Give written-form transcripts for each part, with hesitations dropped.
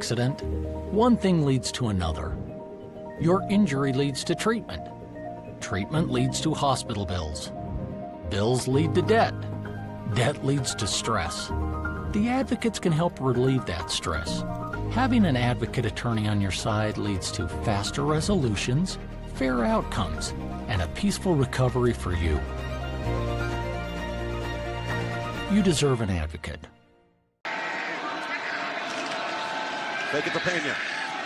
accident, one thing leads to another. Your injury leads to treatment. Treatment leads to hospital bills. Bills lead to debt. Debt leads to stress. The advocates can help relieve that stress. Having an advocate attorney on your side leads to faster resolutions, fair outcomes, and a peaceful recovery for you. You deserve an advocate. Take it to Pena.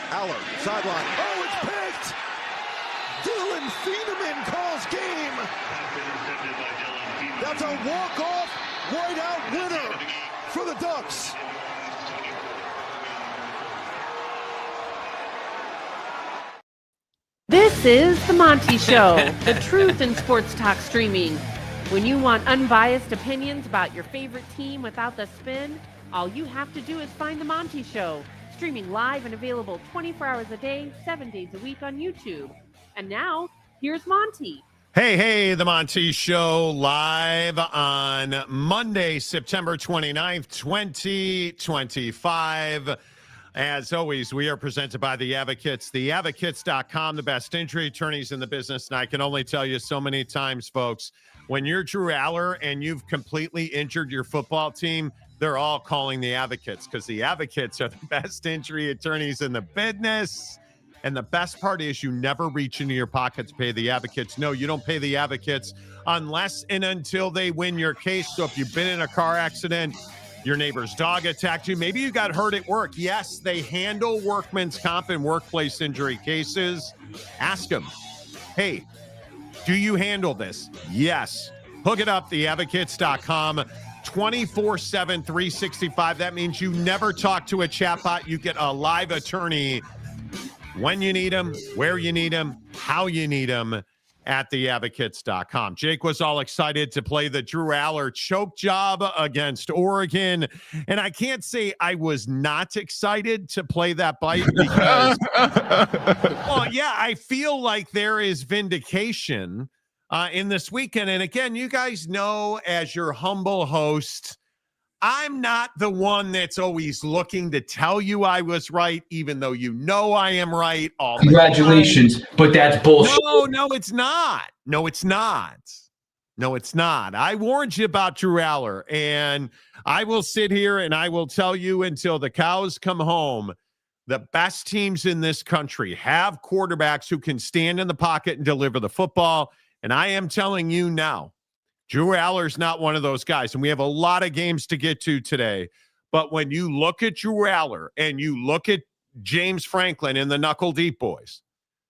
Allar, sideline. Oh, it's picked! Dylan Finebomb calls game. That's a walk-off, whiteout winner for the Ducks. This is The Monty Show, the truth in sports talk streaming. When you want unbiased opinions about your favorite team without the spin, all you have to do is find The Monty Show, streaming live and available 24 hours a day, 7 days a week on YouTube. And now, here's Monty. Hey, The Monty Show, live on Monday, September 29th, 2025. As always, we are presented by The Advocates, theadvocates.com, the best injury attorneys in the business. And I can only tell you so many times, folks, when you're Drew Allar and you've completely injured your football team, they're all calling the Advocates because the Advocates are the best injury attorneys in the business. And the best part is you never reach into your pocket to pay the Advocates. No, you don't pay the Advocates unless and until they win your case. So if you've been in a car accident, your neighbor's dog attacked you, maybe you got hurt at work. Yes, they handle workman's comp and workplace injury cases. Ask them, hey, do you handle this? Yes. Hook it up, theadvocates.com. 24/7, 365. That means you never talk to a chatbot. You get a live attorney when you need them, where you need them, how you need them at theadvocates.com. Jake was all excited to play the Drew Allar choke job against Oregon. And I can't say I was not excited to play that bite because, well, yeah, I feel like there is vindication in this weekend. And again, you guys know, as your humble host, I'm not the one that's always looking to tell you I was right, even though you know I am right all the time. Congratulations, but that's bullshit. No, it's not. No, it's not. I warned you about Drew Allar, and I will sit here and I will tell you until the cows come home, the best teams in this country have quarterbacks who can stand in the pocket and deliver the football. And I am telling you now, Drew Allar's not one of those guys, and we have a lot of games to get to today. But when you look at Drew Allar and you look at James Franklin and the Knuckle Deep Boys,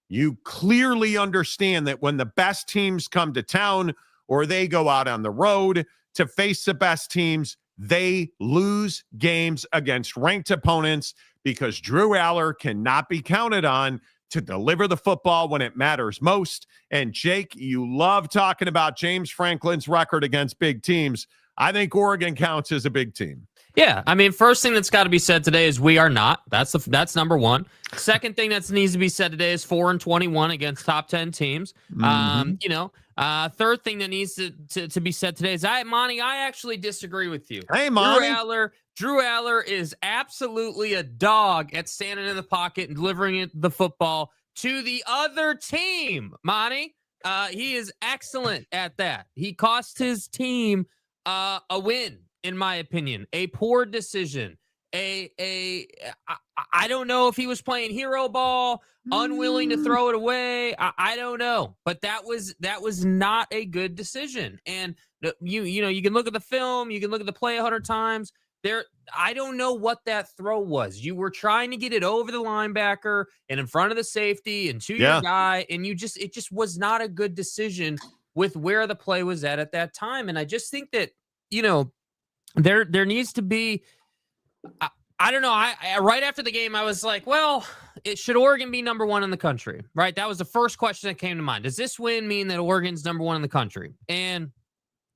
you clearly understand that when the best teams come to town or they go out on the road to face the best teams, they lose games against ranked opponents because Drew Allar cannot be counted on to deliver the football when it matters most. And Jake, you love talking about James Franklin's record against big teams. I think Oregon counts as a big team. Yeah, I mean, first thing that's got to be said today is we are not. That's number one. Second thing that needs to be said today is 4-21 against top 10 teams. Mm-hmm. Third thing that needs to be said today is Monty, I actually disagree with you. Hey, Monty. Drew Allar is absolutely a dog at standing in the pocket and delivering the football to the other team, Monty. He is excellent at that. He cost his team a win, in my opinion. A poor decision. I don't know if he was playing hero ball, unwilling to throw it away. I don't know, but that was not a good decision. And you can look at the film, you can look at the play 100 times. I don't know what that throw was. You were trying to get it over the linebacker and in front of the safety and to your guy, and it just was not a good decision with where the play was at that time. And I just think that, there needs to be, I don't know. I right after the game, I was like, well, should Oregon be number one in the country? Right? That was the first question that came to mind. Does this win mean that Oregon's number one in the country? And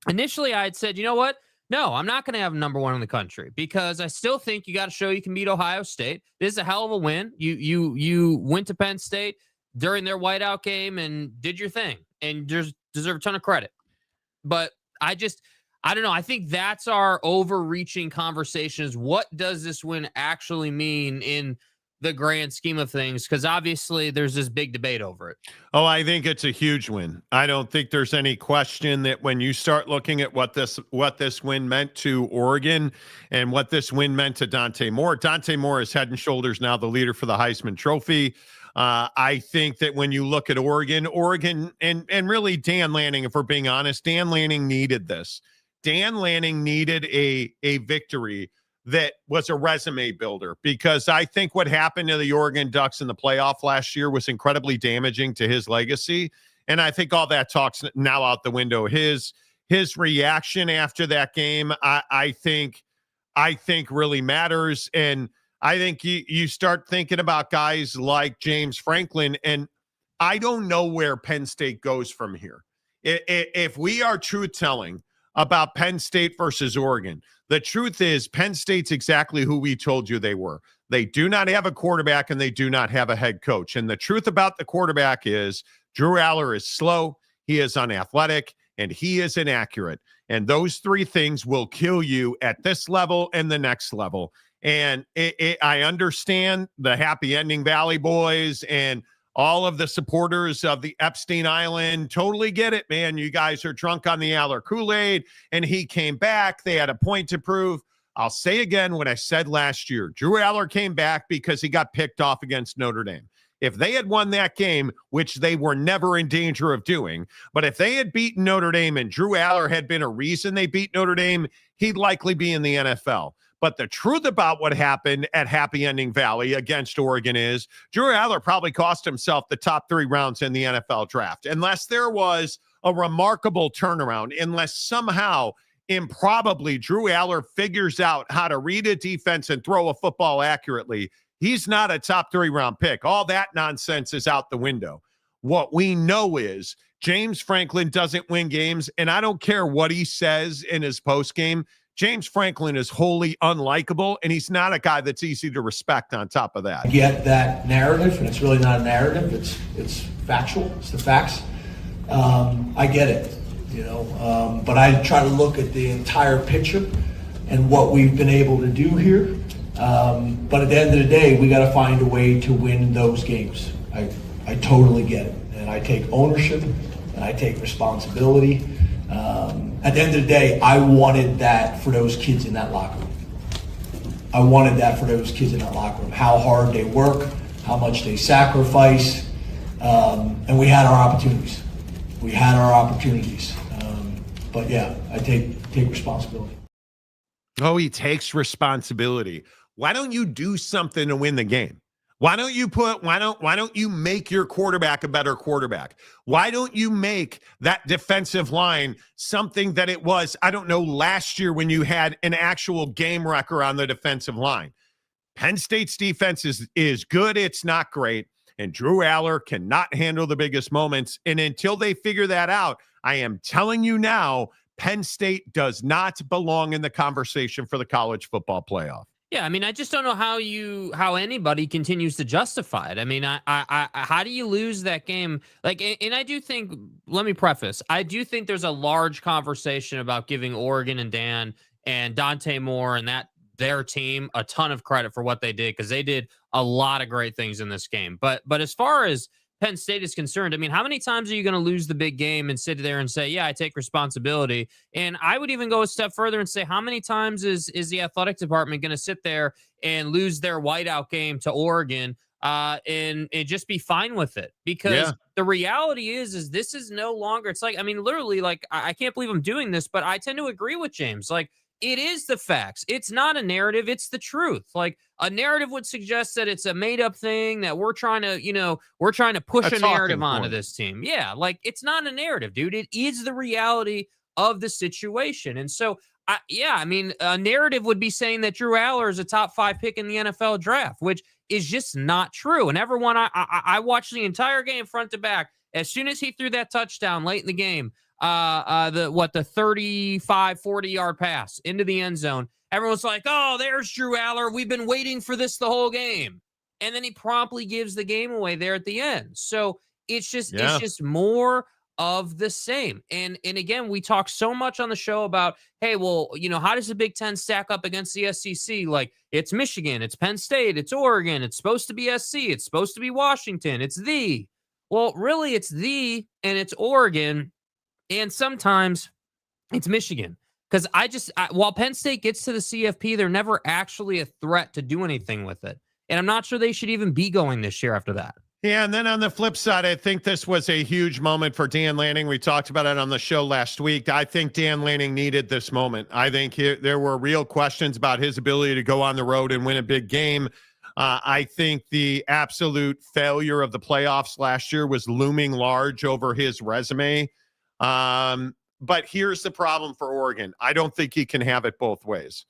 initially I had said, you know what? No, I'm not going to have number one in the country because I still think you got to show you can beat Ohio State. This is a hell of a win. You went to Penn State during their whiteout game and did your thing and deserve a ton of credit. But I I don't know. I think that's our overreaching conversation is what does this win actually mean in the grand scheme of things? Because obviously there's this big debate over it. Oh, I think it's a huge win. I don't think there's any question that when you start looking at what this win meant to Oregon and what this win meant to Dante Moore is head and shoulders now the leader for the Heisman Trophy. I think that when you look at Oregon and really Dan Lanning, if we're being honest, Dan Lanning needed this. Dan Lanning needed a victory that was a resume builder, because I think what happened to the Oregon Ducks in the playoff last year was incredibly damaging to his legacy. And I think all that talk's now out the window. His reaction after that game, I think really matters. And I think you start thinking about guys like James Franklin, and I don't know where Penn State goes from here. If we are truth-telling about Penn State versus Oregon, the truth is Penn State's exactly who we told you they were. They do not have a quarterback and they do not have a head coach. And the truth about the quarterback is Drew Allar is slow, he is unathletic, and he is inaccurate. And those three things will kill you at this level and the next level. And I understand the Happy Ending Valley boys and all of the supporters of the Epstein Island totally get it, man. You guys are drunk on the Allar Kool-Aid, and he came back. They had a point to prove. I'll say again what I said last year. Drew Allar came back because he got picked off against Notre Dame. If they had won that game, which they were never in danger of doing, but if they had beaten Notre Dame and Drew Allar had been a reason they beat Notre Dame, he'd likely be in the NFL. But the truth about what happened at Happy Ending Valley against Oregon is Drew Allar probably cost himself the top 3 rounds in the NFL draft, unless there was a remarkable turnaround, unless somehow, improbably, Drew Allar figures out how to read a defense and throw a football accurately. He's not a top 3 round pick. All that nonsense is out the window. What we know is James Franklin doesn't win games, and I don't care what he says in his postgame. James Franklin is wholly unlikable, and he's not a guy that's easy to respect on top of that. I get that narrative, and it's really not a narrative. It's factual. It's the facts. I get it, but I try to look at the entire picture and what we've been able to do here. But at the end of the day, we got to find a way to win those games. I totally get it, and I take ownership, and I take responsibility. At the end of the day, I wanted that for those kids in that locker room. I wanted that for those kids in that locker room. How hard they work, how much they sacrifice, and we had our opportunities. But yeah, I take responsibility. Oh, he takes responsibility. Why don't you do something to win the game? Why don't you make your quarterback a better quarterback? Why don't you make that defensive line something that it was, I don't know, last year when you had an actual game wrecker on the defensive line? Penn State's defense is good. It's not great. And Drew Allar cannot handle the biggest moments. And until they figure that out, I am telling you now, Penn State does not belong in the conversation for the college football playoff. Yeah, I mean, I just don't know how anybody continues to justify it. I mean, I how do you lose that game? Like, and I do think, let me preface, I do think there's a large conversation about giving Oregon and Dan and Dante Moore and their team a ton of credit for what they did, because they did a lot of great things in this game. But as far as Penn State is concerned, I mean, how many times are you going to lose the big game and sit there and say, yeah, I take responsibility? And I would even go a step further and say, how many times is the athletic department going to sit there and lose their whiteout game to Oregon and just be fine with it? Because the reality is this is no longer, it's like, I mean, literally, like, I can't believe I'm doing this, but I tend to agree with James. Like, it is the facts. It's not a narrative. It's the truth. Like, a narrative would suggest that it's a made up thing that we're trying to push a narrative onto this team. Yeah. Like, it's not a narrative, dude. It is the reality of the situation. And so, I mean, a narrative would be saying that Drew Allar is a top 5 pick in the NFL draft, which is just not true. And everyone, I watched the entire game front to back. As soon as he threw that touchdown late in the game, the 35, 40-yard pass into the end zone, everyone's like, oh, there's Drew Allar. We've been waiting for this the whole game. And then he promptly gives the game away there at the end. So it's just more of the same. And again, we talk so much on the show about, hey, well, how does the Big Ten stack up against the SEC? Like, it's Michigan, it's Penn State, it's Oregon, it's supposed to be SC, it's supposed to be Washington, it's the. Well, really, it's the, and it's Oregon, and sometimes it's Michigan. Because while Penn State gets to the CFP, they're never actually a threat to do anything with it. And I'm not sure they should even be going this year after that. Yeah, and then on the flip side, I think this was a huge moment for Dan Lanning. We talked about it on the show last week. I think Dan Lanning needed this moment. I think there were real questions about his ability to go on the road and win a big game. I think the absolute failure of the playoffs last year was looming large over his resume. But here's the problem for Oregon. I don't think he can have it both ways.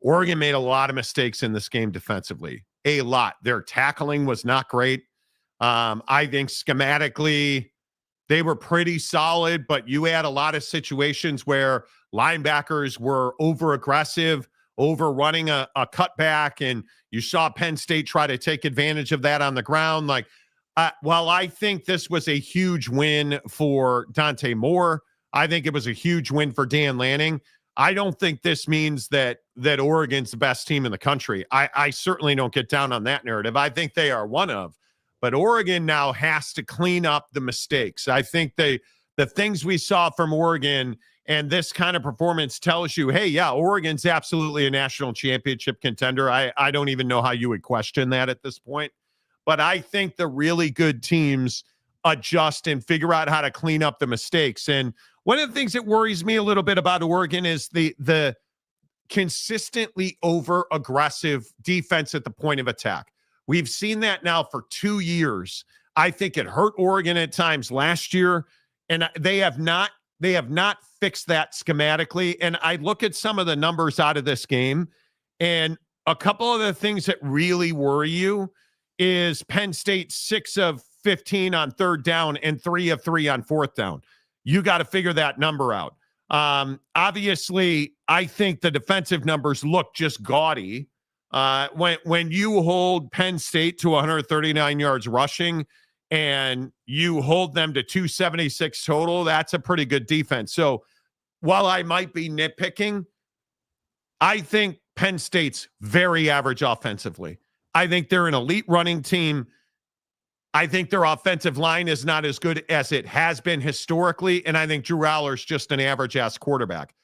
Oregon made a lot of mistakes in this game defensively. A lot. Their tackling was not great. I think schematically they were pretty solid, but you had a lot of situations where linebackers were over-aggressive, overrunning a cutback, and you saw Penn State try to take advantage of that on the ground. While I think this was a huge win for Dante Moore, I think it was a huge win for Dan Lanning. I don't think this means that Oregon's the best team in the country. I certainly don't get down on that narrative. I think they are one of. But Oregon now has to clean up the mistakes. I think the things we saw from Oregon and this kind of performance tells you, hey, yeah, Oregon's absolutely a national championship contender. I don't even know how you would question that at this point. But I think the really good teams adjust and figure out how to clean up the mistakes. And one of the things that worries me a little bit about Oregon is the consistently over-aggressive defense at the point of attack. We've seen that now for 2 years. I think it hurt Oregon at times last year, and they have not fixed that schematically. And I look at some of the numbers out of this game, and a couple of the things that really worry you is Penn State 6 of 15 on third down and 3 of 3 on fourth down. You got to figure that number out. Obviously, I think the defensive numbers look just gaudy. When you hold Penn State to 139 yards rushing and you hold them to 276 total, that's a pretty good defense. So while I might be nitpicking, I think Penn State's very average offensively. I think they're an elite running team. I think their offensive line is not as good as it has been historically, and I think Drew Allar is just an average-ass quarterback.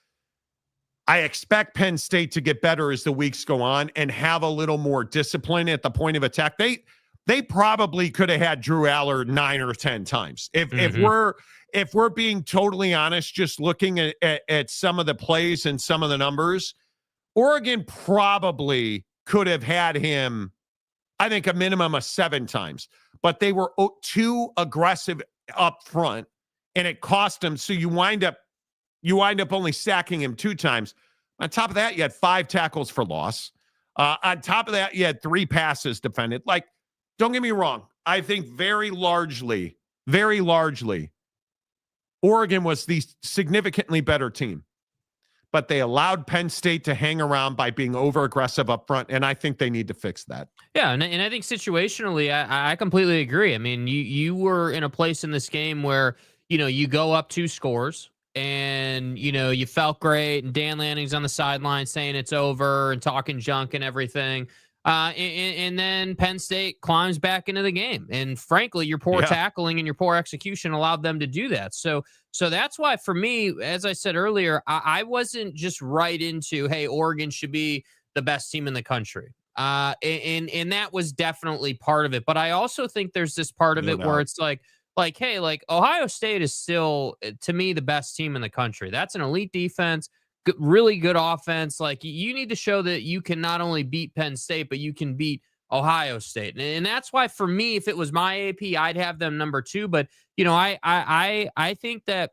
I expect Penn State to get better as the weeks go on and have a little more discipline at the point of attack. They probably could have had Drew Allar 9 or 10 times. If we're being totally honest, just looking at some of the plays and some of the numbers, Oregon probably could have had him, I think, a minimum of 7 times. But they were too aggressive up front, and it cost them. So you wind up only sacking him 2 times. On top of that, you had 5 tackles for loss. On top of that, you had 3 passes defended. Don't get me wrong. I think very largely, Oregon was the significantly better team. But they allowed Penn State to hang around by being over-aggressive up front, and I think they need to fix that. Yeah, and I think situationally, I completely agree. I mean, you were in a place in this game where, you go up 2 scores, and, you felt great, and Dan Lanning's on the sideline saying it's over and talking junk and everything. And then Penn State climbs back into the game. And frankly, your poor tackling and your poor execution allowed them to do that. So that's why, for me, as I said earlier, I wasn't just right into, hey, Oregon should be the best team in the country. And that was definitely part of it. But I also think there's this part of it where it's like, hey, Ohio State is still, to me, the best team in the country. That's an elite defense. Really good offense. You need to show that you can not only beat Penn State, but you can beat Ohio State. And that's why, for me, if it was my AP, I'd have them number 2. But, I think that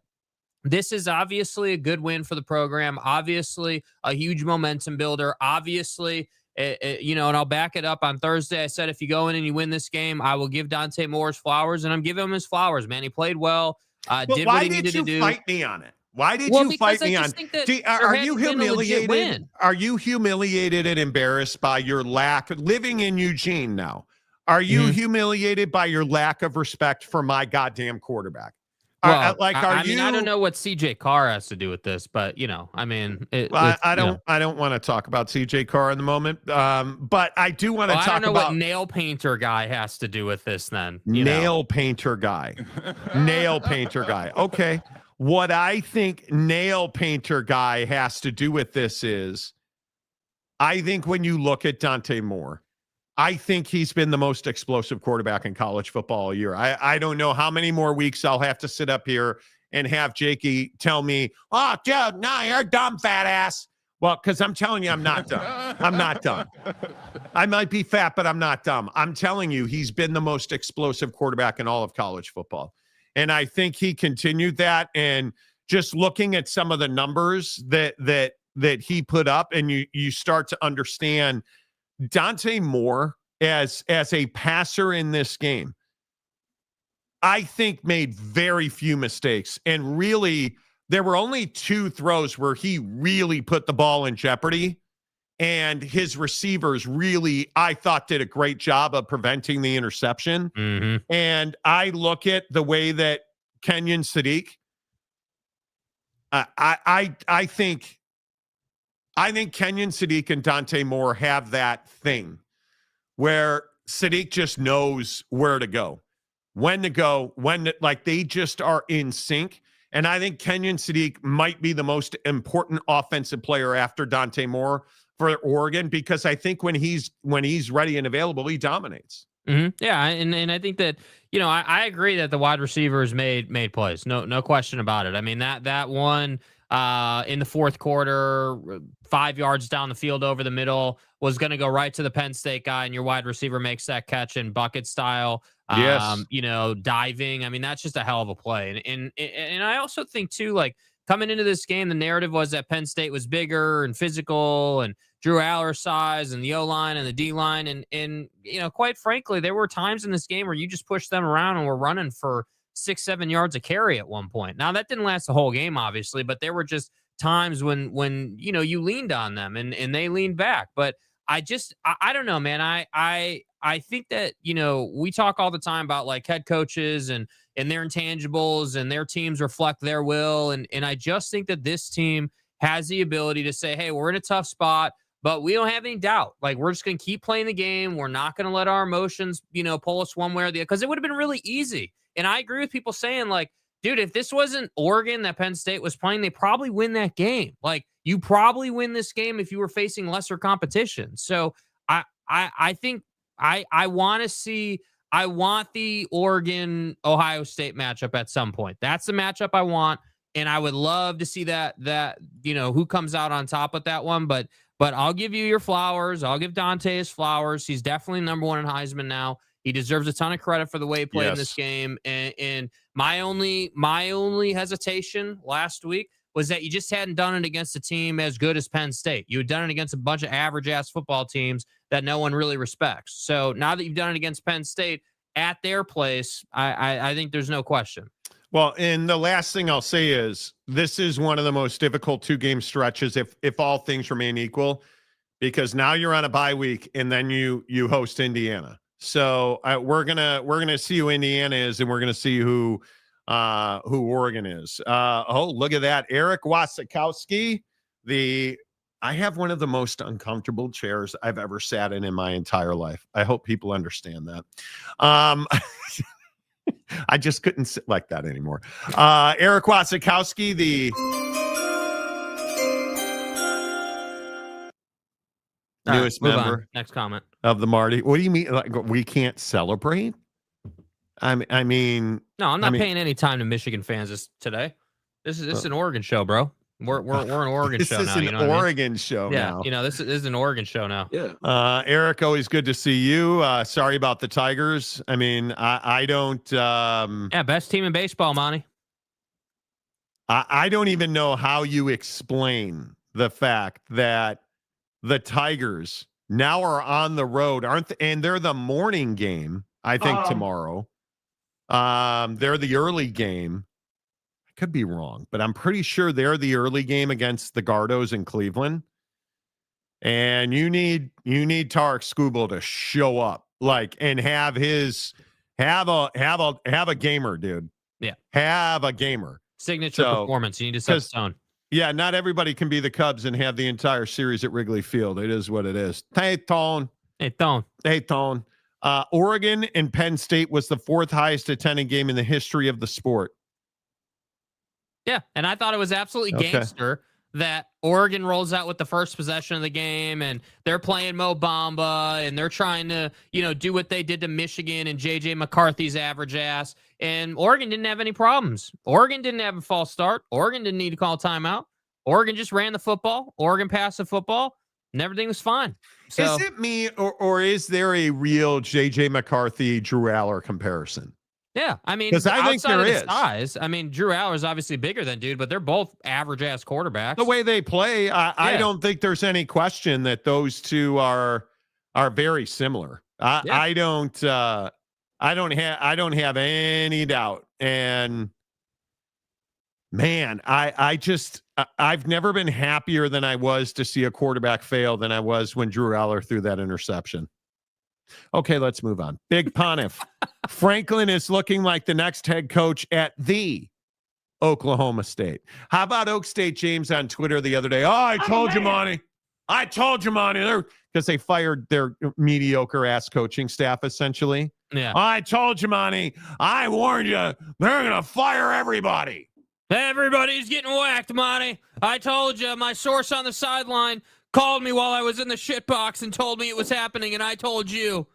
this is obviously a good win for the program. Obviously a huge momentum builder. Obviously, and I'll back it up on Thursday. I said, if you go in and you win this game, I will give Dante Moore his flowers, and I'm giving him his flowers, man. He played well, did what he needed to do. Why did you fight me on it? Why did you fight me on? Are you humiliated? Are you humiliated and embarrassed by your lack of living in Eugene now? Are you humiliated by your lack of respect for my goddamn quarterback? Well, like, I you? mean, I don't know what CJ Carr has to do with this, but I mean, I don't want to talk about CJ Carr in the moment. But I do want to I don't talk know about what nail painter guy has to do with this. Then nail painter guy, nail painter guy. Okay, what I think nail painter guy has to do with this is, I think when you look at Dante Moore, I think he's been the most explosive quarterback in college football all year. I don't know how many more weeks I'll have to sit up here and have Jakey tell me, oh, dude, no, you're a dumb fat ass. Well, because I'm telling you, I'm not dumb. I'm not dumb. I might be fat, but I'm not dumb. I'm telling you, he's been the most explosive quarterback in all of college football. And I think he continued that. And just looking at some of the numbers that he put up, and you start to understand Dante Moore as a passer in this game, I think made very few mistakes. And really, there were only 2 throws where he really put the ball in jeopardy. And his receivers really, I thought, did a great job of preventing the interception. Mm-hmm. And I look at the way that Kenyon Sadiq, I think Kenyon Sadiq and Dante Moore have that thing where Sadiq just knows where to go, when they just are in sync. And I think Kenyon Sadiq might be the most important offensive player after Dante Moore for Oregon, because I think when he's ready and available, he dominates. Mm-hmm. Yeah, and I think that I agree that the wide receivers made plays, no question about it. I mean that one in the fourth quarter, 5 yards down the field over the middle, was going to go right to the Penn State guy, and your wide receiver makes that catch in bucket style. Yes. Diving. I mean, that's just a hell of a play. And I also think too, like, coming into this game, the narrative was that Penn State was bigger and physical and Drew Allar size and the O-line and the D-line. And quite frankly, there were times in this game where you just pushed them around and were running for 6-7 yards a carry at one point. Now, that didn't last the whole game, obviously, but there were just times when you leaned on them and they leaned back. But I don't know, man. I think that, we talk all the time about like head coaches and their intangibles, and their teams reflect their will. And I just think that this team has the ability to say, hey, we're in a tough spot, but we don't have any doubt. Like, we're just going to keep playing the game. We're not going to let our emotions, pull us one way or the other, because it would have been really easy. And I agree with people saying, like, dude, if this wasn't Oregon that Penn State was playing, they probably win that game. Like, you probably win this game if you were facing lesser competition. So I think I want to see, I want the Oregon-Ohio State matchup at some point. That's the matchup I want, and I would love to see that who comes out on top with that one. But I'll give you your flowers. I'll give Dante his flowers. He's definitely number 1 in Heisman now. He deserves a ton of credit for the way he played in this game. And my only hesitation last week was that you just hadn't done it against a team as good as Penn State. You had done it against a bunch of average-ass football teams that no one really respects. So now that you've done it against Penn State at their place, I think there's no question. Well, and the last thing I'll say is this is one of the most difficult 2-game stretches if all things remain equal, because now you're on a bye week and then you host Indiana. So we're gonna see who Indiana is, and we're gonna see who Oregon is. Look at that, Eric Wasikowski. I have one of the most uncomfortable chairs I've ever sat in my entire life. I hope people understand that. I just couldn't sit like that anymore. Eric Wasikowski, the newest member. Next comment of the Marty. What do you mean? Like, we can't celebrate? I mean, no, I'm not paying any time to Michigan fans today. This is an Oregon show, bro. We're an Oregon show now. This is an Oregon show now. Yeah, this is an Oregon show now. Yeah. Eric, always good to see you. Sorry about the Tigers. I mean, I don't. Best team in baseball, Monty. I don't even know how you explain the fact that the Tigers now are on the road, aren't they? And they're the morning game, I think, tomorrow. They're the early game. Could be wrong, but I'm pretty sure they're the early game against the Gardos in Cleveland. And you need Tarek Skubal to show up, like, and have a gamer, dude. Have a gamer. Signature performance. You need to set the tone. Yeah, not everybody can be the Cubs and have the entire series at Wrigley Field. It is what it is. Hey, Tone. Oregon and Penn State was the 4th highest attending game in the history of the sport. Yeah, and I thought it was absolutely gangster that Oregon rolls out with the first possession of the game, and they're playing Mo Bamba, and they're trying to, do what they did to Michigan and J.J. McCarthy's average ass, and Oregon didn't have any problems. Oregon didn't have a false start. Oregon didn't need to call timeout. Oregon just ran the football. Oregon passed the football, and everything was fine. So, is it me, or is there a real J.J. McCarthy, Drew Allar comparison? Yeah, I mean, because I think there is. Size, I mean, Drew Allar is obviously bigger than dude, but they're both average-ass quarterbacks. The way they play, I don't think there's any question that those two are very similar. I don't have any doubt. And man, I've never been happier than I was to see a quarterback fail than I was when Drew Allar threw that interception. Okay, let's move on. Big Pontiff. Franklin is looking like the next head coach at the Oklahoma State. How about Oak State James on Twitter the other day? Oh, I told you, Monty. Because they fired their mediocre ass coaching staff, essentially. Yeah. I told you, Monty. I warned you. They're going to fire everybody. Everybody's getting whacked, Monty. I told you. My source on the sideline called me while I was in the shit box and told me it was happening, and I told you.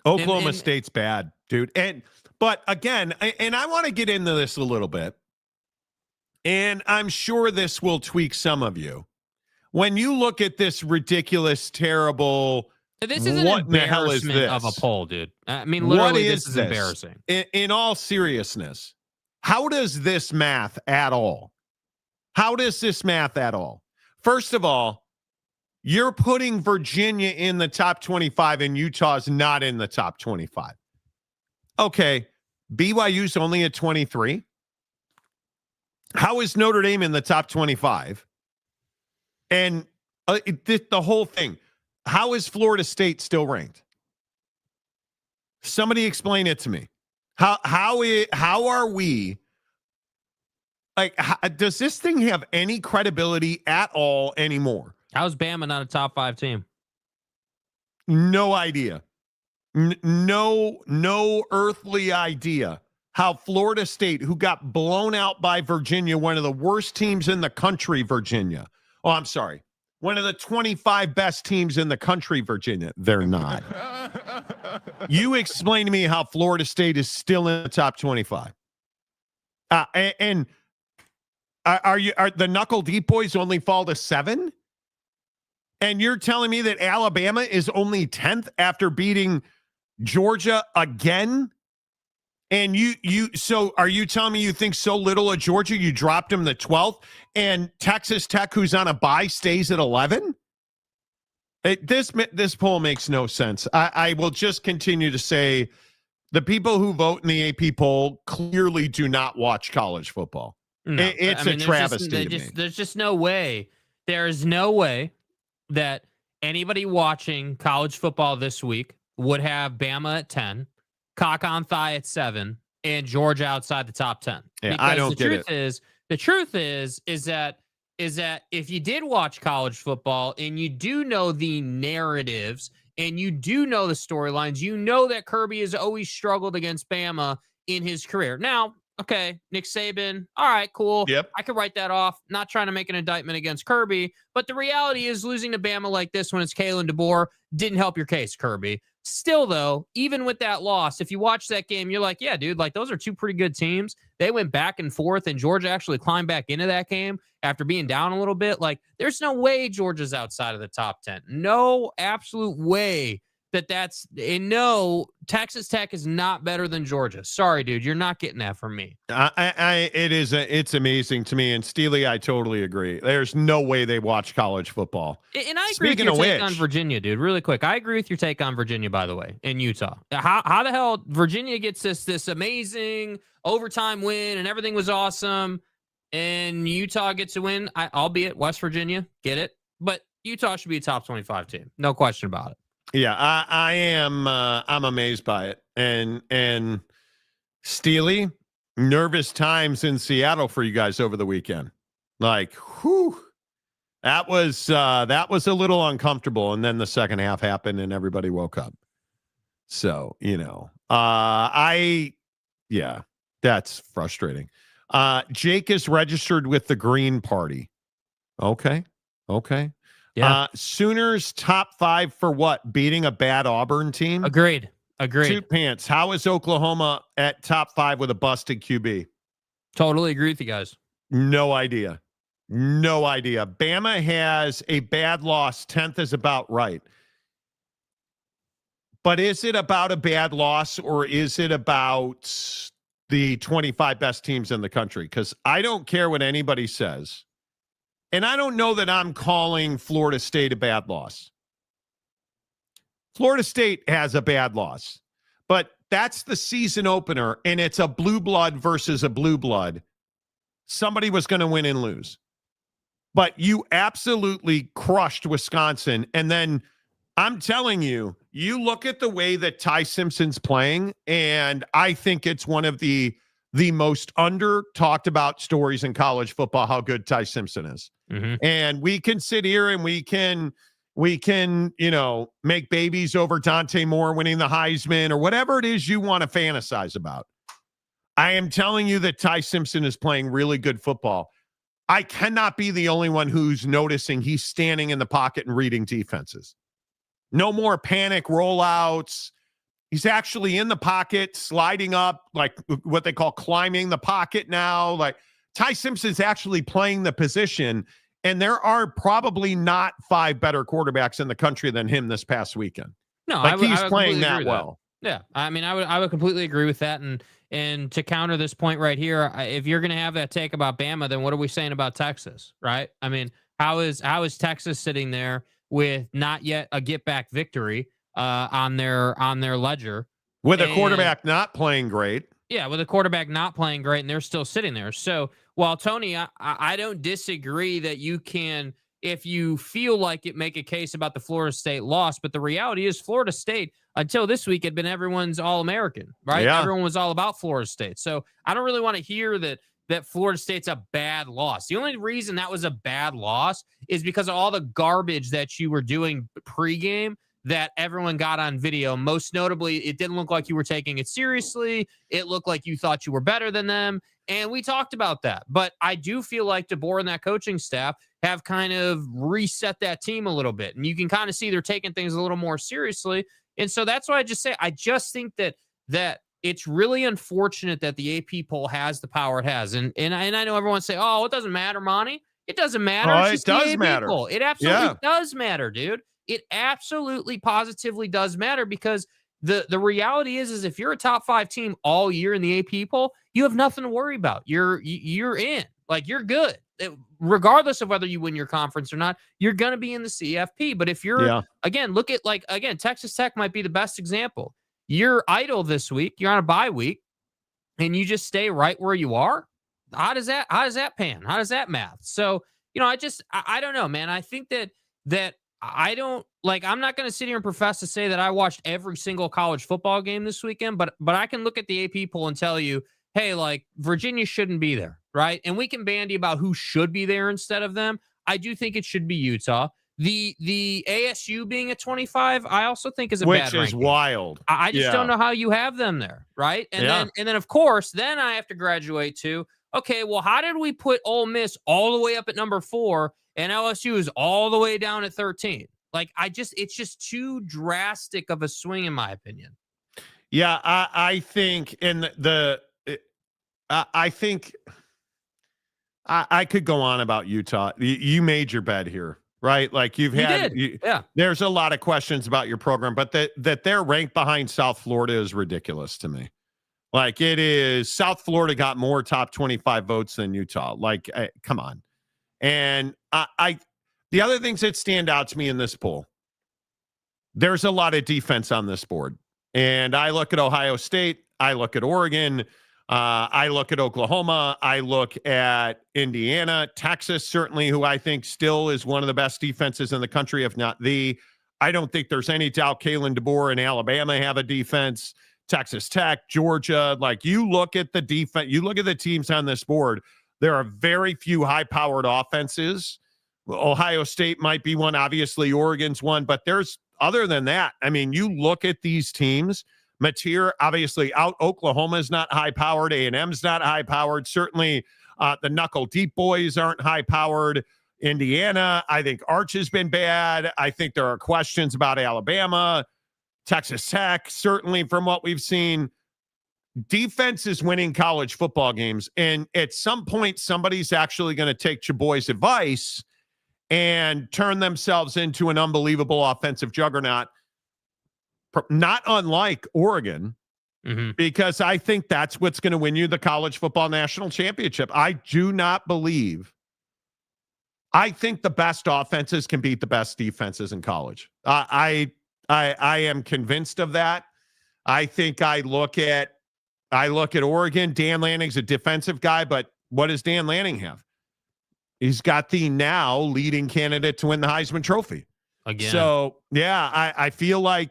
Oklahoma State's bad, dude. But again, and I want to get into this a little bit, and I'm sure this will tweak some of you. When you look at this ridiculous, terrible, this is an embarrassment of a poll, dude. I mean, literally, this is embarrassing. In all seriousness, how does this math at all? First of all, you're putting Virginia in the top 25 and Utah's not in the top 25. Okay, BYU's only at 23. How is Notre Dame in the top 25? And the whole thing, how is Florida State still ranked? Somebody explain it to me. How are we? Does this thing have any credibility at all anymore? How's Bama not a top 5 team? No idea. No earthly idea how Florida State, who got blown out by Virginia, one of the worst teams in the country, Virginia. Oh, I'm sorry. One of the 25 best teams in the country, Virginia. They're not. You explain to me how Florida State is still in the top 25. And are the Knuckle Deep Boys only fall to 7? And you're telling me that Alabama is only 10th after beating Georgia again? And so are you telling me you think so little of Georgia you dropped them to 12th, and Texas Tech, who's on a bye, stays at 11? This poll makes no sense. I will just continue to say the people who vote in the AP poll clearly do not watch college football. No, it's a travesty. There's just no way. There is no way that anybody watching college football this week would have Bama at 10, cock on thigh at 7, and Georgia outside the top 10. Yeah, because I don't get it. The truth is that if you did watch college football and you do know the narratives and you do know the storylines, you know that Kirby has always struggled against Bama in his career. Now, okay, Nick Saban, all right, cool. Yep. I could write that off. Not trying to make an indictment against Kirby, but the reality is losing to Bama like this when it's Kalen DeBoer didn't help your case, Kirby. Still, though, even with that loss, if you watch that game, you're like, yeah, dude, like those are two pretty good teams. They went back and forth, and Georgia actually climbed back into that game after being down a little bit. Like, there's no way Georgia's outside of the top 10. No absolute way that's and no, Texas Tech is not better than Georgia. Sorry, dude, you're not getting that from me. It's amazing to me, and Steely, I totally agree. There's no way they watch college football. And I agree with your take on Virginia, dude. Really quick, I agree with your take on Virginia, by the way, in Utah. How the hell Virginia gets this amazing overtime win and everything was awesome, and Utah gets a win, albeit West Virginia, get it, but Utah should be a top 25 team, no question about it. Yeah, I am. I'm amazed by it. And Steely, nervous times in Seattle for you guys over the weekend. Like, whew, that was a little uncomfortable. And then the second half happened and everybody woke up. So, that's frustrating. Jake is registered with the Green Party. Okay. Yeah. Sooners top 5 for what? Beating a bad Auburn team? Agreed. Two pants. How is Oklahoma at top 5 with a busted QB? Totally agree with you guys. No idea. Bama has a bad loss. 10th is about right. But is it about a bad loss or is it about the 25 best teams in the country? Because I don't care what anybody says. And I don't know that I'm calling Florida State a bad loss. Florida State has a bad loss, but that's the season opener, and it's a blue blood versus a blue blood. Somebody was going to win and lose. But you absolutely crushed Wisconsin, and then I'm telling you, you look at the way that Ty Simpson's playing, and I think it's one of the most under talked about stories in college football, how good Ty Simpson is. Mm-hmm. And we can sit here and we can, make babies over Dante Moore winning the Heisman or whatever it is you want to fantasize about. I am telling you that Ty Simpson is playing really good football. I cannot be the only one who's noticing he's standing in the pocket and reading defenses. No more panic rollouts. He's actually in the pocket, sliding up, like what they call climbing the pocket now. Like Ty Simpson's actually playing the position, and there are probably not 5 better quarterbacks in the country than him this past weekend. No, he's playing that well. Yeah, I mean, I would completely agree with that. And to counter this point right here, if you're going to have that take about Bama, then what are we saying about Texas, right? I mean, how is Texas sitting there with not yet a get back victory on their ledger with a quarterback not playing great? Yeah, with a quarterback not playing great, and they're still sitting there. So, while Tony, I don't disagree that you can, if you feel like it, make a case about the Florida State loss. But the reality is, Florida State until this week had been everyone's All-American, right? Yeah. Everyone was all about Florida State. So I don't really want to hear that Florida State's a bad loss. The only reason that was a bad loss is because of all the garbage that you were doing pregame that everyone got on video. Most notably, it didn't look like you were taking it seriously. It looked like you thought you were better than them. And we talked about that. But I do feel like DeBoer and that coaching staff have kind of reset that team a little bit. And you can kind of see they're taking things a little more seriously. And so that's why I just say, I just think that it's really unfortunate that the AP poll has the power it has. And I know everyone say, oh, it doesn't matter, Monty. It doesn't matter. It does matter. Poll. It absolutely does matter, dude. It absolutely positively does matter, because the reality is if you're a top 5 team all year in the AP poll, you have nothing to worry about. You're in. Like, you're good. Regardless of whether you win your conference or not, you're going to be in the CFP. But if you're, again, look at, Texas Tech might be the best example. You're idle this week. You're on a bye week, and you just stay right where you are. How does that pan? How does that math? So, I don't know, man. I think that I don't, I'm not going to sit here and profess to say that I watched every single college football game this weekend, but I can look at the AP poll and tell you, hey, Virginia shouldn't be there, right? And we can bandy about who should be there instead of them. I do think it should be Utah. The ASU being at 25, I also think is a bad ranking. Which is wild. I just don't know how you have them there, right? And then of course, then I have to graduate to, okay, well, how did we put Ole Miss all the way up at number 4 and LSU is all the way down at 13? It's just too drastic of a swing, in my opinion. Yeah, I think I think I could go on about Utah. You made your bed here, right? There's a lot of questions about your program, but that they're ranked behind South Florida is ridiculous to me. It is, South Florida got more top 25 votes than Utah. Come on. And the other things that stand out to me in this poll, there's a lot of defense on this board. And I look at Ohio State, I look at Oregon, I look at Oklahoma, I look at Indiana, Texas, certainly, who I think still is one of the best defenses in the country, if not the. I don't think there's any doubt Kalen DeBoer and Alabama have a defense. Texas Tech, Georgia. Like, you look at the defense, you look at the teams on this board, there are very few high-powered offenses. Ohio State might be one. Obviously, Oregon's one. But there's, other than that, I mean, you look at these teams, Mateer, obviously out. Oklahoma's not high-powered. A&M's not high-powered. Certainly, the knuckle-deep boys aren't high-powered. Indiana, I think Arch has been bad. I think there are questions about Alabama. Texas Tech, certainly from what we've seen. Defense is winning college football games. And at some point, somebody's actually going to take Chaboy's advice and turn themselves into an unbelievable offensive juggernaut, not unlike Oregon, because I think that's what's going to win you the college football national championship. I do not believe. I think the best offenses can beat the best defenses in college. I am convinced of that. I think I look at Oregon. Dan Lanning's a defensive guy, but what does Dan Lanning have? He's got the now leading candidate to win the Heisman Trophy. Again. So yeah, I feel like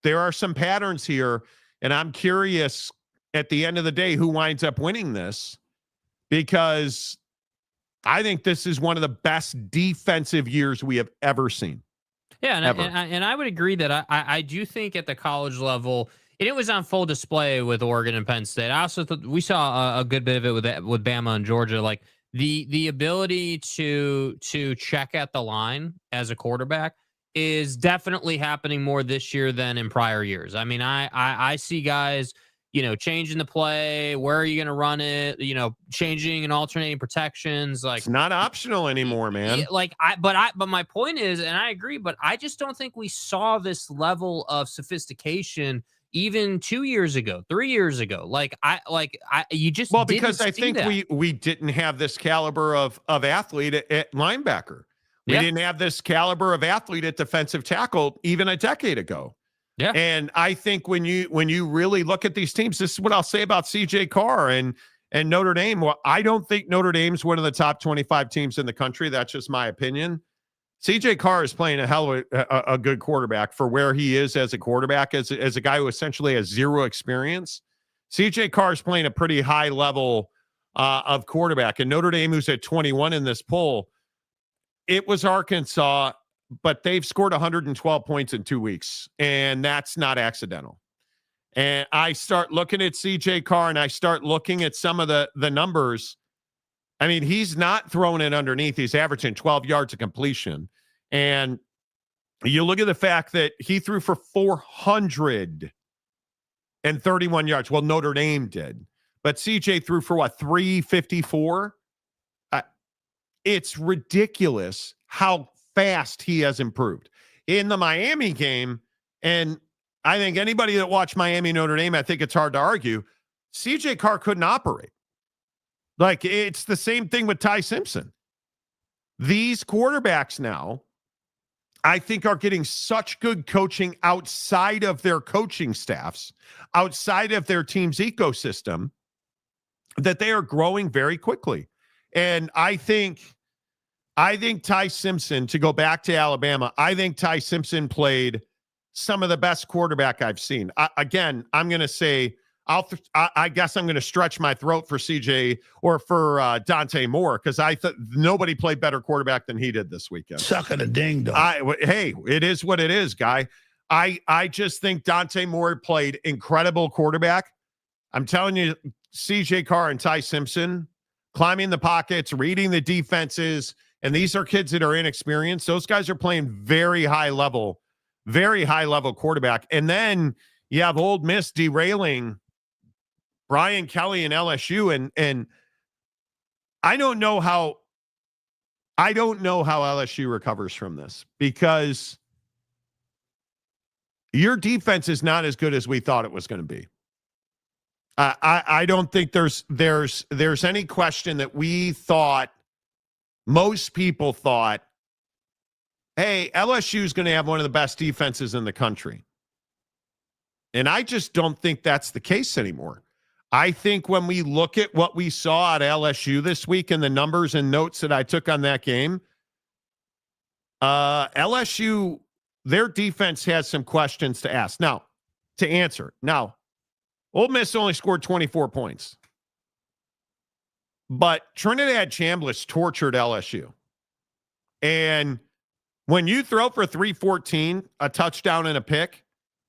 there are some patterns here, and I'm curious at the end of the day who winds up winning this, because I think this is one of the best defensive years we have ever seen. Yeah, and I would agree that I do think at the college level, and it was on full display with Oregon and Penn State. I also thought we saw a good bit of it with Bama and Georgia. Like the ability to check at the line as a quarterback is definitely happening more this year than in prior years. I mean, I see guys, changing the play. Where are you going to run it? Changing and alternating protections. Like, it's not optional anymore, man. But my point is, and I agree, but I just don't think we saw this level of sophistication even 2 years ago, 3 years ago. Because I think we didn't have this caliber of athlete at linebacker. We didn't have this caliber of athlete at defensive tackle even a decade ago. Yeah. And I think when you really look at these teams, this is what I'll say about CJ Carr and Notre Dame. Well, I don't think Notre Dame's one of the top 25 teams in the country. That's just my opinion. CJ Carr is playing a hell of a good quarterback for where he is as a quarterback, as a guy who essentially has zero experience. CJ Carr is playing a pretty high level of quarterback. And Notre Dame, who's at 21 in this poll, it was Arkansas, but they've scored 112 points in 2 weeks, and that's not accidental. And I start looking at CJ Carr, and I start looking at some of the numbers. I mean, he's not throwing it underneath. He's averaging 12 yards of completion. And you look at the fact that he threw for 431 yards. Well, Notre Dame did. But CJ threw for 354? It's ridiculous how fast he has improved. In the Miami game, and I think anybody that watched Miami Notre Dame, I think it's hard to argue, CJ Carr couldn't operate. Like, it's the same thing with Ty Simpson. These quarterbacks now, I think, are getting such good coaching outside of their coaching staffs, outside of their team's ecosystem, that they are growing very quickly. And I think Ty Simpson, to go back to Alabama, I think Ty Simpson played some of the best quarterback I've seen. I'm going to say, I guess I'm going to stretch my throat for CJ or for Dante Moore, because I thought nobody played better quarterback than he did this weekend. Sucking a ding dong. Hey, it is what it is, guy. I just think Dante Moore played incredible quarterback. I'm telling you, CJ Carr and Ty Simpson climbing the pockets, reading the defenses, and these are kids that are inexperienced. Those guys are playing very high level quarterback. And then you have Ole Miss derailing Brian Kelly and LSU. And I don't know how LSU recovers from this, because your defense is not as good as we thought it was going to be. I don't think there's any question that we thought, most people thought, hey, LSU is going to have one of the best defenses in the country. And I just don't think that's the case anymore. I think when we look at what we saw at LSU this week and the numbers and notes that I took on that game, LSU, their defense has some questions to ask. Now, to answer. Now, Ole Miss only scored 24 points. But Trinidad Chambliss tortured LSU. And when you throw for 314, a touchdown and a pick,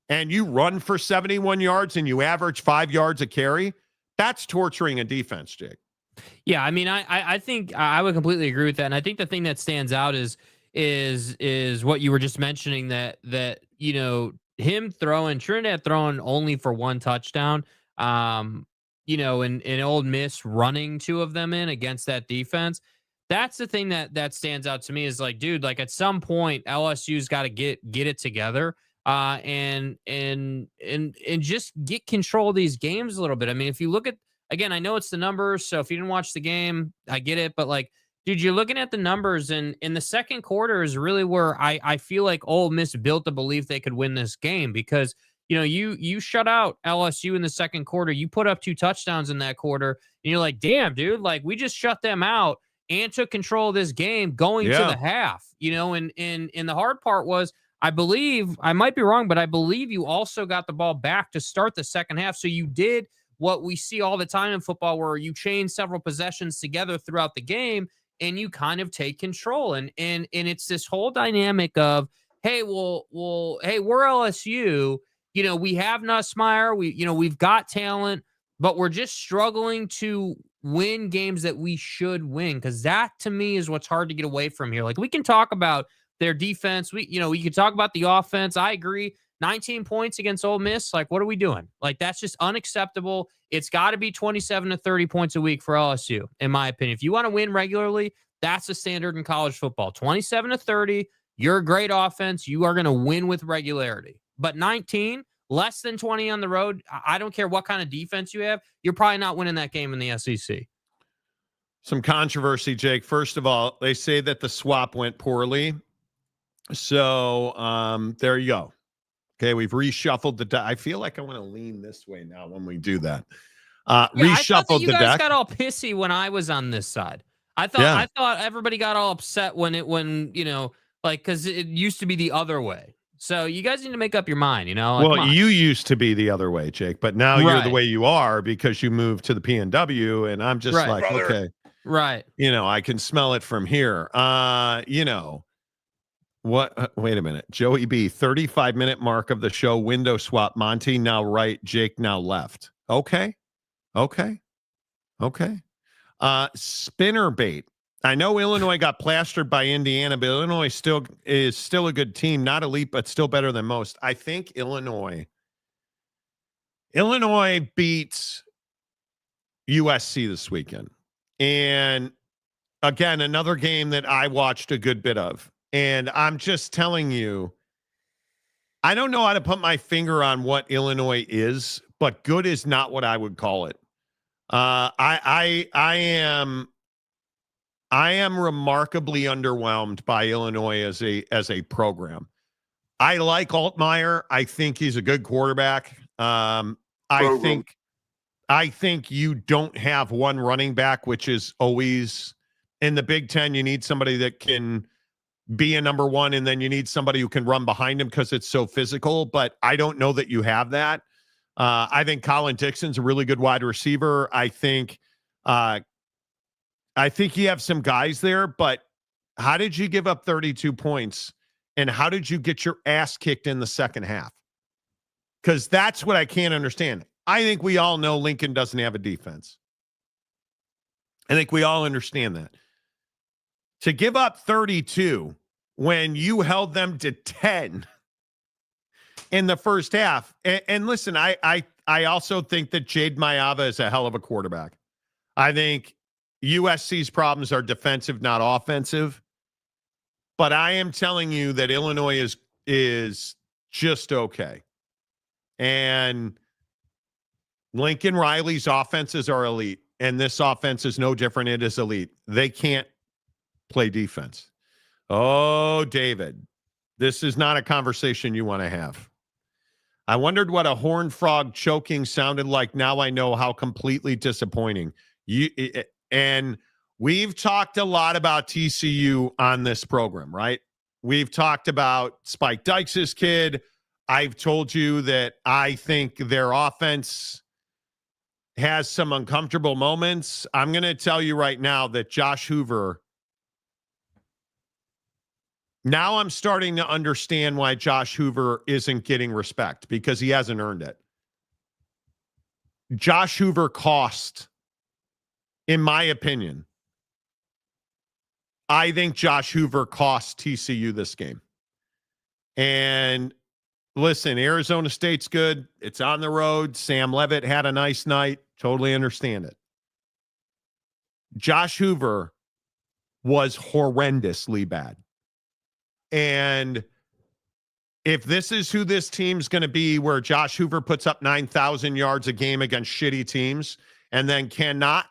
and you run for 71 yards and you average 5 yards a carry, that's torturing a defense, Jake. Yeah, I mean, I think I would completely agree with that. And I think the thing that stands out is what you were just mentioning, that you know, Trinidad throwing only for one touchdown, you know, and Ole Miss running 2 of them in against that defense. That's the thing that stands out to me, is like, dude, like at some point LSU's got to get it together, and just get control of these games a little bit. I mean, if you look at, again, I know it's the numbers, so if you didn't watch the game, I get it, but like, dude, you're looking at the numbers, and in the second quarter is really where I feel like Ole Miss built the belief they could win this game, because you know, you shut out LSU in the second quarter, you put up 2 touchdowns in that quarter, and you're like, damn, dude, like we just shut them out and took control of this game going to the half, you know, and the hard part was, I believe, I might be wrong, but I believe you also got the ball back to start the second half. So you did what we see all the time in football, where you chain several possessions together throughout the game and you kind of take control. And it's this whole dynamic of, hey, hey, we're LSU, you know, we have Nussmeier, we've got talent, but we're just struggling to win games that we should win. Cause that to me is what's hard to get away from here. Like, we can talk about their defense. We can talk about the offense. I agree. 19 points against Ole Miss. Like, what are we doing? Like, that's just unacceptable. It's got to be 27 to 30 points a week for LSU, in my opinion. If you want to win regularly, that's the standard in college football. 27 to 30, you're a great offense. You are going to win with regularity. But 19, less than 20 on the road, I don't care what kind of defense you have, you're probably not winning that game in the SEC. Some controversy, Jake. First of all, they say that the swap went poorly. So there you go. Okay, we've reshuffled the deck. I feel like I want to lean this way now when we do that. Reshuffled you the guys deck. Got all pissy when I was on this side. I thought everybody got all upset when you know, like, because it used to be the other way. So you guys need to make up your mind, you know. Like, well, you used to be the other way, Jake, but now you're the way you are because you moved to the PNW, and I'm just like, okay, right. You know, I can smell it from here. You know. What? Wait a minute. Joey B, 35-minute mark of the show. Window swap. Monty now right. Jake now left. Okay. Spinner bait. I know Illinois got plastered by Indiana, but Illinois is still a good team. Not elite, but still better than most. I think Illinois beats USC this weekend. And again, another game that I watched a good bit of. And I'm just telling you, I don't know how to put my finger on what Illinois is, but good is not what I would call it. I am remarkably underwhelmed by Illinois as a program. I like Altmaier. I think he's a good quarterback. I think you don't have one running back, which is always in the Big Ten. You need somebody that can be a number one, and then you need somebody who can run behind him because it's so physical. But I don't know that you have that. I think Colin Dixon's a really good wide receiver. I think you have some guys there, but how did you give up 32 points, and how did you get your ass kicked in the second half? Because that's what I can't understand. I think we all know Lincoln doesn't have a defense. I think we all understand that. To give up 32 when you held them to 10 in the first half. And listen, I also think that Jade Mayava is a hell of a quarterback. I think USC's problems are defensive, not offensive. But I am telling you that Illinois is just okay. And Lincoln Riley's offenses are elite. And this offense is no different. It is elite. They can't play defense. Oh, David, this is not a conversation you want to have. I wondered what a horned frog choking sounded like. Now I know how completely disappointing. And we've talked a lot about TCU on this program, right? We've talked about Spike Dykes' kid. I've told you that I think their offense has some uncomfortable moments. I'm going to tell you right now that Josh Hoover, now I'm starting to understand why Josh Hoover isn't getting respect, because he hasn't earned it. Josh Hoover cost, in my opinion, I think Josh Hoover cost TCU this game. And listen, Arizona State's good. It's on the road. Sam Leavitt had a nice night. Totally understand it. Josh Hoover was horrendously bad. And if this is who this team's going to be, where Josh Hoover puts up 9,000 yards a game against shitty teams and then cannot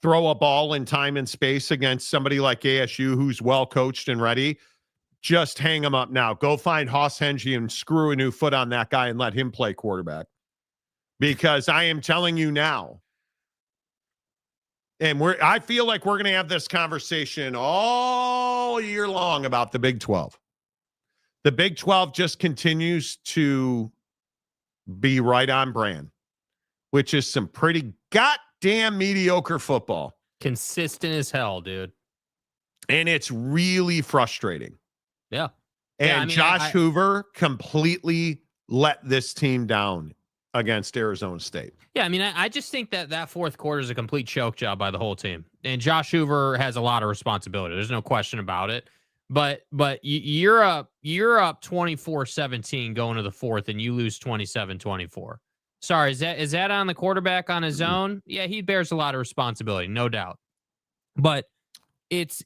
throw a ball in time and space against somebody like ASU who's well coached and ready, just hang him up now. Go find Haas Hengy and screw a new foot on that guy and let him play quarterback. Because I am telling you now, and I feel like we're going to have this conversation all year long about the Big 12. The Big 12 just continues to be right on brand, which is some pretty goddamn mediocre football. Consistent as hell, dude. And it's really frustrating. Yeah. And Josh Hoover completely let this team down against Arizona State. Yeah, I mean, I just think that fourth quarter is a complete choke job by the whole team. And Josh Hoover has a lot of responsibility. There's no question about it. But you're up 24-17 going to the fourth, and you lose 27-24. Sorry, is that on the quarterback on his own? Yeah, he bears a lot of responsibility, no doubt. But it's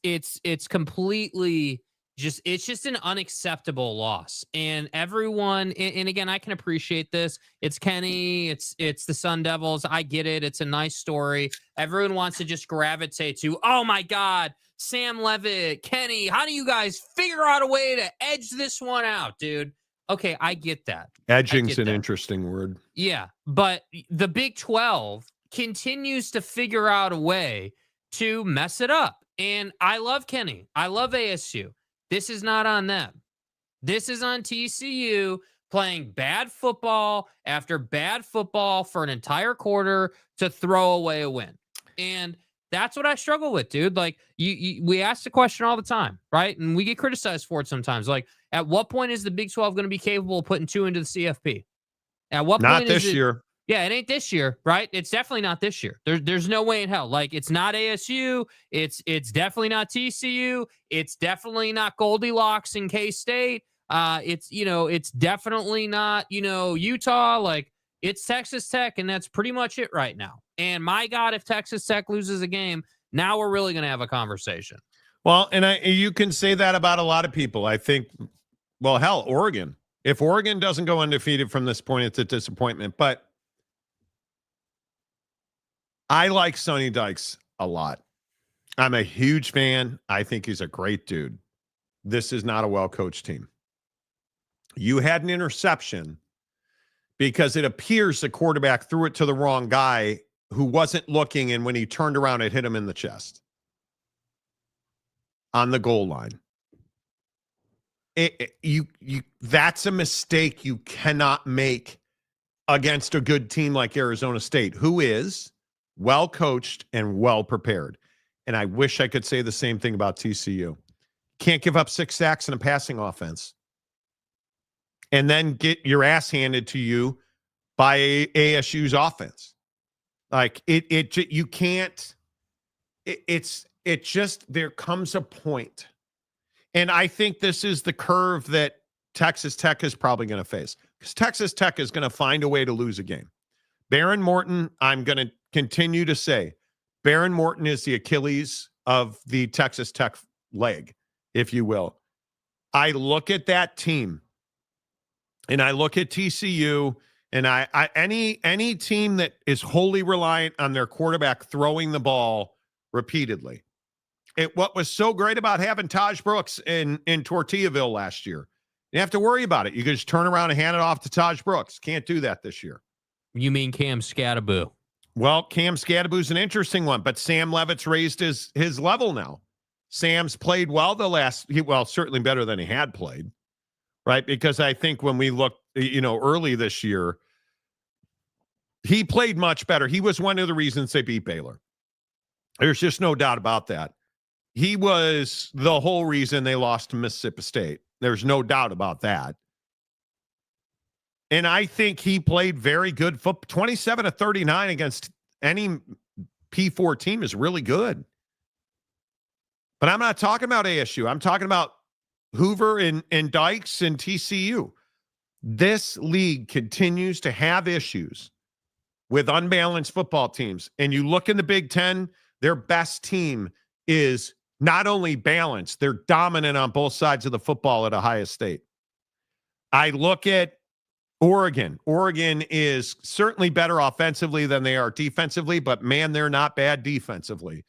completely just an unacceptable loss. And everyone, and again, I can appreciate this. It's Kenny, it's the Sun Devils. I get it. It's a nice story. Everyone wants to just gravitate to, oh my God, Sam Leavitt, Kenny, how do you guys figure out a way to edge this one out, dude? Okay, I get that. Edging's an interesting word. Yeah, but the Big 12 continues to figure out a way to mess it up. And I love Kenny. I love ASU. This is not on them. This is on TCU playing bad football after bad football for an entire quarter to throw away a win. And that's what I struggle with, dude. Like, we ask the question all the time, right? And we get criticized for it sometimes. Like, at what point is the Big 12 going to be capable of putting two into the CFP? At what point? Not this year. Yeah, it ain't this year, right? It's definitely not this year. There's no way in hell. Like, it's not ASU. It's definitely not TCU. It's definitely not Goldilocks in K-State. It's definitely not, Utah. Like, it's Texas Tech, and that's pretty much it right now. And my God, if Texas Tech loses a game, now we're really going to have a conversation. Well, and you can say that about a lot of people. I think, well, hell, Oregon. If Oregon doesn't go undefeated from this point, it's a disappointment. But I like Sonny Dykes a lot. I'm a huge fan. I think he's a great dude. This is not a well-coached team. You had an interception because it appears the quarterback threw it to the wrong guy who wasn't looking, and when he turned around, it hit him in the chest on the goal line. That's a mistake you cannot make against a good team like Arizona State, who is well coached and well prepared. And I wish I could say the same thing about TCU. Can't give up 6 sacks in a passing offense and then get your ass handed to you by ASU's offense. Like you can't. It just, there comes a point. And I think this is the curve that Texas Tech is probably going to face, because Texas Tech is going to find a way to lose a game. Baron Morton, I'm going to continue to say, Baron Morton is the Achilles of the Texas Tech leg, if you will. I look at that team, and I look at TCU, and any team that is wholly reliant on their quarterback throwing the ball repeatedly. What was so great about having Taj Brooks in Tortillaville last year, you have to worry about it. You can just turn around and hand it off to Taj Brooks. Can't do that this year. You mean Cam Scattaboo? Well, Cam Scattaboo's an interesting one, but Sam Leavitt's raised his level now. Sam's played well certainly better than he had played. right? Because I think when we looked, early this year, he played much better. He was one of the reasons they beat Baylor. There's just no doubt about that. He was the whole reason they lost to Mississippi State. There's no doubt about that. And I think he played very good football. 27 of 39 against any P4 team is really good. But I'm not talking about ASU. I'm talking about Hoover and Dykes and TCU. This league continues to have issues with unbalanced football teams. And you look in the Big Ten, their best team is not only balanced, they're dominant on both sides of the football at Ohio State. I look at Oregon. Oregon is certainly better offensively than they are defensively, but man, they're not bad defensively.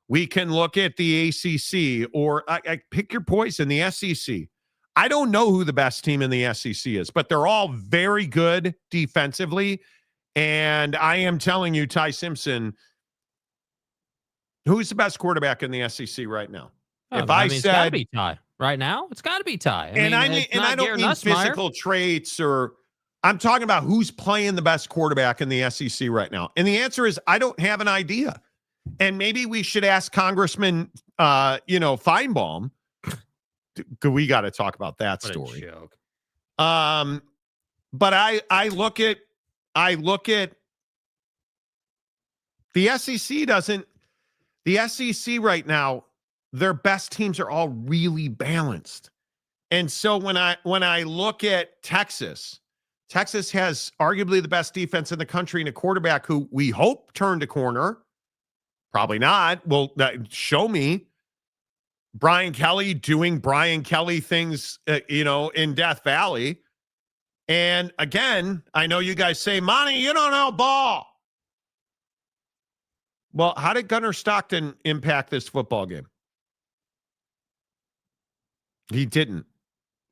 We can look at the ACC or I pick your poison, the SEC. I don't know who the best team in the SEC is, but they're all very good defensively. And I am telling you, Ty Simpson, who's the best quarterback in the SEC right now? If I said, it's got to be Ty right now. It's got to be Ty. I don't mean physical traits, or I'm talking about who's playing the best quarterback in the SEC right now. And the answer is I don't have an idea. And maybe we should ask Congressman, Finebomb. We got to talk about that story. Joke. But I look at the SEC doesn't. The SEC right now, their best teams are all really balanced. And so when I look at Texas has arguably the best defense in the country and a quarterback who we hope turned a corner. Probably not. Well, show me Brian Kelly doing Brian Kelly things, in Death Valley. And again, I know you guys say, Monty, you don't know ball. Well, how did Gunnar Stockton impact this football game? He didn't,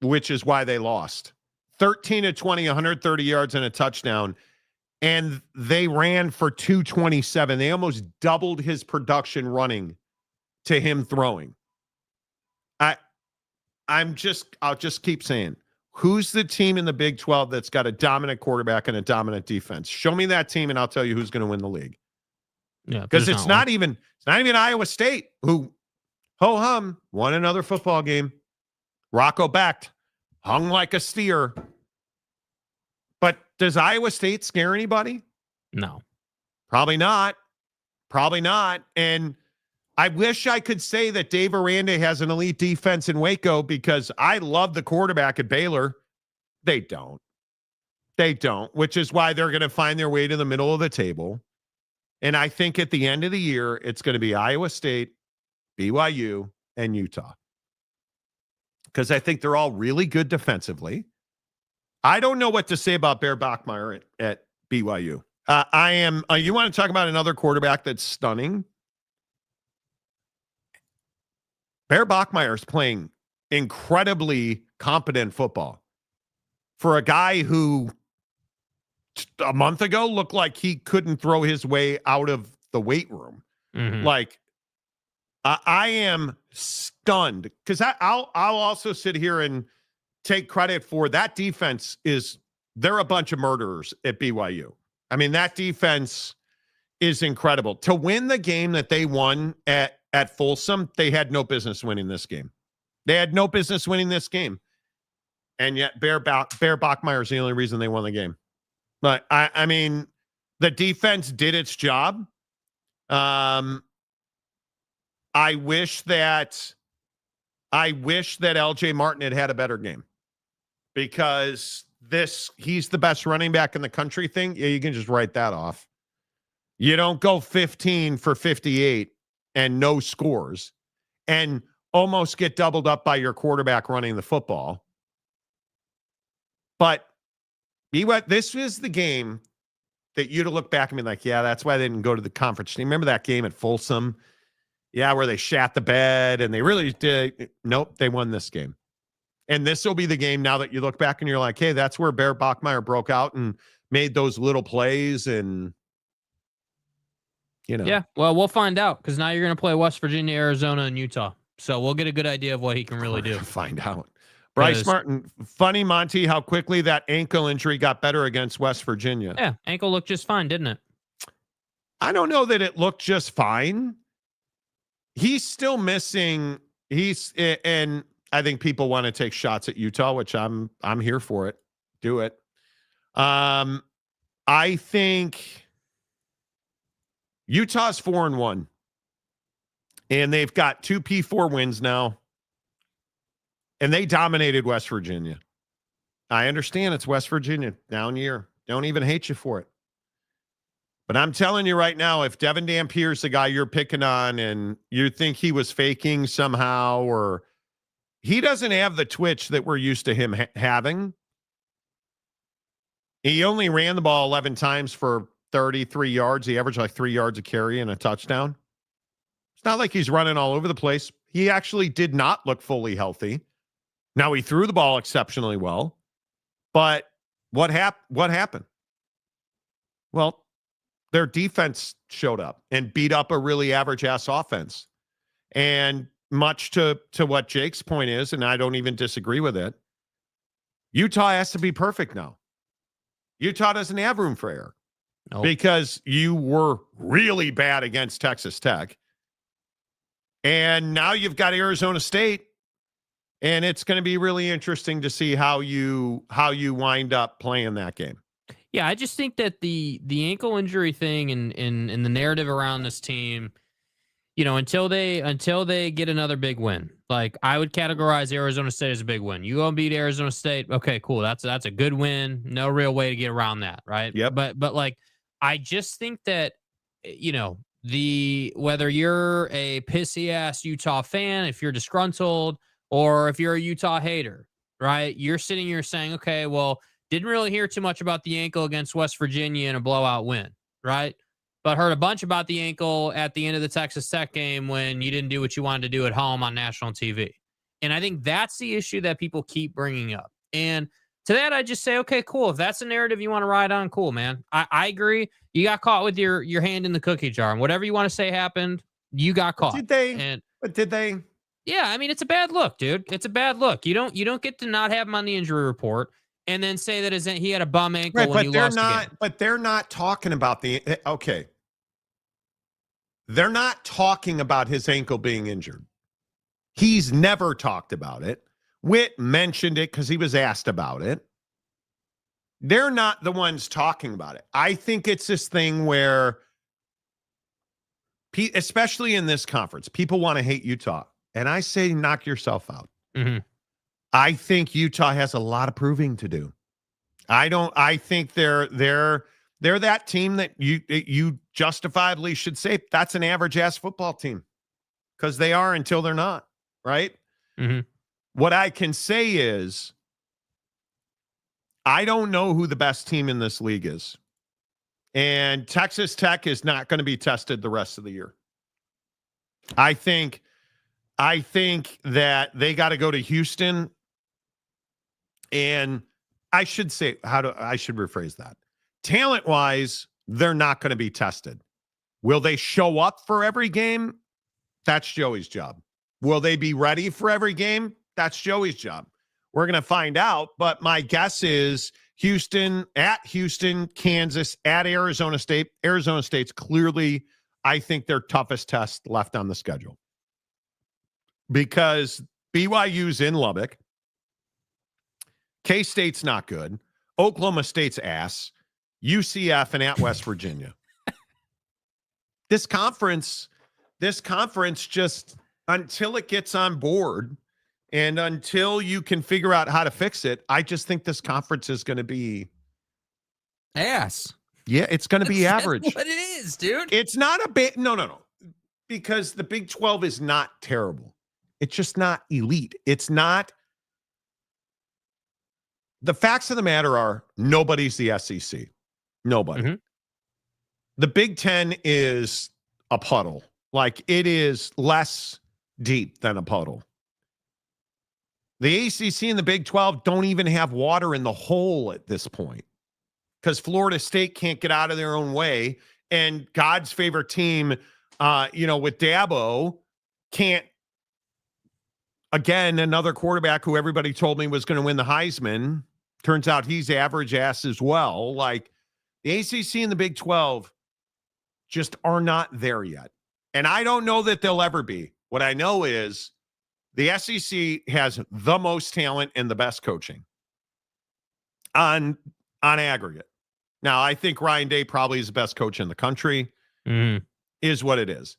which is why they lost. 13 of 20, 130 yards and a touchdown. And they ran for 227. They almost doubled his production running to him throwing. I'll just keep saying, who's the team in the Big 12 that's got a dominant quarterback and a dominant defense? Show me that team and I'll tell you who's going to win the league. Yeah, because it's not even Iowa State who ho-hum won another football game. Rocco Becht hung like a steer. But does Iowa State scare anybody? No. Probably not. Probably not. And I wish I could say that Dave Aranda has an elite defense in Waco because I love the quarterback at Baylor. They don't. They don't, which is why they're going to find their way to the middle of the table. And I think at the end of the year, it's going to be Iowa State, BYU, and Utah. Because I think they're all really good defensively. I don't know what to say about Bear Bachmeier at BYU. You want to talk about another quarterback that's stunning? Bear Bachmeier is playing incredibly competent football for a guy who a month ago looked like he couldn't throw his way out of the weight room. Mm-hmm. Like, I am stunned because I'll also sit here and take credit for that defense. They're a bunch of murderers at BYU. I mean, that defense is incredible. To win the game that they won at Folsom, they had no business winning this game. They had no business winning this game. And yet Bear Bachmeier is the only reason they won the game. But I mean, the defense did its job. I wish that LJ Martin had a better game because he's the best running back in the country thing. Yeah, you can just write that off. You don't go 15 for 58 and no scores and almost get doubled up by your quarterback running the football. But this is the game that you'd look back and be like, yeah, that's why they didn't go to the conference. Remember that game at Folsom? Yeah, where they shat the bed and they really did. Nope, they won this game. And this will be the game now that you look back and you're like, hey, that's where Bear Bachmeier broke out and made those little plays and, Yeah, well, we'll find out because now you're going to play West Virginia, Arizona, and Utah. So we'll get a good idea of what he can really do. Find out. Bryce Martin, funny, Monty, how quickly that ankle injury got better against West Virginia. Yeah, ankle looked just fine, didn't it? I don't know that it looked just fine. He's still missing. And I think people want to take shots at Utah, which I'm here for it. Do it. I think Utah's 4-1, and they've got 2 P4 wins now, and they dominated West Virginia. I understand it's West Virginia, down year. Don't even hate you for it. But I'm telling you right now, if Devin Dampier's the guy you're picking on and you think he was faking somehow, or he doesn't have the twitch that we're used to him having. He only ran the ball 11 times for 33 yards. He averaged like 3 yards a carry and a touchdown. It's not like he's running all over the place. He actually did not look fully healthy. Now, he threw the ball exceptionally well. But what happened? Well, their defense showed up and beat up a really average-ass offense. And much to what Jake's point is, and I don't even disagree with it, Utah has to be perfect now. Utah doesn't have room for error because you were really bad against Texas Tech. And now you've got Arizona State, and it's going to be really interesting to see how you wind up playing that game. Yeah, I just think that the ankle injury thing and the narrative around this team, you know, until they get another big win, like I would categorize Arizona State as a big win. You go and beat Arizona State, okay, cool. That's a good win. No real way to get around that, right? Yep. But like I just think that, you know, whether you're a pissy ass Utah fan, if you're disgruntled, or if you're a Utah hater, right? You're sitting here saying, okay, well, didn't really hear too much about the ankle against West Virginia in a blowout win, right? But heard a bunch about the ankle at the end of the Texas Tech game when you didn't do what you wanted to do at home on national TV. And I think that's the issue that people keep bringing up. And to that, I just say, okay, cool. If that's a narrative you want to ride on, cool, man. I agree. You got caught with your hand in the cookie jar. And whatever you want to say happened, you got caught. Did they? Yeah, I mean, it's a bad look, dude. It's a bad look. You don't get to not have him on the injury report and then say that he had a bum ankle when he lost the game. But they're not talking about okay. They're not talking about his ankle being injured. He's never talked about it. Witt mentioned it because he was asked about it. They're not the ones talking about it. I think it's this thing where, especially in this conference, people want to hate Utah. And I say knock yourself out. Mm-hmm. I think Utah has a lot of proving to do. I think they're that team that you justifiably should say that's an average ass football team, because they are until they're not, right? Mm-hmm. What I can say is I don't know who the best team in this league is. And Texas Tech is not going to be tested the rest of the year. I think that they got to go to Houston, and I should rephrase that. Talent-wise, they're not going to be tested. Will they show up for every game? That's Joey's job. Will they be ready for every game? That's Joey's job. We're going to find out, but my guess is Houston, Kansas, at Arizona State. Arizona State's clearly, I think, their toughest test left on the schedule, because BYU's in Lubbock. K-State's not good. Oklahoma State's ass. UCF and at West Virginia. This conference just, until it gets on board and until you can figure out how to fix it, I just think this conference is going to be ass. Yeah, it's going to be average. That's what it is, dude. It's not a bit. No. Because the Big 12 is not terrible. It's just not elite. It's not. The facts of the matter are nobody's the SEC. Nobody. Mm-hmm. The Big 10 is a puddle. Like, it is less deep than a puddle. The ACC and the Big 12 don't even have water in the hole at this point, because Florida State can't get out of their own way, and God's favorite team, with Dabo, can't again, another quarterback who everybody told me was going to win the Heisman. Turns out he's average ass as well. Like, the ACC and the Big 12 just are not there yet. And I don't know that they'll ever be. What I know is the SEC has the most talent and the best coaching on aggregate. Now, I think Ryan Day probably is the best coach in the country, is what it is.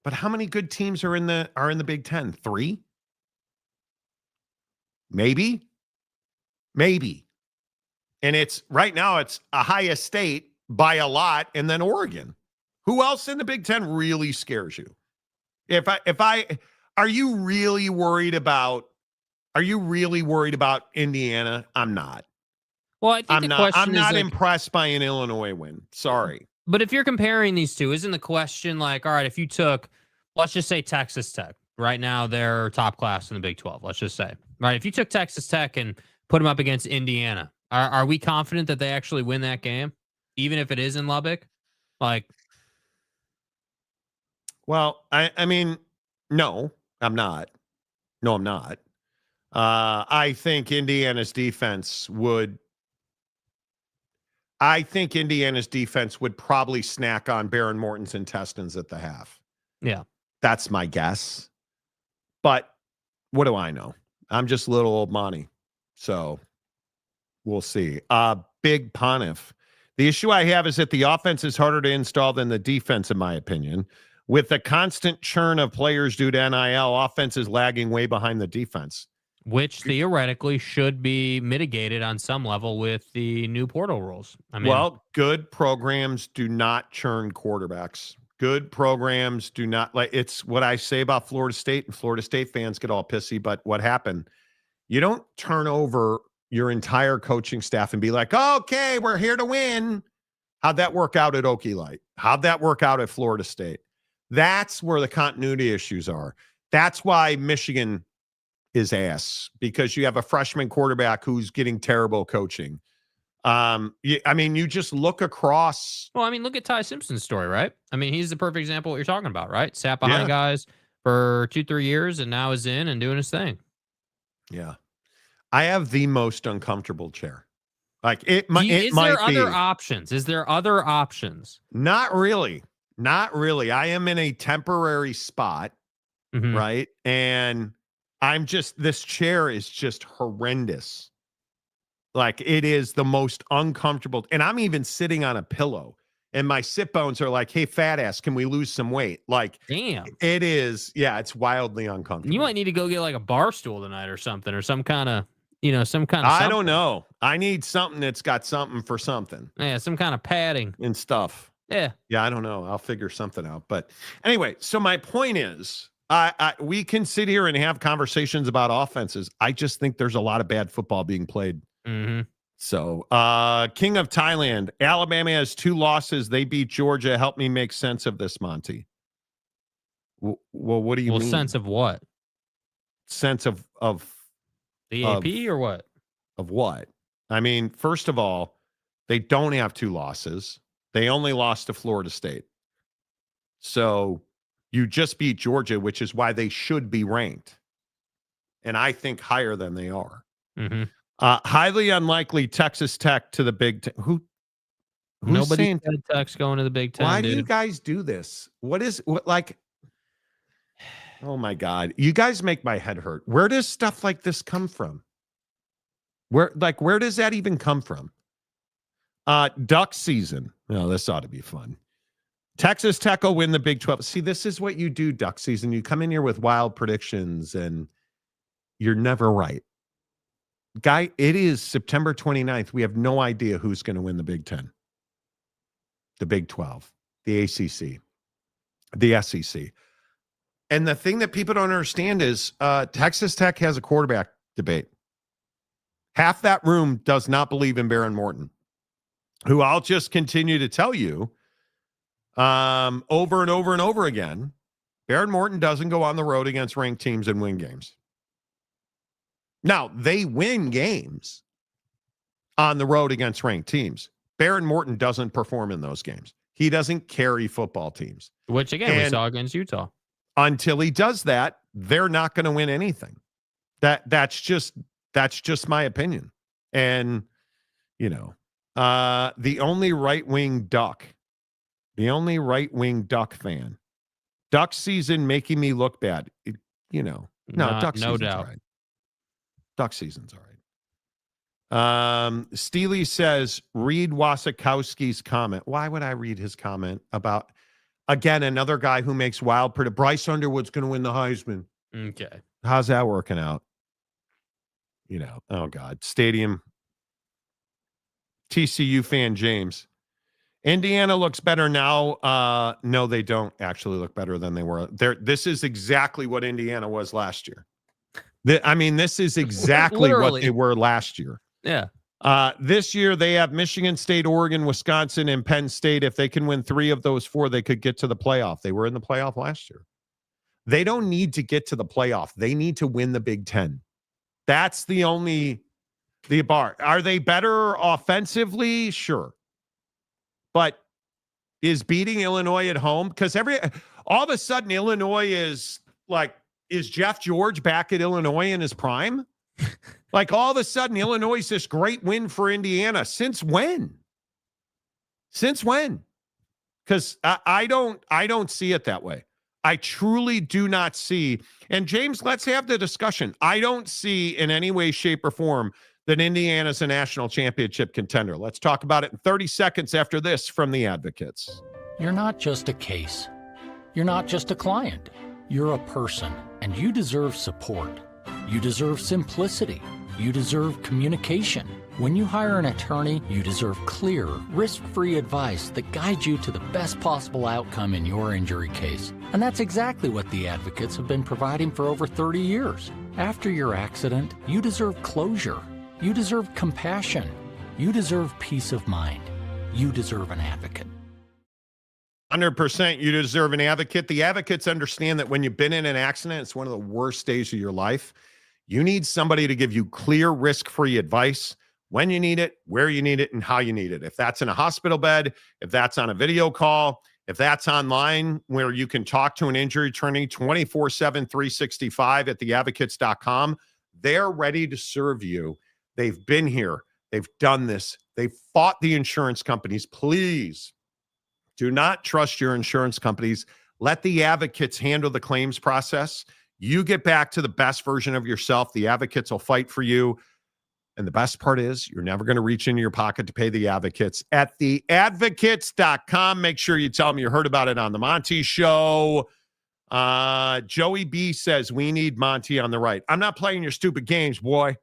But how many good teams are in the Big Ten? 3? Maybe. And it's right now it's Ohio State by a lot, and then Oregon. Who else in the Big Ten really scares you? Are you really worried about Indiana? I'm not. Well, I think I'm not impressed by an Illinois win. Sorry. But if you're comparing these two, isn't the question like, all right, if you took, let's just say Texas Tech, right now they're top class in the Big 12, let's just say. Right, if you took Texas Tech and put them up against Indiana, are we confident that they actually win that game, even if it is in Lubbock? Like, well, I mean, no, I'm not. No, I'm not. I think Indiana's defense would probably snack on Baron Morton's intestines at the half. Yeah. That's my guess. But what do I know? I'm just little old Monty. So we'll see. Big Pontiff. The issue I have is that the offense is harder to install than the defense, in my opinion. With the constant churn of players due to NIL, offense is lagging way behind the defense. Which theoretically should be mitigated on some level with the new portal rules. I mean, well, good programs do not churn quarterbacks. Good programs do not. Like, it's what I say about Florida State, and Florida State fans get all pissy. But what happened? You don't turn over your entire coaching staff and be like, okay, we're here to win. How'd that work out at Okie Light? How'd that work out at Florida State? That's where the continuity issues are. That's why Michigan is ass, because you have a freshman quarterback who's getting terrible coaching. You just look across. Well, I mean, look at Ty Simpson's story, right? I mean, he's the perfect example of what you're talking about, right? Sat behind guys for 2-3 years and now is in and doing his thing. Yeah. I have the most uncomfortable chair. Like, it might be. Is there other options? Is there other options? Not really. Not really. I am in a temporary spot, right? And this chair is just horrendous. Like, it is the most uncomfortable. And I'm even sitting on a pillow, and my sit bones are like, hey, fat ass, can we lose some weight? Like, damn. It is. Yeah, it's wildly uncomfortable. You might need to go get like a bar stool tonight or something, or some kind of, I something. Don't know. I need something that's got something for something. Yeah, some kind of padding and stuff. Yeah. Yeah, I don't know. I'll figure something out. But anyway, so my point is, we can sit here and have conversations about offenses. I just think there's a lot of bad football being played. So, King of Thailand, Alabama has 2 losses. They beat Georgia. Help me make sense of this, Monty. Well, what do you mean? Sense of what? Sense of the AP or what? Of what? I mean, first of all, they don't have 2 losses. They only lost to Florida State. So you just beat Georgia, which is why they should be ranked. And I think higher than they are. Highly unlikely Texas Tech to the Big Ten. Nobody said Tech's going to the Big Ten. Why do you guys do this? Oh my God. You guys make my head hurt. Where does stuff like this come from? Where does that even come from? Duck season. Oh, this ought to be fun. Texas Tech will win the Big 12. See, this is what you do, duck season. You come in here with wild predictions and you're never right. Guy, it is September 29th. We have no idea who's going to win the Big 10, the Big 12, the ACC, the SEC. And the thing that people don't understand is Texas Tech has a quarterback debate. Half that room does not believe in Baron Morton, who I'll just continue to tell you over and over and over again. Baron Morton doesn't go on the road against ranked teams and win games. Now, they win games on the road against ranked teams. Baron Morton doesn't perform in those games. He doesn't carry football teams. Which, again, we saw against Utah. Until he does that, they're not going to win anything. That's just my opinion. And, the only right-wing Duck fan, Duck season making me look bad. Duck season's doubt. all right. Duck season's all right. Steely says, read Wasikowski's comment. Why would I read his comment about, again, another guy who makes wild predict? Bryce Underwood's going to win the Heisman. Okay. How's that working out? Oh God, stadium. TCU fan James. Indiana looks better now. No, they don't actually look better than they were. This is exactly what Indiana was last year. This is exactly what they were last year. Yeah. This year they have Michigan State, Oregon, Wisconsin, and Penn State. If they can win 3 of those 4, they could get to the playoff. They were in the playoff last year. They don't need to get to the playoff. They need to win the Big Ten. That's the bar. Are they better offensively? Sure. But is beating Illinois at home? Because all of a sudden Illinois is Jeff George back at Illinois in his prime? Like all of a sudden Illinois is this great win for Indiana. Since when? Because I don't see it that way. I truly do not see. And James, let's have the discussion. I don't see in any way, shape, or form that Indiana's a national championship contender. Let's talk about it in 30 seconds after this from the Advocates. You're not just a case. You're not just a client. You're a person, and you deserve support. You deserve simplicity. You deserve communication. When you hire an attorney, you deserve clear, risk-free advice that guides you to the best possible outcome in your injury case. And that's exactly what the Advocates have been providing for over 30 years. After your accident, you deserve closure. You deserve compassion. You deserve peace of mind. You deserve an advocate. 100% you deserve an advocate. The Advocates understand that when you've been in an accident, it's one of the worst days of your life. You need somebody to give you clear, risk-free advice when you need it, where you need it, and how you need it. If that's in a hospital bed, if that's on a video call, if that's online where you can talk to an injury attorney 24/7, 365 at theadvocates.com, they're ready to serve you. They've been here. They've done this. They've fought the insurance companies. Please do not trust your insurance companies. Let the Advocates handle the claims process. You get back to the best version of yourself. The Advocates will fight for you. And the best part is you're never going to reach into your pocket to pay the Advocates. At theadvocates.com, make sure you tell them you heard about it on the Monty Show. Joey B says, we need Monty on the right. I'm not playing your stupid games, boy.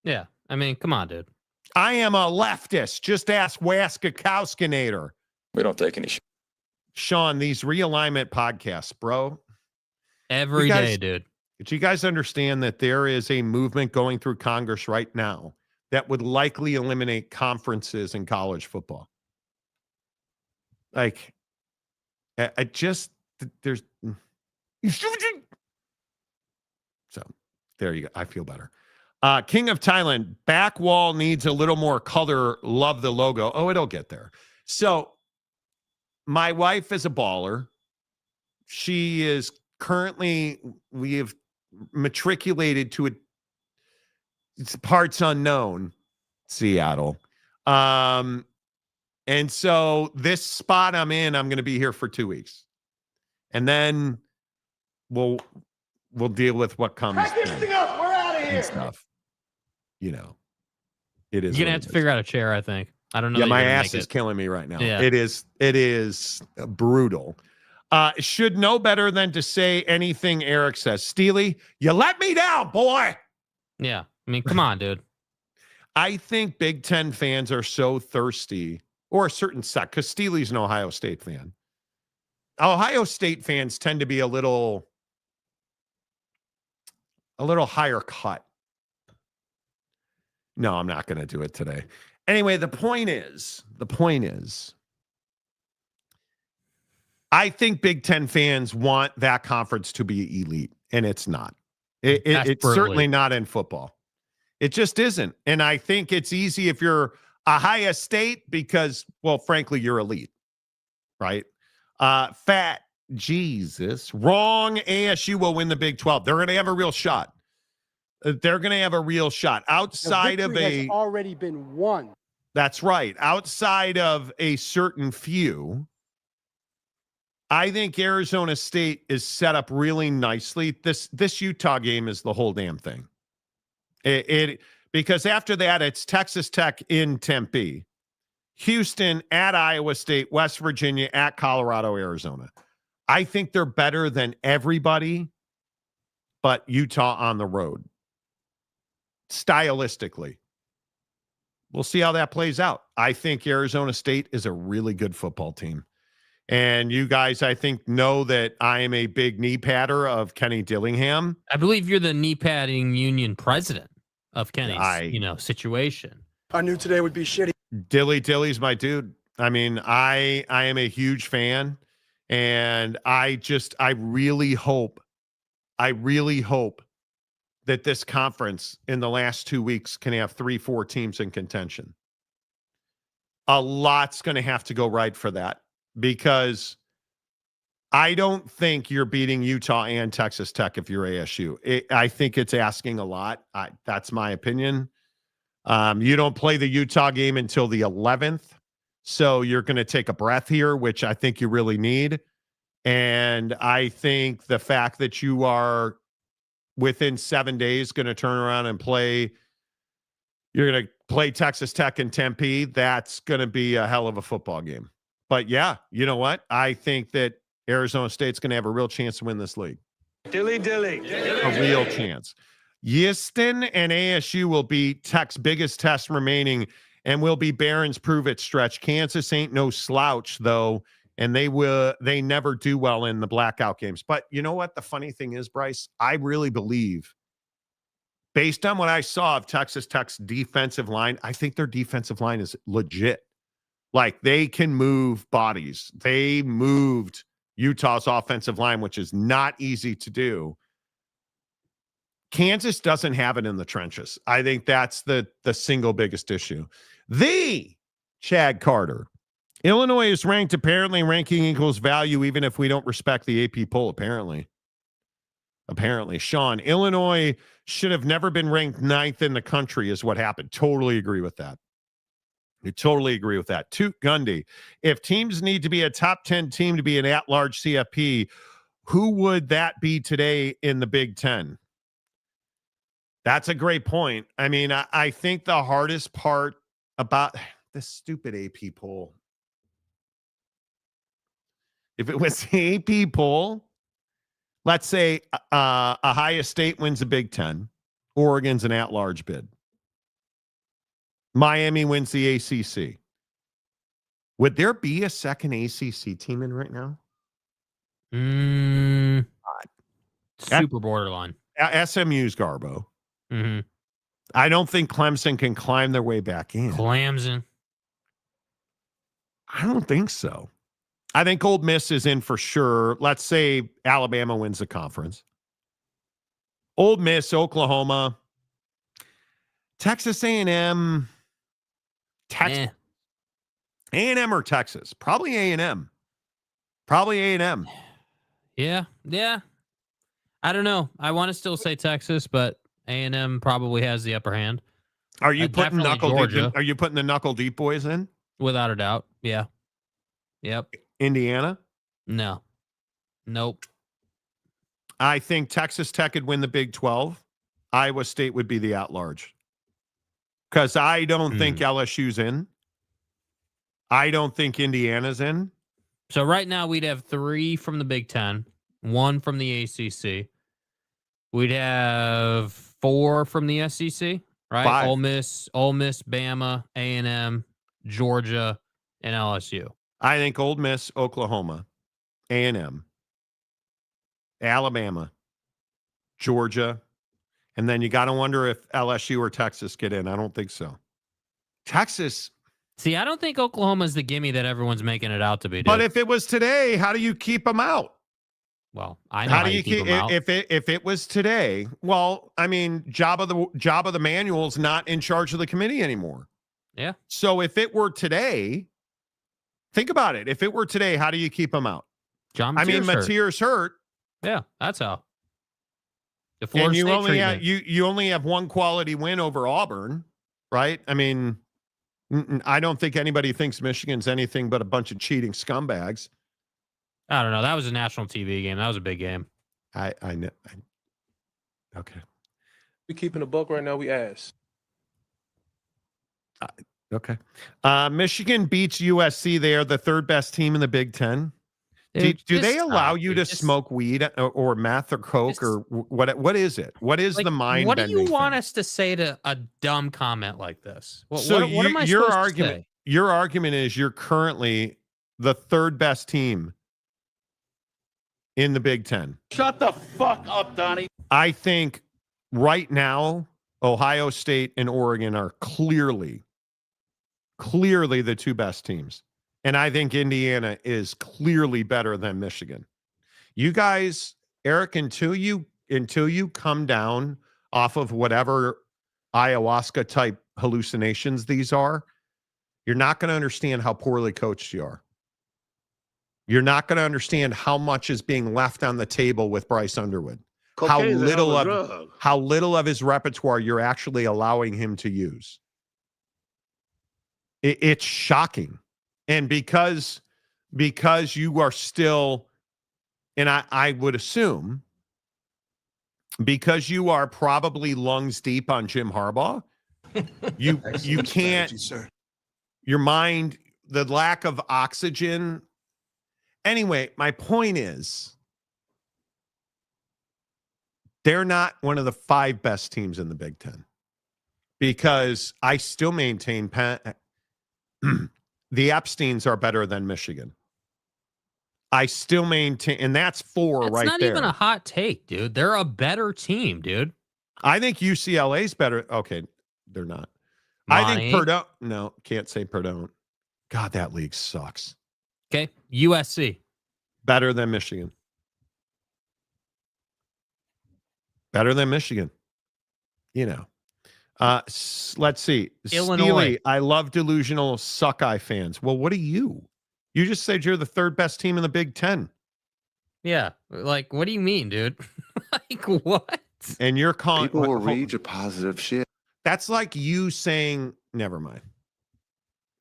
Yeah. Come on, dude. I am a leftist. Just ask Waskakowskinator. We don't take any shit. Sean, these realignment podcasts, bro. Every day, dude. Do you guys understand that there is a movement going through Congress right now that would likely eliminate conferences in college football? Like, there's. So there you go. I feel better. King of Thailand, back wall needs a little more color. Love the logo. Oh, it'll get there. So my wife is a baller. She is currently, we have matriculated to it's parts unknown, Seattle. And so this spot I'm in, I'm going to be here for 2 weeks. And then we'll deal with what comes. Pack everything up. We're out of here. Stuff. It is. You're gonna have to figure out a chair, I think. I don't know. Yeah, my ass is killing me right now. Yeah. It is brutal. Should know better than to say anything Eric says. Steely, you let me down, boy. Yeah. Come on, dude. I think Big Ten fans are so thirsty, or a certain set, because Steely's an Ohio State fan. Ohio State fans tend to be a little higher cut. No, I'm not going to do it today. Anyway, the point is, I think Big Ten fans want that conference to be elite, and it's not. It's certainly not in football. It just isn't. And I think it's easy if you're Ohio State because, well, frankly, you're elite, right? Fat Jesus. Wrong. ASU will win the Big 12. They're going to have a real shot. They're going to have a real shot. Outside of has already been won. That's right. Outside of a certain few, I think Arizona State is set up really nicely. This Utah game is the whole damn thing. Because after that, it's Texas Tech in Tempe, Houston at Iowa State, West Virginia at Colorado, Arizona. I think they're better than everybody but Utah on the road. Stylistically. We'll see how that plays out. I think Arizona State is a really good football team. And you guys, I think, know that I am a big knee patter of Kenny Dillingham. I believe you're the knee padding union president of Kenny's, situation. I knew today would be shitty. Dilly's my dude. I mean, I am a huge fan, and I really hope that this conference in the last 2 weeks can have 3-4 teams in contention. A lot's going to have to go right for that, because I don't think you're beating Utah and Texas Tech if you're ASU. I think it's asking a lot. That's my opinion. You don't play the Utah game until the 11th, so you're going to take a breath here, which I think you really need. And I think the fact that you are within 7 days going to turn around and you're going to play Texas Tech in Tempe, that's going to be a hell of a football game. But yeah, you know what? I think that Arizona State's going to have a real chance to win this league. Dilly. A real chance. Houston and ASU will be Tech's biggest test remaining and will be Barron's prove-it stretch. Kansas ain't no slouch, though, and they never do well in the blackout games. But you know what? The funny thing is, Bryce, I really believe, based on what I saw of Texas Tech's defensive line, I think their defensive line is legit. Like, they can move bodies. They moved Utah's offensive line, which is not easy to do. Kansas doesn't have it in the trenches. I think that's the single biggest issue. The Chad Carter. Illinois is ranked, apparently ranking equals value even if we don't respect the AP poll, apparently. Sean, Illinois should have never been ranked 9th in the country is what happened. Totally agree with that. I totally agree with that. Toot Gundy. If teams need to be a top 10 team to be an at-large CFP, who would that be today in the Big Ten? That's a great point. I mean, I think the hardest part about this stupid AP poll, if it was the AP poll, let's say Ohio State wins the Big Ten, Oregon's an at-large bid. Miami wins the ACC. Would there be a second ACC team in right now? Super borderline. SMU's Garbo. Mm-hmm. I don't think Clemson can climb their way back in. Clemson. I don't think so. I think Ole Miss is in for sure. Let's say Alabama wins the conference. Ole Miss, Oklahoma, Texas A&M, Texas. A&M or Texas? Probably A&M. Yeah. I don't know. I want to still say Texas, but A&M probably has the upper hand. Are you putting Georgia. Are you putting the knuckle deep boys in? Without a doubt. Yeah. Yep. Indiana? No. Nope. I think Texas Tech would win the Big 12. Iowa State would be the at-large. Because I don't think LSU's in. I don't think Indiana's in. So right now we'd have 3 from the Big Ten, 1 from the ACC. We'd have 4 from the SEC, right? 5. Ole Miss, Bama, A&M, Georgia, and LSU. I think Ole Miss, Oklahoma, A&M, Alabama, Georgia, and then you got to wonder if LSU or Texas get in. I don't think so. Texas. See, I don't think Oklahoma's the gimme that everyone's making it out to be. Dude. But if it was today, how do you keep them out? Well, I know how do you keep them out. If it was today, well, I mean, job of the manual's not in charge of the committee anymore. Yeah. So if it were today, think about it. If it were today, how do you keep them out? John I mean, Mateer's hurt. Yeah, that's how. The And Florida you State only have, treatment. you only have one quality win over Auburn, right? I mean, I don't think anybody thinks Michigan's anything but a bunch of cheating scumbags. I don't know. That was a national TV game. That was a big game. I know. Okay. We keeping a buck right now. We ass. Okay. Michigan beats USC. They are the third best team in the Big Ten. Dude, Do they just allow stop, you dude. to smoke weed or meth or coke or what is it? What is Like, the mind? what do you want us to say to a dumb comment like this? What am I your supposed argument, to say? Your argument is you're currently the third best team in the Big Ten. Shut the fuck up, Donnie. I think right now, Ohio State and Oregon are clearly the two best teams. And I think Indiana is clearly better than Michigan. You guys, Eric, until you come down off of whatever ayahuasca type hallucinations these are, you're not going to understand how poorly coached you are. You're not going to understand how much is being left on the table with Bryce Underwood. How little of his repertoire you're actually allowing him to use. It's shocking. And because you are still, and I would assume, because you are probably lungs deep on Jim Harbaugh, you can't, your mind, the lack of oxygen. Anyway, my point is, they're not one of the 5 best teams in the Big Ten, because I still maintain the Epsteins are better than Michigan. I still maintain, and that's 4 right there. That's not even a hot take, dude. They're a better team, dude. I think UCLA's better. Okay, they're not. Monty. I think Purdue. No, can't say Purdue. God, that league sucks. Okay, USC. Better than Michigan. Better than Michigan. You know. Let's see. Illinois. Steely, I love delusional Suckeye fans. Well, what are you? You just said you're the third best team in the Big Ten. Yeah. Like, what do you mean, dude? Like, what? And you're calling. People will read your positive shit. That's like you saying, never mind.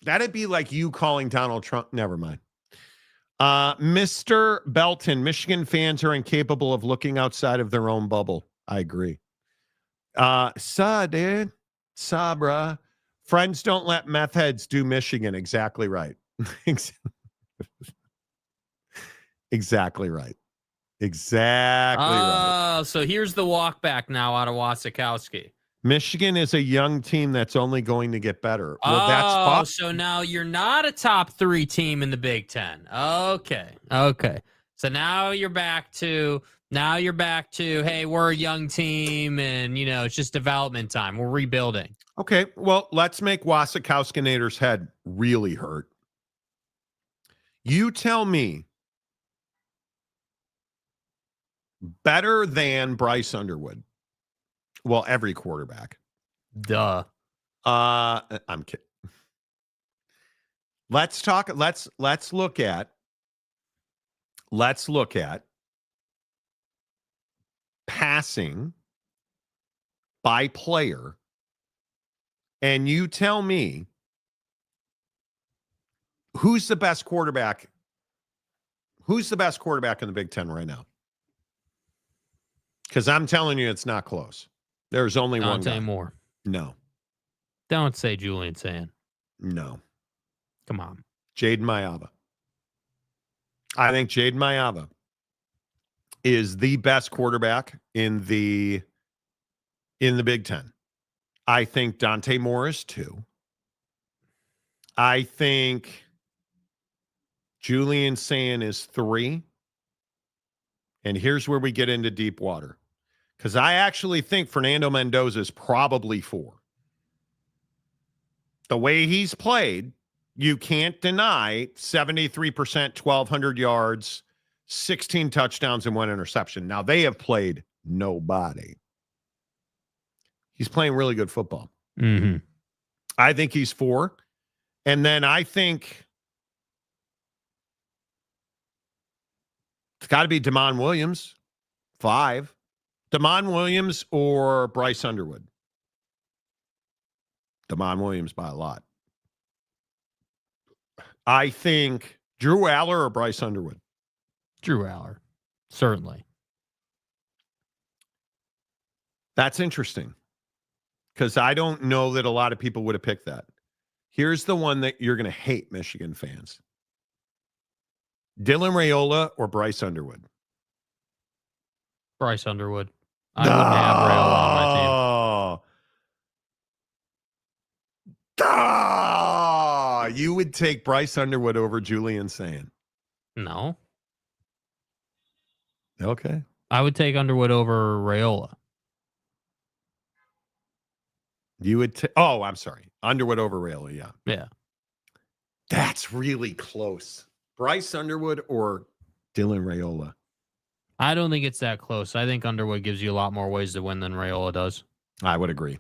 That'd be like you calling Donald Trump. Never mind. Mr. Belton, Michigan fans are incapable of looking outside of their own bubble. I agree. Dude. Sabra. Friends don't let meth heads do Michigan. Exactly right. Exactly right. Exactly right. Oh, so here's the walk back now out of Wasikowski. Michigan is a young team that's only going to get better. Well, that's fine. So now you're not a top 3 team in the Big Ten. Okay. So now you're back to, hey, we're a young team and, it's just development time. We're rebuilding. Okay, well, let's make Wasikowskinator's head really hurt. You tell me, better than Bryce Underwood. Well, every quarterback. Duh. I'm kidding. Let's look at passing by player, and you tell me who's the best quarterback? Who's the best quarterback in the Big Ten right now? Because I'm telling you, it's not close. There's only one guy. Dante Moore. No. Don't say Julian Sand. No. Come on. Jaden Mayava. I think Jaden Mayava is the best quarterback in the Big Ten. I think Dante Moore is 2. I think Julian Sand is 3. And here's where we get into deep water. Because I actually think Fernando Mendoza is probably 4. The way he's played, you can't deny 73%, 1,200 yards, 16 touchdowns, and 1 interception. Now, they have played nobody. He's playing really good football. Mm-hmm. I think he's 4. And then I think It's got to be Damon Williams, 5. Damon Williams or Bryce Underwood? Damon Williams by a lot. I think Drew Allar or Bryce Underwood? Drew Allar, certainly. That's interesting because I don't know that a lot of people would have picked that. Here's the one that you're going to hate, Michigan fans. Dylan Raiola or Bryce Underwood? Bryce Underwood. I wouldn't have Raiola on my team. You would take Bryce Underwood over Julian Sand. No. Okay. I would take Underwood over Raiola. You would I'm sorry. Underwood over Raiola, yeah. Yeah. That's really close. Bryce Underwood or Dylan Raiola? I don't think it's that close. I think Underwood gives you a lot more ways to win than Raiola does. I would agree.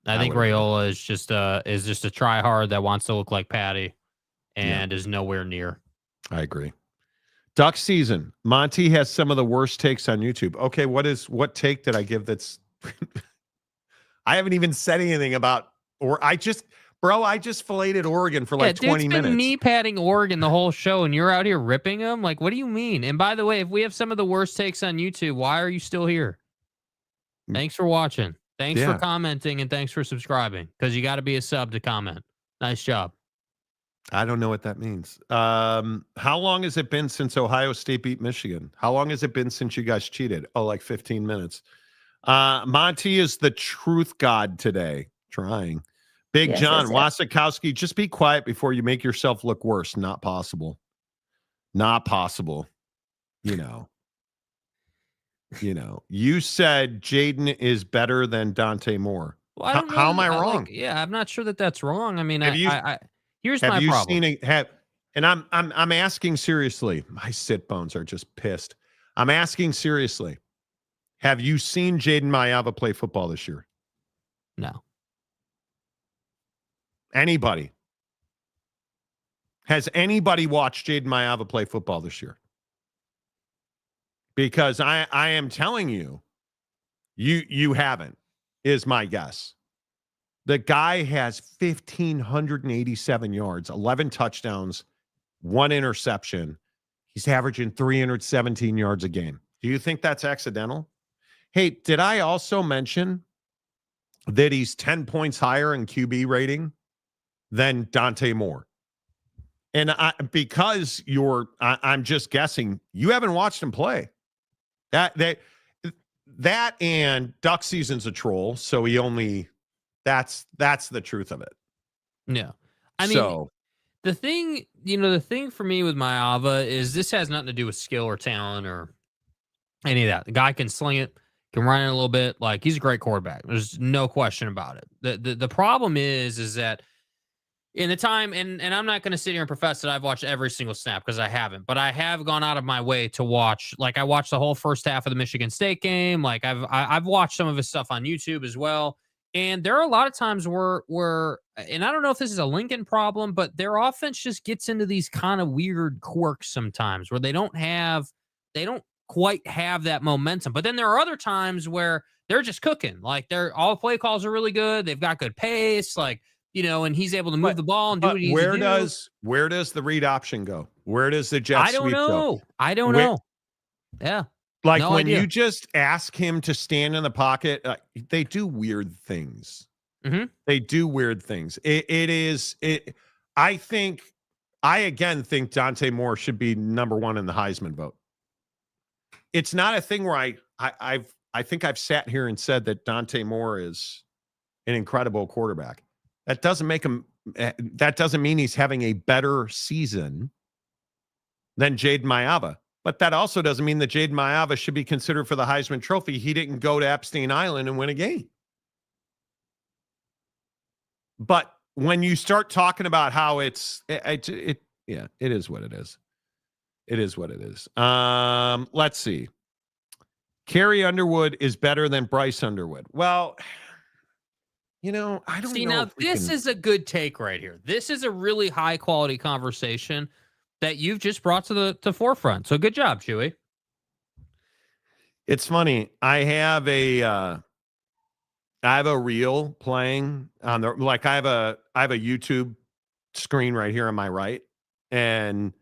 I think Raiola is just a try hard that wants to look like Patty and is nowhere near. I agree. Duck season. Monty has some of the worst takes on YouTube. Okay, what take did I give that's I haven't even said anything about I just filleted Oregon for like 20 minutes. Been me patting Oregon the whole show and you're out here ripping them? Like, what do you mean? And by the way, if we have some of the worst takes on YouTube, why are you still here? Thanks for watching. Thanks for commenting and thanks for subscribing because you got to be a sub to comment. Nice job. I don't know what that means. How long has it been since Ohio State beat Michigan? How long has it been since you guys cheated? Oh, like 15 minutes. Monty is the truth god today. Trying. Big John, Wasikowski, just be quiet before you make yourself look worse. Not possible. Not possible. You said Jaden is better than Dante Moore. Well, how am I wrong? I'm not sure that that's wrong. I mean, here's have my you problem. And I'm asking seriously. My sit bones are just pissed. I'm asking seriously. Have you seen Jaden Mayava play football this year? No. Anybody? Has anybody watched Jaden Mayava play football this year? Because I am telling you, you haven't, is my guess. The guy has 1,587 yards, 11 touchdowns, 1 interception. He's averaging 317 yards a game. Do you think that's accidental? Hey, did I also mention that he's 10 points higher in QB rating than Dante Moore? And I'm just guessing, you haven't watched him play. That and duck season's a troll, so that's the truth of it. Yeah. I mean, the thing for me with Mayava is this has nothing to do with skill or talent or any of that. The guy can sling it, can run it a little bit. Like, he's a great quarterback. There's no question about it. The problem is that in the time, and I'm not going to sit here and profess that I've watched every single snap because I haven't, but I have gone out of my way to watch. Like, I watched the whole first half of the Michigan State game. Like, I've watched some of his stuff on YouTube as well. And there are a lot of times where, and I don't know if this is a Lincoln problem, but their offense just gets into these kind of weird quirks sometimes where they don't quite have that momentum. But then there are other times where they're just cooking. Like, all the play calls are really good. They've got good pace. Like, and he's able to move the ball and do what he needs to do. Where does the read option go? Where does the jet sweep go? I don't know. Yeah. Like, when you just ask him to stand in the pocket, they do weird things. Mm-hmm. They do weird things. I again think Dante Moore should be number 1 in the Heisman vote. It's not a thing where I think I've sat here and said that Dante Moore is an incredible quarterback. That doesn't mean he's having a better season than Jaden Mayava. But that also doesn't mean that Jaden Mayava should be considered for the Heisman Trophy. He didn't go to Epstein Island and win a game. But when you start talking about how it is what it is. It is what it is. Let's see. Carrie Underwood is better than Bryce Underwood. Well, I don't see, know. Now, this is a good take right here. This is a really high quality conversation that you've just brought to the forefront. So good job, Chewy. It's funny. I have a reel playing on the I have a YouTube screen right here on my right, and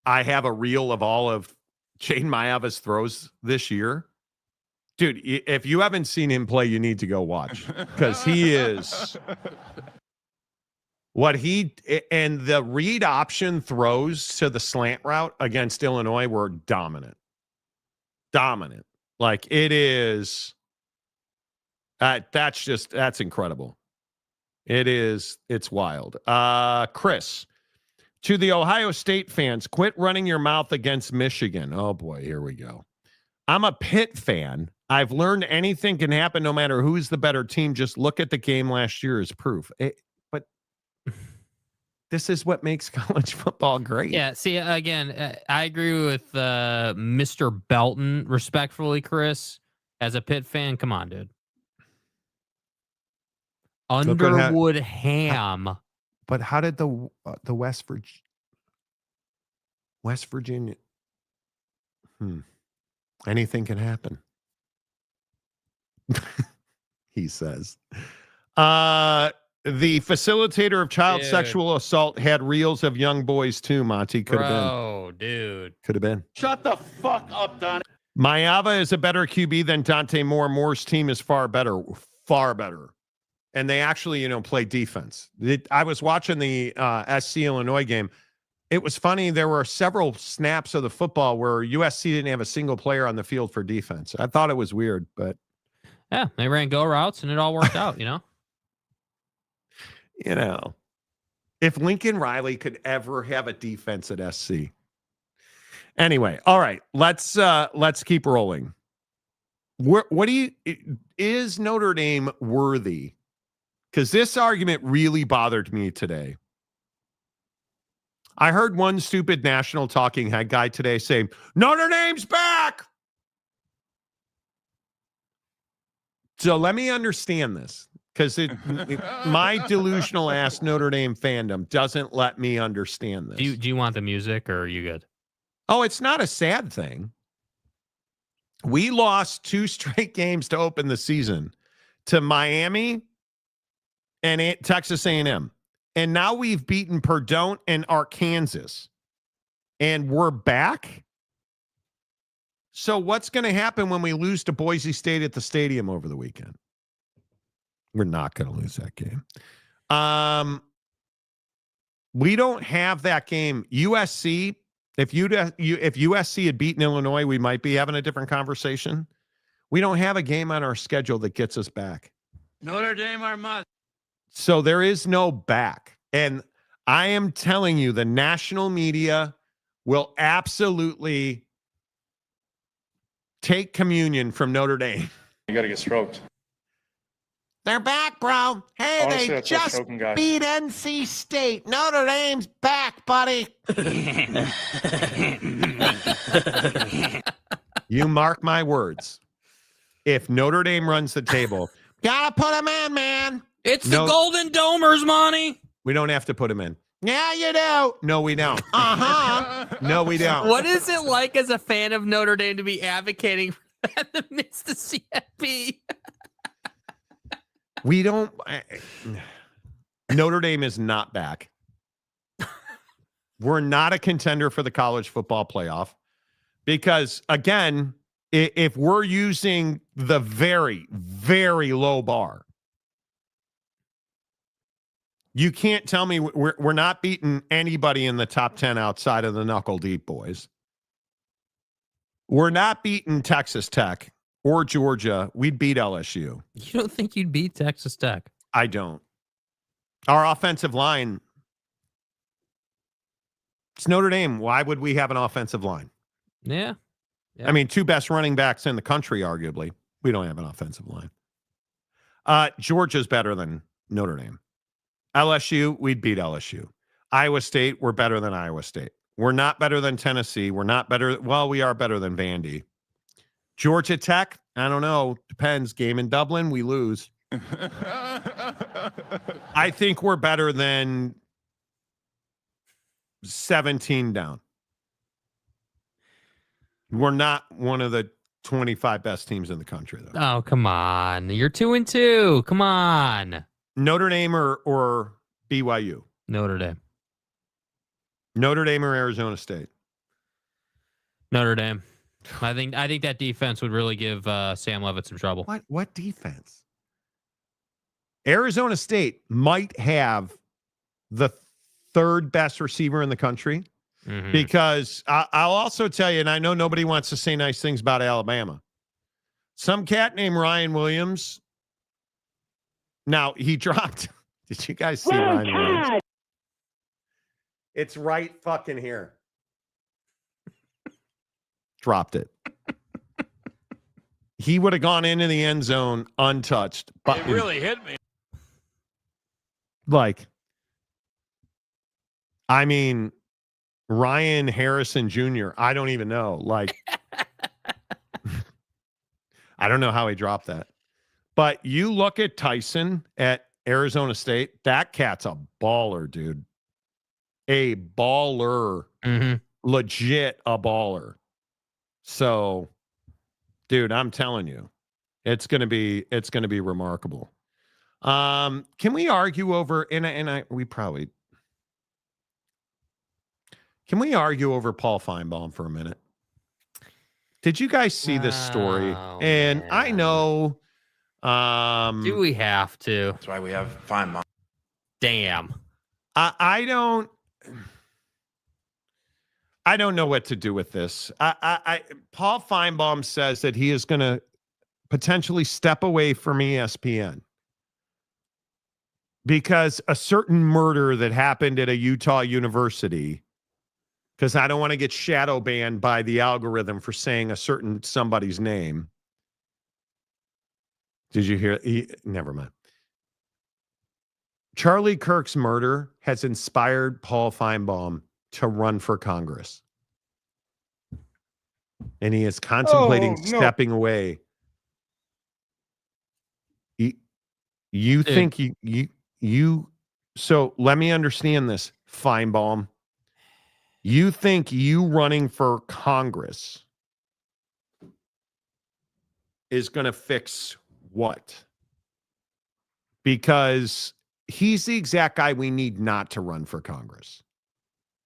I have a reel of all of Jaden Mayava's throws this year. Dude, if you haven't seen him play, you need to go watch because he is and the read option throws to the slant route against Illinois were dominant. Like it is. That's incredible. It's wild. Chris, to the Ohio State fans, quit running your mouth against Michigan. Oh boy, here we go. I'm a Pitt fan. I've learned anything can happen no matter who's the better team. Just look at the game last year as proof. But this is what makes college football great. Yeah, see, again, I agree with Mr. Belton, respectfully, Chris. As a Pitt fan, come on, dude. Underwood ham. But how did the West Virginia? Anything can happen. He says. The facilitator of child sexual assault had reels of young boys too, Monty. Could have been. Oh, dude. Could have been. Shut the fuck up, Donnie. Mayava is a better QB than Dante Moore. Moore's team is far better. Far better. And they actually, play defense. I was watching the SC Illinois game. It was funny. There were several snaps of the football where USC didn't have a single player on the field for defense. I thought it was weird, but. Yeah, they ran go routes and it all worked out, If Lincoln Riley could ever have a defense at SC. Anyway, all right, let's keep rolling. Is Notre Dame worthy? Because this argument really bothered me today. I heard one stupid national talking head guy today saying, Notre Dame's back. So let me understand this, because my delusional ass Notre Dame fandom doesn't let me understand this. Do you want the music or are you good? Oh, it's not a sad thing. We lost 2 straight games to open the season to Miami and Texas A&M. And now we've beaten Purdue and Arkansas. And we're back? So what's going to happen when we lose to Boise State at the stadium over the weekend? We're not going to lose that game. We don't have that game. USC, if USC had beaten Illinois, we might be having a different conversation. We don't have a game on our schedule that gets us back. Notre Dame are must. So there is no back. And I am telling you, the national media will absolutely take communion from Notre Dame. You got to get stroked. They're back, bro. Hey, Honestly, they just beat NC State. Notre Dame's back, buddy. You mark my words. If Notre Dame runs the table, gotta put them in, man. It's the Golden Domers, Monty. We don't have to put them in. Yeah, you do. No, we don't. No, we don't. What is it like as a fan of Notre Dame to be advocating for that amidst the CFP? We don't. Notre Dame is not back. We're not a contender for the college football playoff because, again, if we're using the very, very low bar, you can't tell me we're not beating anybody in the top 10 outside of the knuckle deep boys. We're not beating Texas Tech or Georgia. We'd beat LSU. You don't think you'd beat Texas Tech? I don't. Our offensive line. It's Notre Dame. Why would we have an offensive line? Yeah. I mean, 2 best running backs in the country, arguably. We don't have an offensive line. Georgia's better than Notre Dame. LSU, we'd beat LSU. Iowa State, we're better than Iowa State. We're not better than Tennessee. We're not better. Well, we are better than Vandy. Georgia Tech, I don't know. Depends. Game in Dublin, we lose. I think we're better than 17 down. We're not one of the 25 best teams in the country, though. Oh, come on. You're 2-2. Come on. Notre Dame or BYU? Notre Dame. Notre Dame or Arizona State? Notre Dame. I think that defense would really give Sam Leavitt some trouble. What defense? Arizona State might have the third best receiver in the country, because I'll also tell you, and I know nobody wants to say nice things about Alabama. Some cat named Ryan Williams. Now, he dropped. Did you guys see Ryan Williams? It's right fucking here. Dropped it. He would have gone into the end zone untouched. But It really hit me. Like, I mean, Ryan Harrison Jr., I don't even know. Like, I don't know how he dropped that. But you look at Tyson at Arizona State, that cat's a baller, dude. A baller. Legit a baller. So, dude, I'm telling you, it's gonna be remarkable. Can we argue over can we argue over Paul Finebomb for a minute? Did you guys see this story? And man. I know do we have to? That's why we have Finebomb. Damn. I don't know what to do with this. Paul Finebomb says that he is going to potentially step away from ESPN because a certain murder that happened at a Utah university, because I don't want to get shadow banned by the algorithm for saying a certain somebody's name. Did you hear? Never mind. Charlie Kirk's murder has inspired Paul Finebomb to run for Congress. And he is contemplating stepping away. You think you so let me understand this, Finebomb. You think you running for Congress is going to fix what? Because he's the exact guy we need not to run for Congress.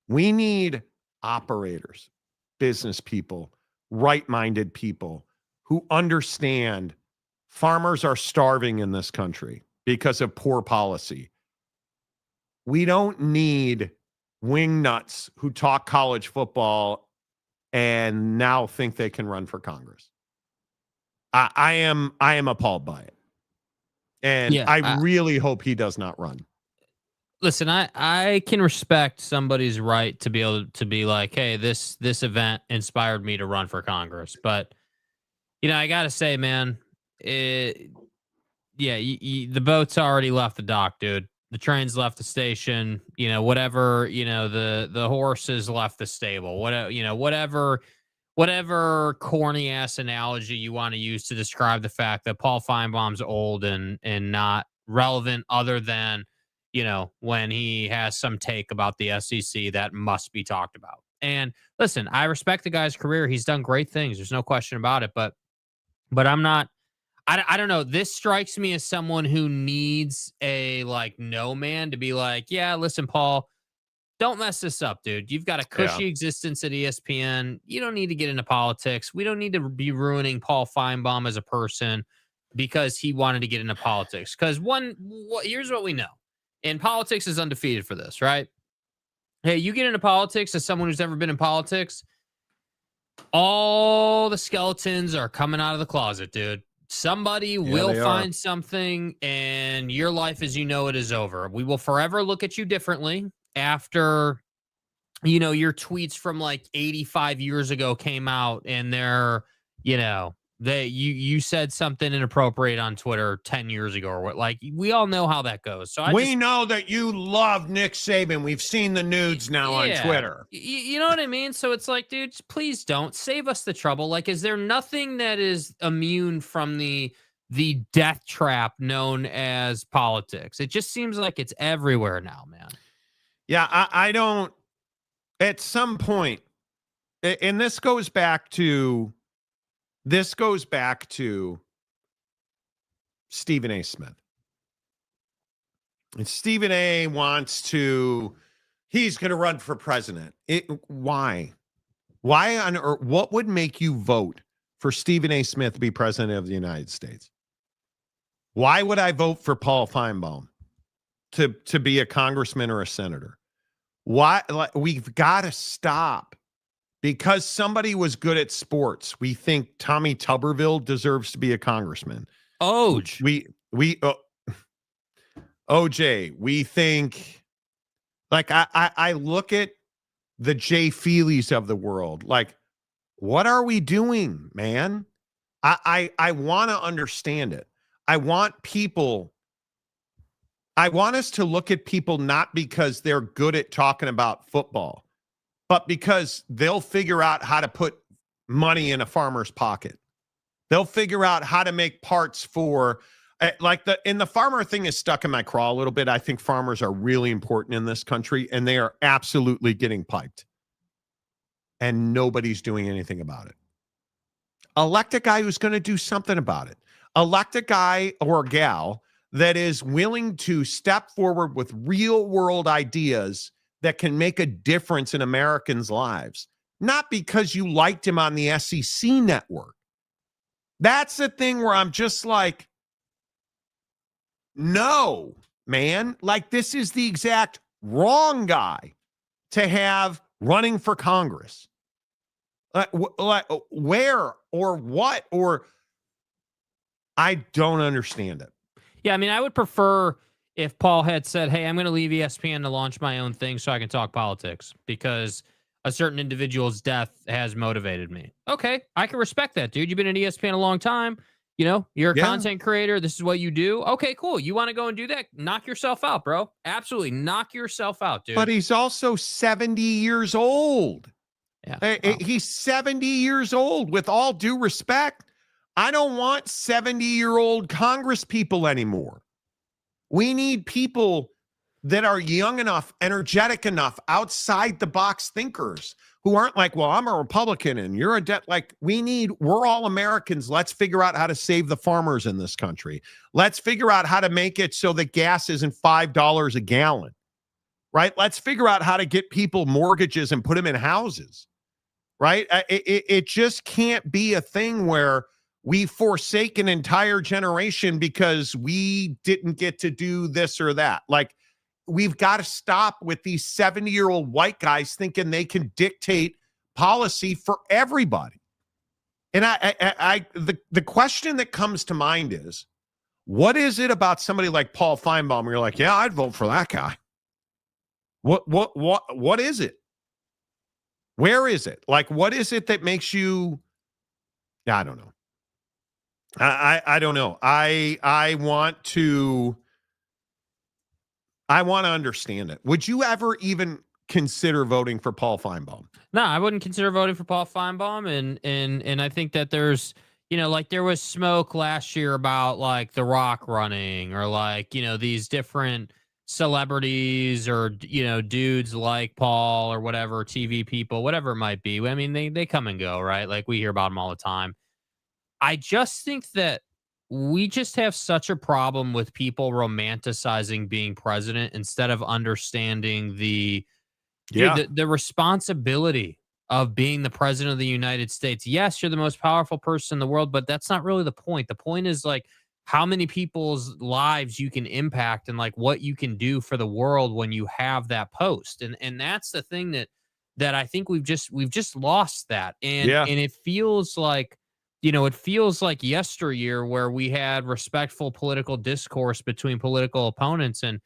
We need operators, business people, right-minded people who understand farmers are starving in this country because of poor policy. We don't need wingnuts who talk college football and now think they can run for Congress. I am appalled by it. And I really hope he does not run. Listen, I can respect somebody's right to be able to be like, hey, this event inspired me to run for Congress. But, I got to say, man, the boat's already left the dock, dude. The train's left the station, whatever, the horses left the stable, whatever corny ass analogy you want to use to describe the fact that Paul Feinbaum's old and not relevant other than, when he has some take about the SEC that must be talked about. And listen, I respect the guy's career. He's done great things. There's no question about it. But I'm not, I don't know. This strikes me as someone who needs a no man to be like, yeah, listen, Paul, don't mess this up, dude. You've got a cushy existence at ESPN. You don't need to get into politics. We don't need to be ruining Paul Finebaum as a person because he wanted to get into politics. Because here's what we know. And politics is undefeated for this, right? Hey, you get into politics as someone who's never been in politics, all the skeletons are coming out of the closet, dude. Somebody will find something, and your life as you know it is over. We will forever look at you differently after, your tweets from 85 years ago came out, and they're, you said something inappropriate on Twitter 10 years ago or what. We all know how that goes. So we know that you love Nick Saban. We've seen the nudes now on Twitter. You know what I mean? So it's dude, please don't save us the trouble. Is there nothing that is immune from the death trap known as politics? It just seems like it's everywhere now, man. Yeah, I don't, at some point, and this goes back to This goes back to Stephen A. Smith. And Stephen A. he's going to run for president. Why? Why on earth? What would make you vote for Stephen A. Smith to be president of the United States? Why would I vote for Paul Feinbaum to be a congressman or a senator? Why? Like, we've got to stop. Because somebody was good at sports, we think Tommy Tuberville deserves to be a congressman. OJ. OJ, we think, like, I look at the Jay Feelys of the world. Like, what are we doing, man? I want to understand it. I want us to look at people not because they're good at talking about football, but because they'll figure out how to put money in a farmer's pocket. They'll figure out how to make parts for, the farmer thing is stuck in my craw a little bit. I think farmers are really important in this country, and they are absolutely getting piped. And nobody's doing anything about it. Elect a guy who's going to do something about it. Elect a guy or gal that is willing to step forward with real world ideas that can make a difference in Americans' lives, not because you liked him on the SEC network. That's the thing where I'm just like, no, man, like, this is the exact wrong guy to have running for Congress. Where or what? Or I don't understand it. Yeah, I mean, I would prefer if Paul had said, hey, I'm going to leave ESPN to launch my own thing so I can talk politics because a certain individual's death has motivated me. Okay, I can respect that, dude. You've been at ESPN a long time. You know, you're a content creator. This is what you do. Okay, cool. You want to go and do that? Knock yourself out, bro. Absolutely. Knock yourself out, dude. But he's also 70 years old. Yeah, wow. He's 70 years old. With all due respect, I don't want 70-year-old Congress people anymore. We need people that are young enough, energetic enough, outside the box thinkers who aren't like, well, I'm a Republican and you're a debt. Like, we're all Americans. Let's figure out how to save the farmers in this country. Let's figure out how to make it so that gas isn't $5 a gallon, right? Let's figure out how to get people mortgages and put them in houses, right? It just can't be a thing where we forsake an entire generation because we didn't get to do this or that. Like, we've got to stop with these 70-year-old white guys thinking they can dictate policy for everybody. And the question that comes to mind is, what is it about somebody like Paul Feinbaum where you're like, yeah, I'd vote for that guy? What is it? Where is it? Like, what is it that makes you? I don't know. I don't know. I want to understand it. Would you ever even consider voting for Paul Feinbaum? No, I wouldn't consider voting for Paul Feinbaum. And I think that there's, like there was smoke last year about like The Rock running or like, these different celebrities or, dudes like Paul or whatever, TV people, whatever it might be. I mean, they come and go, right? Like we hear about them all the time. I just think that we just have such a problem with people romanticizing being president instead of understanding the responsibility of being the president of the United States. Yes, you're the most powerful person in the world, but that's not really the point. The point is like how many people's lives you can impact and like what you can do for the world when you have that post. And that's the thing that I think we've just lost that. And it feels like, it feels like yesteryear where we had respectful political discourse between political opponents and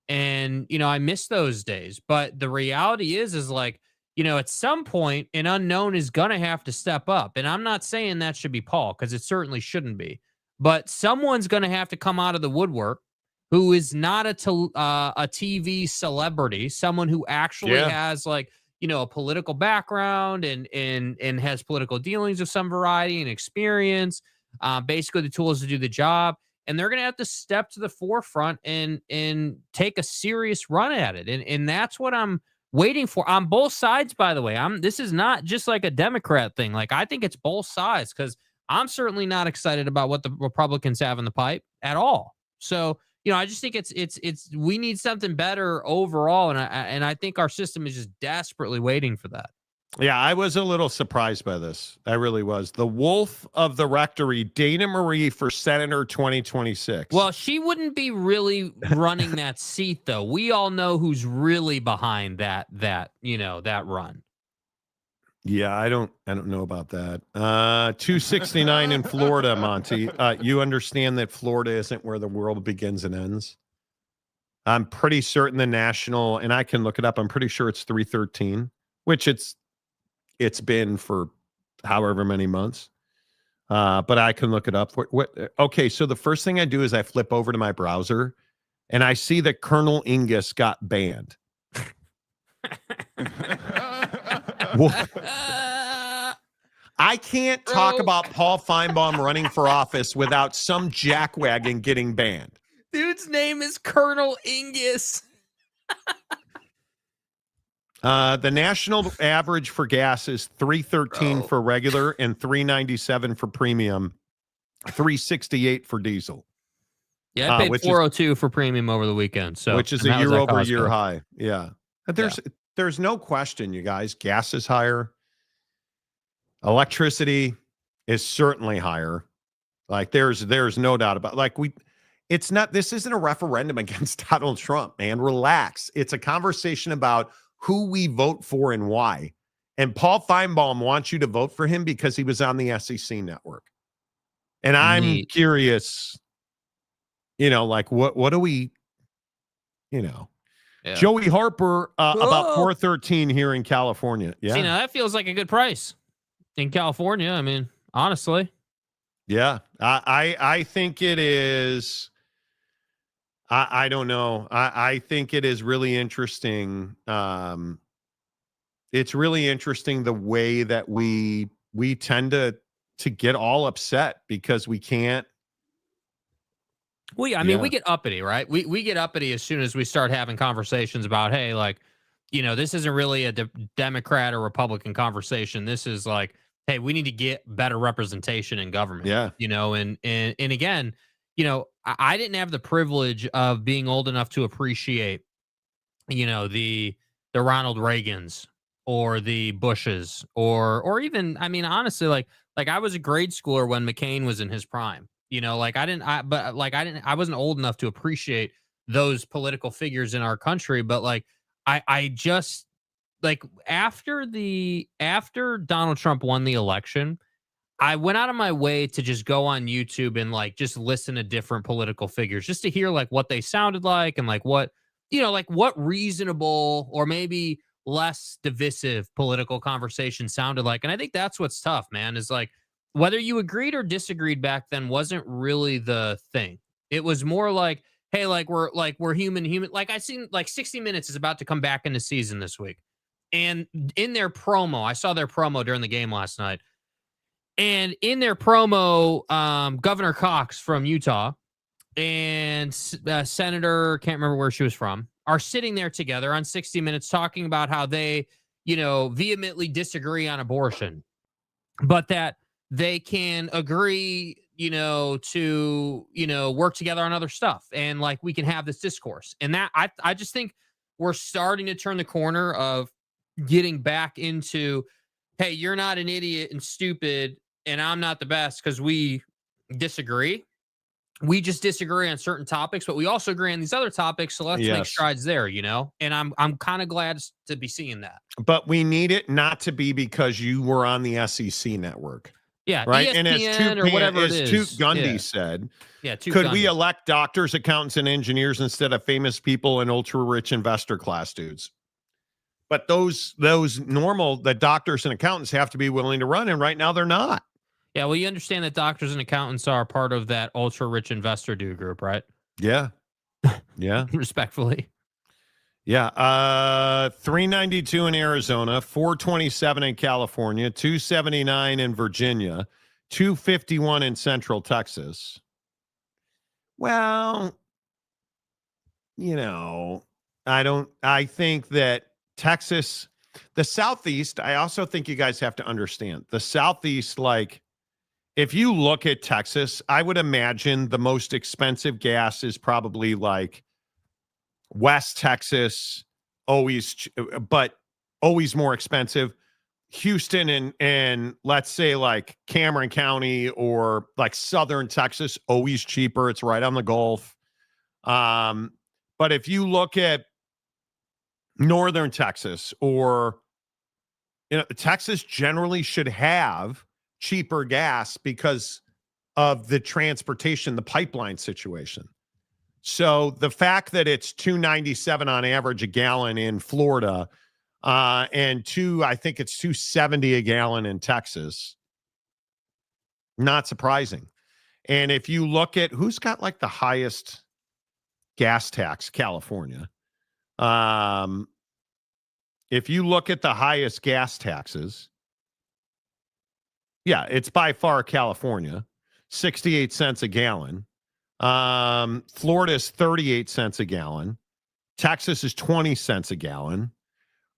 I miss those days. But the reality is like, at some point an unknown is going to have to step up. And I'm not saying that should be Paul because it certainly shouldn't be. But someone's going to have to come out of the woodwork who is not a TV celebrity, someone who actually has like, a political background and has political dealings of some variety and experience, basically the tools to do the job. And they're going to have to step to the forefront and take a serious run at it. And that's what I'm waiting for on both sides, by the way. This is not just like a Democrat thing. Like, I think it's both sides because I'm certainly not excited about what the Republicans have in the pipe at all. So, I just think we need something better overall, and I think our system is just desperately waiting for that. Yeah, I was a little surprised by this. I really was. The Wolf of the Rectory, Dana Marie for Senator 2026. Well, she wouldn't be really running that seat, though. We all know who's really behind that run. Yeah, I don't know about that. 269 in Florida, Monty. You understand that Florida isn't where the world begins and ends? I'm pretty certain the national, and I can look it up, I'm pretty sure it's 313, which it's been for however many months. But I can look it up. Okay, so the first thing I do is I flip over to my browser, and I see that Colonel Ingus got banned. I can't talk about Paul Finebomb running for office without some jackwagon getting banned. Dude's name is Colonel Ingus. The national average for gas is $3.13 for regular and $3.97 for premium, $3.68 for diesel. Yeah, I paid $4.02 for premium over the weekend. So, which is a year-over-year high. Yeah, there's no question, you guys. Gas is higher. Electricity is certainly higher. Like there's no doubt about. This isn't a referendum against Donald Trump, man. Relax. It's a conversation about who we vote for and why. And Paul Feinbaum wants you to vote for him because he was on the SEC network. And I'm curious, what do we, Joey Harper about 413 here in California. Yeah. See, now that feels like a good price in California. I mean, honestly. Yeah, I think it is. I don't know. I think it is really interesting. It's really interesting the way that we tend to get all upset because we can't. We get uppity, right? We get uppity as soon as we start having conversations about, hey, this isn't really a Democrat or Republican conversation. This is like, hey, we need to get better representation in government. Yeah. And again, I didn't have the privilege of being old enough to appreciate, the Ronald Reagans or the Bushes or even, honestly, like I was a grade schooler when McCain was in his prime. I wasn't old enough to appreciate those political figures in our country, but I just after Donald Trump won the election, I went out of my way to just go on YouTube and just listen to different political figures just to hear what they sounded like and what reasonable or maybe less divisive political conversation sounded like. And I think that's what's tough, man, is whether you agreed or disagreed back then wasn't really the thing. It was more like, hey, we're human. I seen 60 Minutes is about to come back into season this week. And in their promo, I saw their promo during the game last night. And in their promo, Governor Cox from Utah and Senator, can't remember where she was from, are sitting there together on 60 Minutes talking about how they, vehemently disagree on abortion, but that they can agree, to, work together on other stuff. And we can have this discourse. And that I just think we're starting to turn the corner of getting back into, hey, you're not an idiot and stupid, and I'm not the best because we disagree. We just disagree on certain topics, but we also agree on these other topics. So let's make strides there, And I'm kind of glad to be seeing that. But we need it not to be because you were on the SEC network. Yeah, right. ESPN and as Toot Gundy said, could we elect doctors, accountants, and engineers instead of famous people and ultra rich investor class dudes? But the doctors and accountants have to be willing to run, and right now they're not. Yeah, well, you understand that doctors and accountants are part of that ultra rich investor dude group, right? Yeah. Yeah. Respectfully. Yeah. 392 in Arizona, 427 in California, 279 in Virginia, 251 in Central Texas. Well, I think that Texas, the Southeast, I also think you guys have to understand the Southeast, if you look at Texas, I would imagine the most expensive gas is probably like West Texas, but always more expensive. Houston and let's say like Cameron County or like Southern Texas, always cheaper. It's right on the Gulf. But if you look at Northern Texas or, Texas generally should have cheaper gas because of the transportation, the pipeline situation. So the fact that it's $2.97 on average a gallon in Florida, and I think it's $2.70 a gallon in Texas, not surprising. And if you look at who's got like the highest gas tax, California. If you look at the highest gas taxes, yeah, it's by far California, 68 cents a gallon. Florida's 38 cents a gallon. Texas is 20 cents a gallon,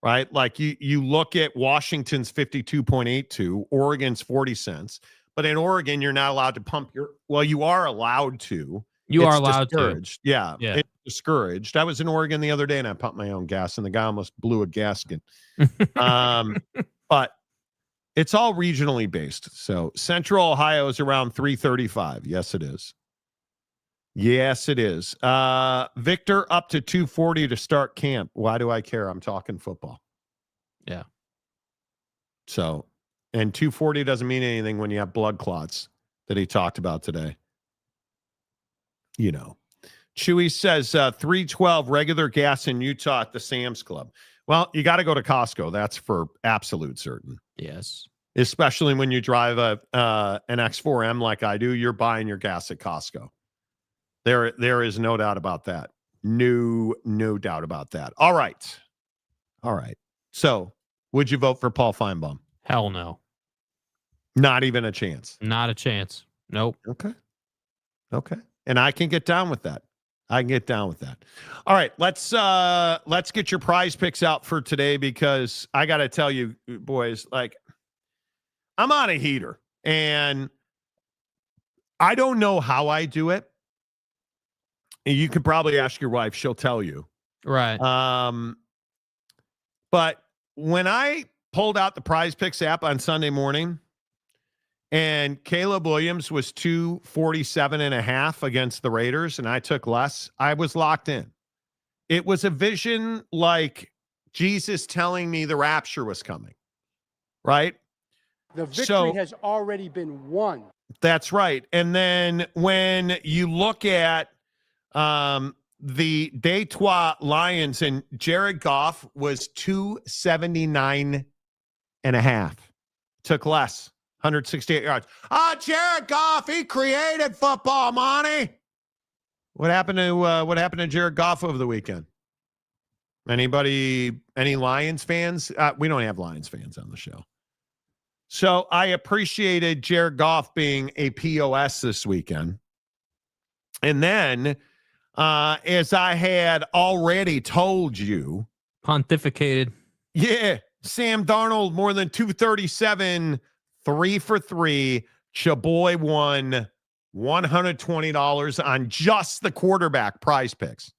right? Like you look at Washington's 52.82, Oregon's 40 cents. But in Oregon, you're not allowed to pump you are allowed to. You are It's allowed discouraged. to. Yeah. Yeah. It's discouraged. I was in Oregon the other day and I pumped my own gas and the guy almost blew a gasket. But it's all regionally based. So Central Ohio is around 335. Yes, it is. Yes, it is. Victor up to 240 to start camp. Why do I care? I'm talking football. Yeah. So, and 240 doesn't mean anything when you have blood clots that he talked about today. Chewy says 312 regular gas in Utah at the Sam's Club. Well, you got to go to Costco. That's for absolute certain. Yes. Especially when you drive an X4M like I do, you're buying your gas at Costco. There is no doubt about that. No doubt about that. All right. So, would you vote for Paul Finebomb? Hell no. Not even a chance. Not a chance. Nope. Okay. And I can get down with that. All right, let's get your prize picks out for today because I got to tell you, boys, like I'm on a heater and I don't know how I do it. And you could probably ask your wife; she'll tell you. Right. But when I pulled out the Prize Picks app on Sunday morning, and Caleb Williams was 247.5 against the Raiders, and I took less, I was locked in. It was a vision like Jesus telling me the rapture was coming, right? The victory has already been won. That's right. And then when you look at the Detroit Lions, and Jared Goff was 279.5, took less. 168 yards. Jared Goff, he created football, Monty. What happened to Jared Goff over the weekend? Any Lions fans? We don't have Lions fans on the show. So I appreciated Jared Goff being a POS this weekend. And then, as I had already told you, pontificated. Yeah, Sam Darnold, more than 237, 3 for 3. Chaboy won $120 on just the quarterback Prize Picks.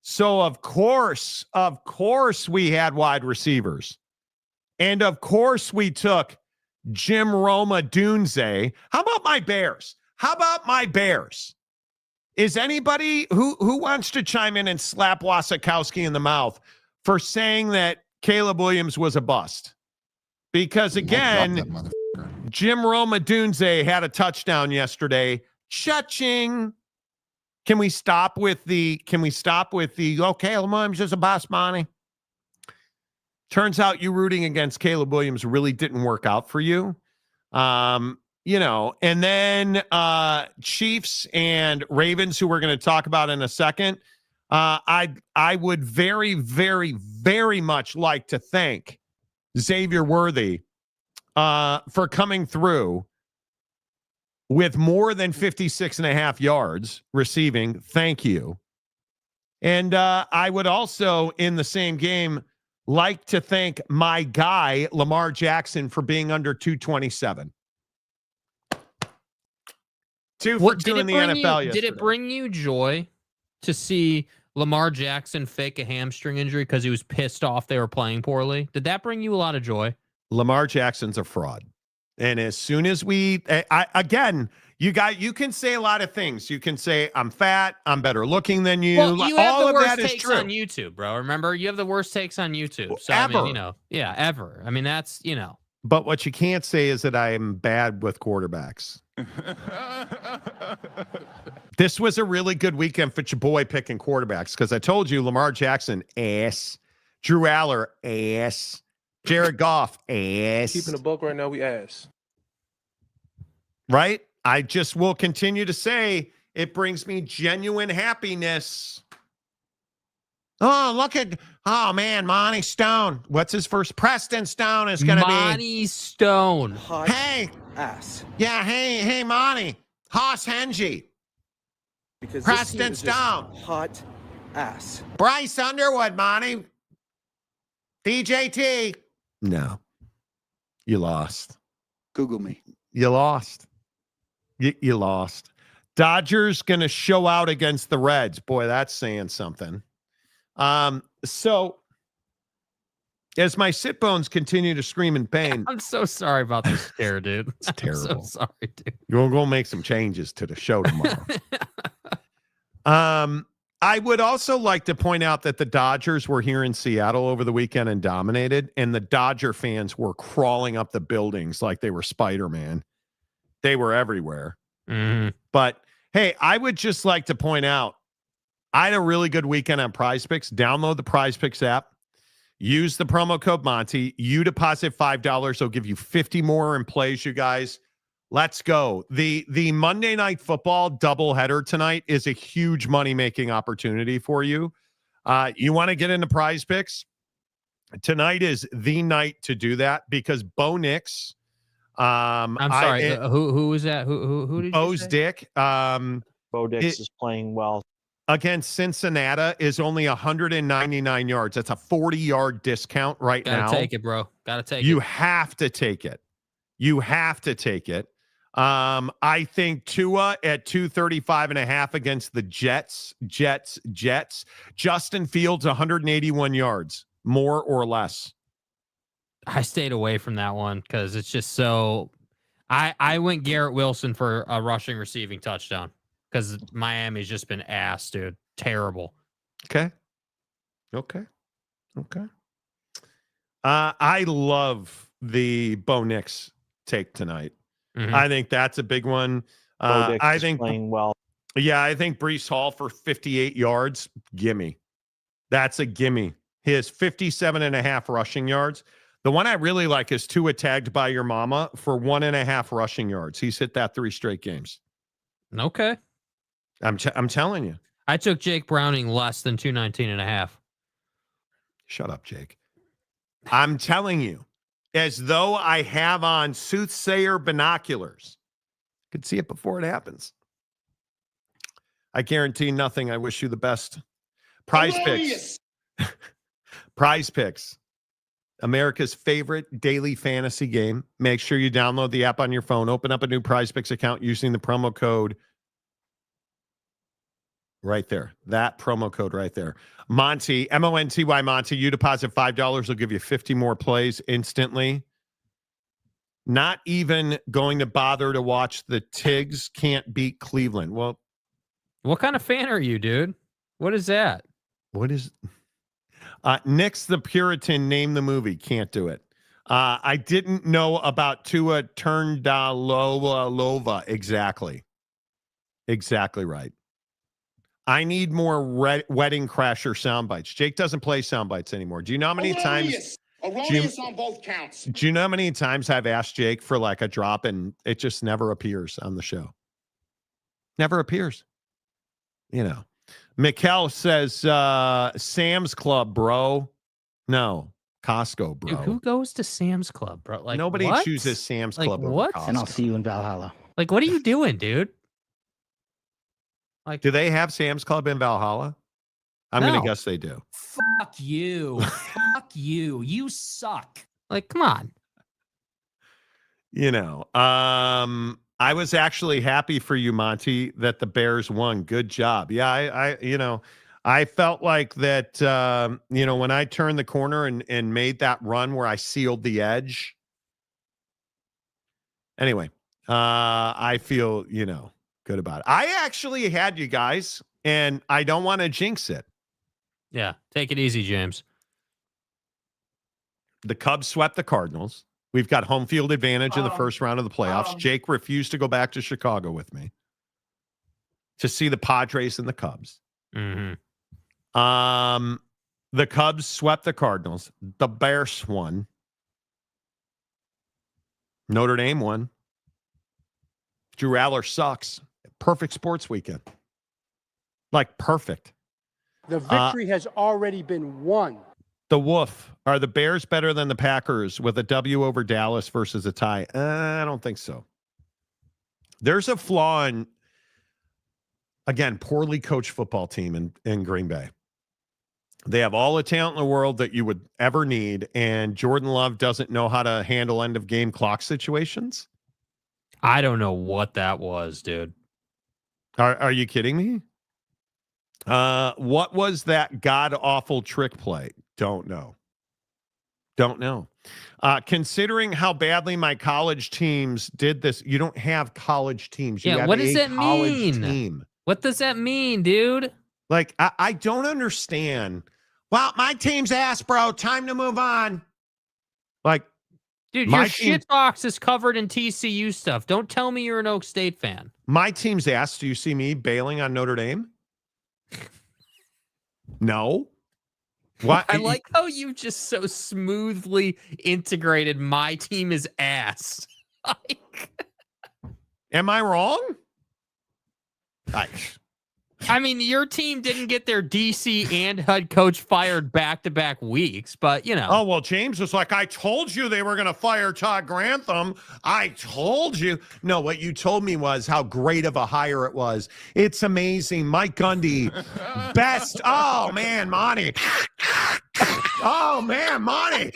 So, of course, we had wide receivers. And, of course, we took Jim Roma Dunze. How about my Bears? Is anybody who wants to chime in and slap Wasikowski in the mouth for saying that Caleb Williams was a bust? Because, again, Jim Roma Dunze had a touchdown yesterday. Cha-ching. Can we stop with the Caleb Williams is a bust, Monty? Turns out you rooting against Caleb Williams really didn't work out for you. And then Chiefs and Ravens, who we're going to talk about in a second. I would very, very, very much like to thank Xavier Worthy for coming through with more than 56.5 yards receiving. Thank you. And I would also, in the same game, like to thank my guy, Lamar Jackson, for being under 227. 2 for 2 in the NFL Did it bring you joy to see Lamar Jackson fake a hamstring injury because he was pissed off they were playing poorly? Did that bring you a lot of joy? Lamar Jackson's a fraud. And as soon as you can say a lot of things. You can say, I'm fat, I'm better looking than you. Well, you have all the of worst that is takes true. on YouTube, bro. Remember, you have the worst takes on YouTube. So, Ever. I mean, ever. I mean, that's, But what you can't say is that I am bad with quarterbacks. This was a really good weekend for your boy picking quarterbacks because I told you Lamar Jackson, ass. Drew Allar, ass. Jared Goff, ass. Keeping the book right now, we ass. Right? I just will continue to say it brings me genuine happiness. Oh, man, Monty Stone. What's his first? Preston Stone is going to be. Monty Stone. Hey. Ass. Yeah, hey, Monty. Haas Hengy. Because Preston Stone. Hot ass. Bryce Underwood, Monty. DJT. No. You lost. Google me. You lost. You lost. Dodgers going to show out against the Reds. Boy, that's saying something. So as my sit bones continue to scream in pain. I'm so sorry about this scare, dude. It's terrible. I'm so sorry, dude. You're going to make some changes to the show tomorrow. I would also like to point out that the Dodgers were here in Seattle over the weekend and dominated, and the Dodger fans were crawling up the buildings like they were Spider-Man. They were everywhere. Mm-hmm. But hey, I would just like to point out, I had a really good weekend on Prize Picks. Download the Prize Picks app. Use the promo code Monty. You deposit $5. They'll give you 50 more in plays, you guys. Let's go. The Monday Night Football doubleheader tonight is a huge money-making opportunity for you. You want to get into Prize Picks? Tonight is the night to do that because Bo Nix. I'm sorry. Who was that? Who did Bo's you say? Dick. Bo Nix is playing well. Against Cincinnati is only 199 yards. That's a 40-yard discount right now. Gotta take it, bro. Gotta take it. You have to take it. You have to take it. I think Tua at 235.5 against the Jets. Justin Fields, 181 yards, more or less. I stayed away from that one because it's just so. I went Garrett Wilson for a rushing receiving touchdown because Miami's just been ass, dude. Terrible. Okay. I love the Bo Nix take tonight. Mm-hmm. I think that's a big one. I think playing well. Yeah, I think Breece Hall for 58 yards. Gimme. That's a gimme. He has 57.5 rushing yards. The one I really like is Tua tagged by your mama for 1.5 rushing yards. He's hit that 3 straight games. Okay. I'm telling you. I took Jake Browning less than 219.5. Shut up, Jake. I'm telling you, as though I have on soothsayer binoculars. Could see it before it happens. I guarantee nothing. I wish you the best. Prize Picks. Prize Picks. America's favorite daily fantasy game. Make sure you download the app on your phone. Open up a new Prize Picks account using the promo code right there. That promo code right there. Monty, M-O-N-T-Y, Monty. You deposit $5. Will give you 50 more plays instantly. Not even going to bother to watch the Tigs can't beat Cleveland. Well, what kind of fan are you, dude? What is that? What is... Nick's the Puritan, name the movie. Can't do it. I didn't know about Tua Turndalovova. Exactly right. I need more Wedding Crasher sound bites. Jake doesn't play sound bites anymore. Do you know how many times? Erroneous on both counts. Do you know how many times I've asked Jake for like a drop and it just never appears on the show? Never appears. You know. Mikkel says, Sam's Club, bro. No, Costco, bro. Dude, who goes to Sam's Club, bro? Like nobody what? chooses Sam's Club over what? Costco. And I'll see you in Valhalla. Like, what are you doing, dude? Like, do they have Sam's Club in Valhalla? I'm going to guess they do. Fuck you. Fuck you. You suck. Like, come on. You know, I was actually happy for you, Monty, that the Bears won. Good job. Yeah, I felt like that, when I turned the corner and made that run where I sealed the edge. Anyway, I feel, good about it. I actually had you guys, and I don't want to jinx it. Yeah, take it easy, James. The Cubs swept the Cardinals. We've got home field advantage in the first round of the playoffs. Jake refused to go back to Chicago with me to see the Padres and the Cubs. Mm-hmm. The Cubs swept the Cardinals. The Bears won. Notre Dame won. Drew Allar sucks. Perfect sports weekend. Like perfect. The victory has already been won. The Wolf. Are the Bears better than the Packers with a W over Dallas versus a tie? I don't think so. There's a flaw in, again, poorly coached football team in Green Bay. They have all the talent in the world that you would ever need, and Jordan Love doesn't know how to handle end-of-game clock situations. I don't know what that was, dude. Are you kidding me? What was that god-awful trick play? Don't know. Considering how badly my college teams did this, you don't have college teams. You have what does that mean? Team. What does that mean, dude? Like, I don't understand. Well, my team's ass, bro. Time to move on. Like, dude, your shit box is covered in TCU stuff. Don't tell me you're an Oak State fan. My team's ass. Do you see me bailing on Notre Dame? No. What? I like how you just so smoothly integrated my team is ass. Am I wrong? I mean, your team didn't get their DC and head coach fired back-to-back weeks, but, Oh, well, James was like, I told you they were going to fire Todd Grantham. I told you. No, what you told me was how great of a hire it was. It's amazing. Mike Gundy, best. Oh, man, Monty. Oh, man, Monty.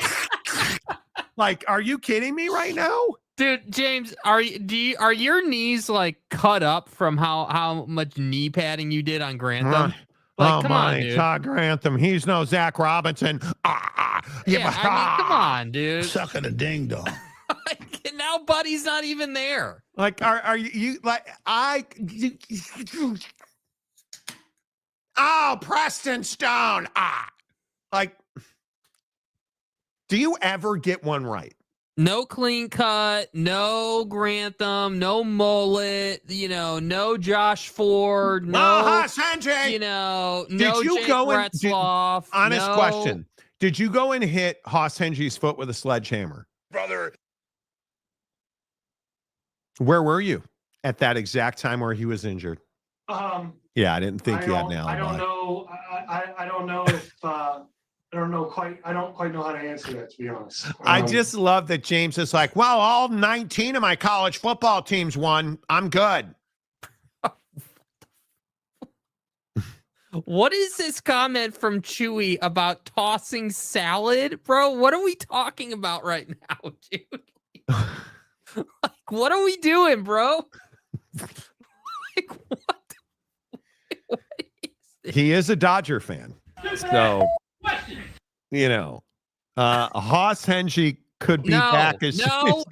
Like, are you kidding me right now? Dude, James, are your knees like cut up from how much knee padding you did on Grantham? Come on, dude. Todd Grantham, he's no Zach Robinson. Come on, dude. Sucking a ding dong. Now Buddy's not even there. Like, are you like Oh, Preston Stone. Like, do you ever get one right? No clean cut, no Grantham, no mullet, no Josh Ford, no Sanjay. No did you Jake go Retzloff, honest question. Did you go and hit Haas Henge's foot with a sledgehammer? Brother. Where were you at that exact time where he was injured? Yeah, I didn't think you had an alibi. I don't know. I don't know if I don't quite know how to answer that, to be honest. I just love that James is like, well, all 19 of my college football teams won. I'm good. What is this comment from Chewy about tossing salad? Bro, what are we talking about right now, dude? Like, what are we doing, bro? Like, what? He is a Dodger fan. So, Haas Henge could be back as No.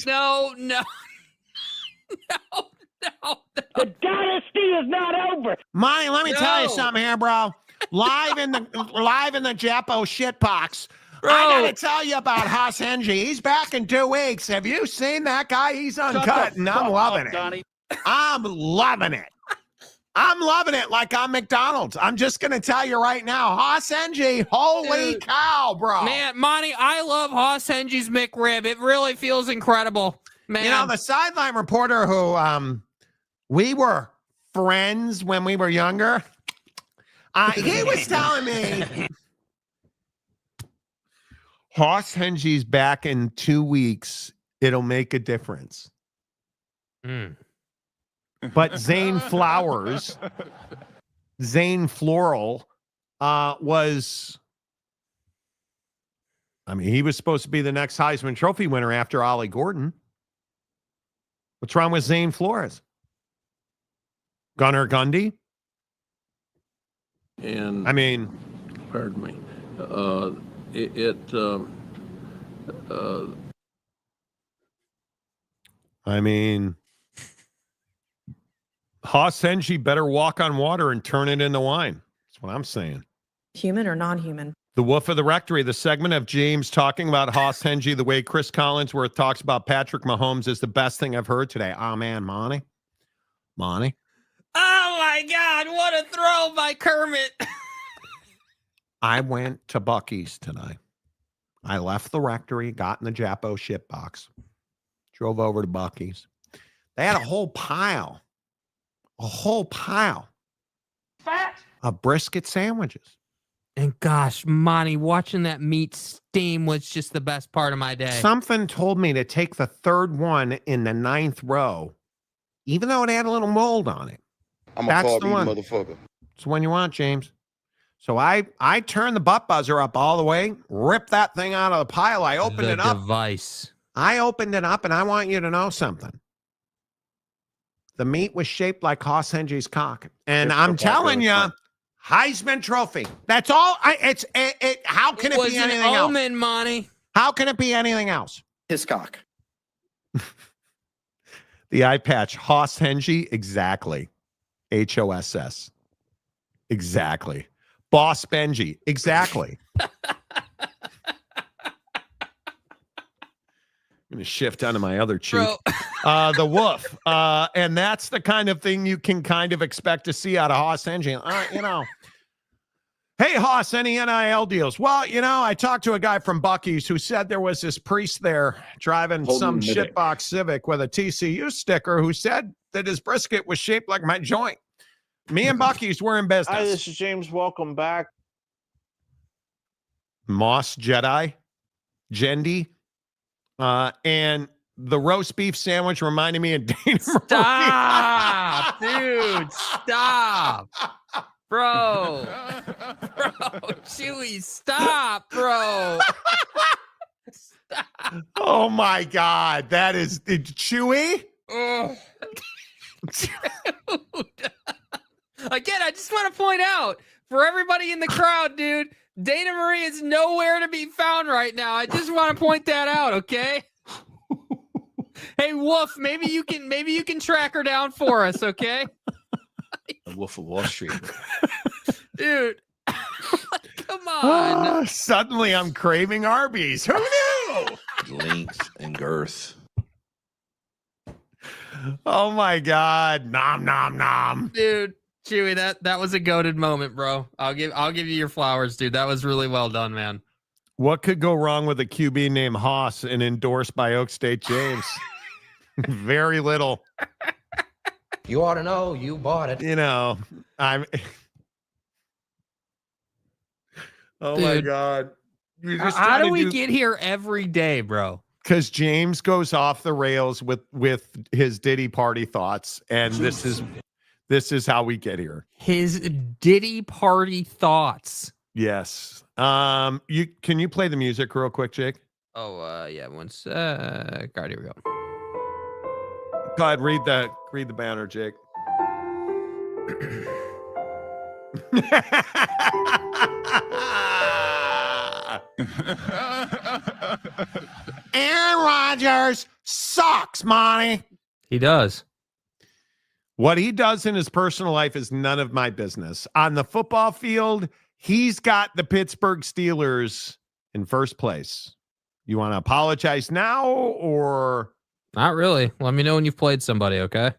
The dynasty is not over. Monty, let me tell you something here, bro. Live in the Japo shitbox. Bro. I gotta tell you about Haas Henge. He's back in 2 weeks. Have you seen that guy? He's uncut, and I'm loving it. I'm loving it. I'm loving it like I'm McDonald's. I'm just going to tell you right now, Haas Henge, holy cow, bro. Man, Monty, I love Haas Henge's McRib. It really feels incredible, man. The sideline reporter who we were friends when we were younger, he was telling me, Haas Henge's back in 2 weeks. It'll make a difference. But Zane Floral, was, he was supposed to be the next Heisman Trophy winner after Ollie Gordon. What's wrong with Zane Flores? Gunnar Gundy? And I mean, pardon me. I mean, Haas Hengy better walk on water and turn it into wine. That's what I'm saying. Human or non-human? The Wolf of the Rectory, the segment of James talking about Haas Hengy the way Chris Collinsworth talks about Patrick Mahomes is the best thing I've heard today. Oh, man, Monty. Oh, my God. What a throw by Kermit. I went to Buc-ee's tonight. I left the Rectory, got in the Japo ship box, drove over to Buc-ee's. They had a whole pile Fat. of brisket sandwiches. And gosh, Monty, watching that meat steam was just the best part of my day. Something told me to take the third one in the 9th row, even though it had a little mold on it. That's the one. Motherfucker. It's the one you want, James. So I turned the butt buzzer up all the way, ripped that thing out of the pile. I opened it up. Device. I opened it up, and I want you to know something. The meat was shaped like Haas Hengy's cock. And I'm telling you, Heisman Trophy. That's all. How can it be anything else? Omen, Monty. How can it be anything else? His cock. The eye patch. Haas Hengy. Exactly. HOSS. Exactly. Boss Benji. Exactly. I'm going to shift onto my other cheek. The Wolf. And that's the kind of thing you can kind of expect to see out of Haas Hengy. Hey, Haas, any NIL deals? Well, I talked to a guy from Buc-ee's who said there was this priest there driving some shitbox Civic with a TCU sticker who said that his brisket was shaped like my joint. Me and Buc-ee's were in business. Hi, this is James. Welcome back. Moss Jedi, Jendi, and the roast beef sandwich reminded me of Dana Stop, dude. Stop. Bro, Chewy, stop, bro. Stop. Oh, my God. That is Chewy? Oh. Again, I just want to point out for everybody in the crowd, dude, Dana Marie is nowhere to be found right now. I just want to point that out, okay? Hey, Wolf, maybe you can track her down for us, okay? The Wolf of Wall Street. Dude, come on. Suddenly I'm craving Arby's. Who knew? Length and girth. Oh, my God. Nom, nom, nom. Dude, Chewy, that was a goated moment, bro. I'll give you your flowers, dude. That was really well done, man. What could go wrong with a QB named Haas and endorsed by Oak State James? Very little. You ought to know. You bought it. I'm. Oh, dude, my God. How do we get here every day, bro? Because James goes off the rails with his Diddy party thoughts, and this is how we get here. His Diddy party thoughts. Yes. Can you play the music real quick, Jake? Oh, yeah. One sec. All right, here we go. Go ahead, read the banner, Jake. Aaron Rodgers sucks, Monty. He does. What he does in his personal life is none of my business. On the football field, he's got the Pittsburgh Steelers in first place. You want to apologize now or? Not really. Let me know when you've played somebody, okay?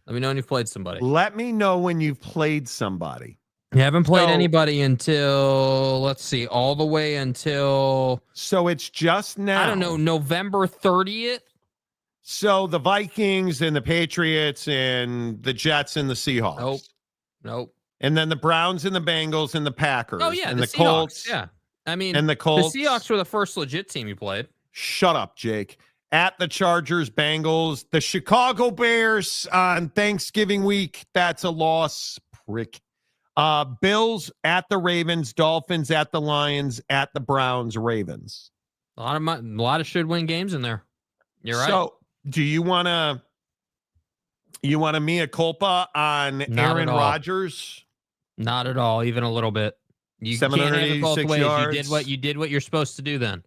Let me know when you've played somebody. Let me know when you've played somebody. You haven't played anybody until, let's see, all the way until... So it's just now. I don't know, November 30th? So the Vikings and the Patriots and the Jets and the Seahawks. Nope. And then the Browns and the Bengals and the Packers. Oh, yeah, and the the Seahawks, Colts. yeah. I mean, and the Colts. The Seahawks were the first legit team you played. Shut up, Jake. At the Chargers, Bengals, the Chicago Bears on Thanksgiving week. That's a loss, prick. Bills at the Ravens, Dolphins at the Lions, at the Browns, Ravens. A lot of should win games in there. You're right. So, do you want to You want a mea culpa on Aaron Rodgers? Not at all, even a little bit. You can't have it both ways. Yards. You did what you're supposed to do then.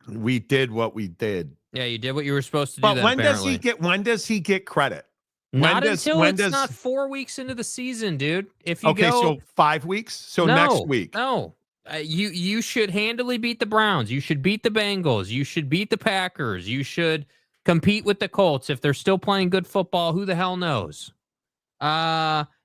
We did what we did. Yeah, you did what you were supposed to do. But then, when apparently. does he get credit? Not not 4 weeks into the season, dude. If you so 5 weeks. So next week. No, you should handily beat the Browns. You should beat the Bengals. You should beat the Packers. You should compete with the Colts if they're still playing good football. Who the hell knows?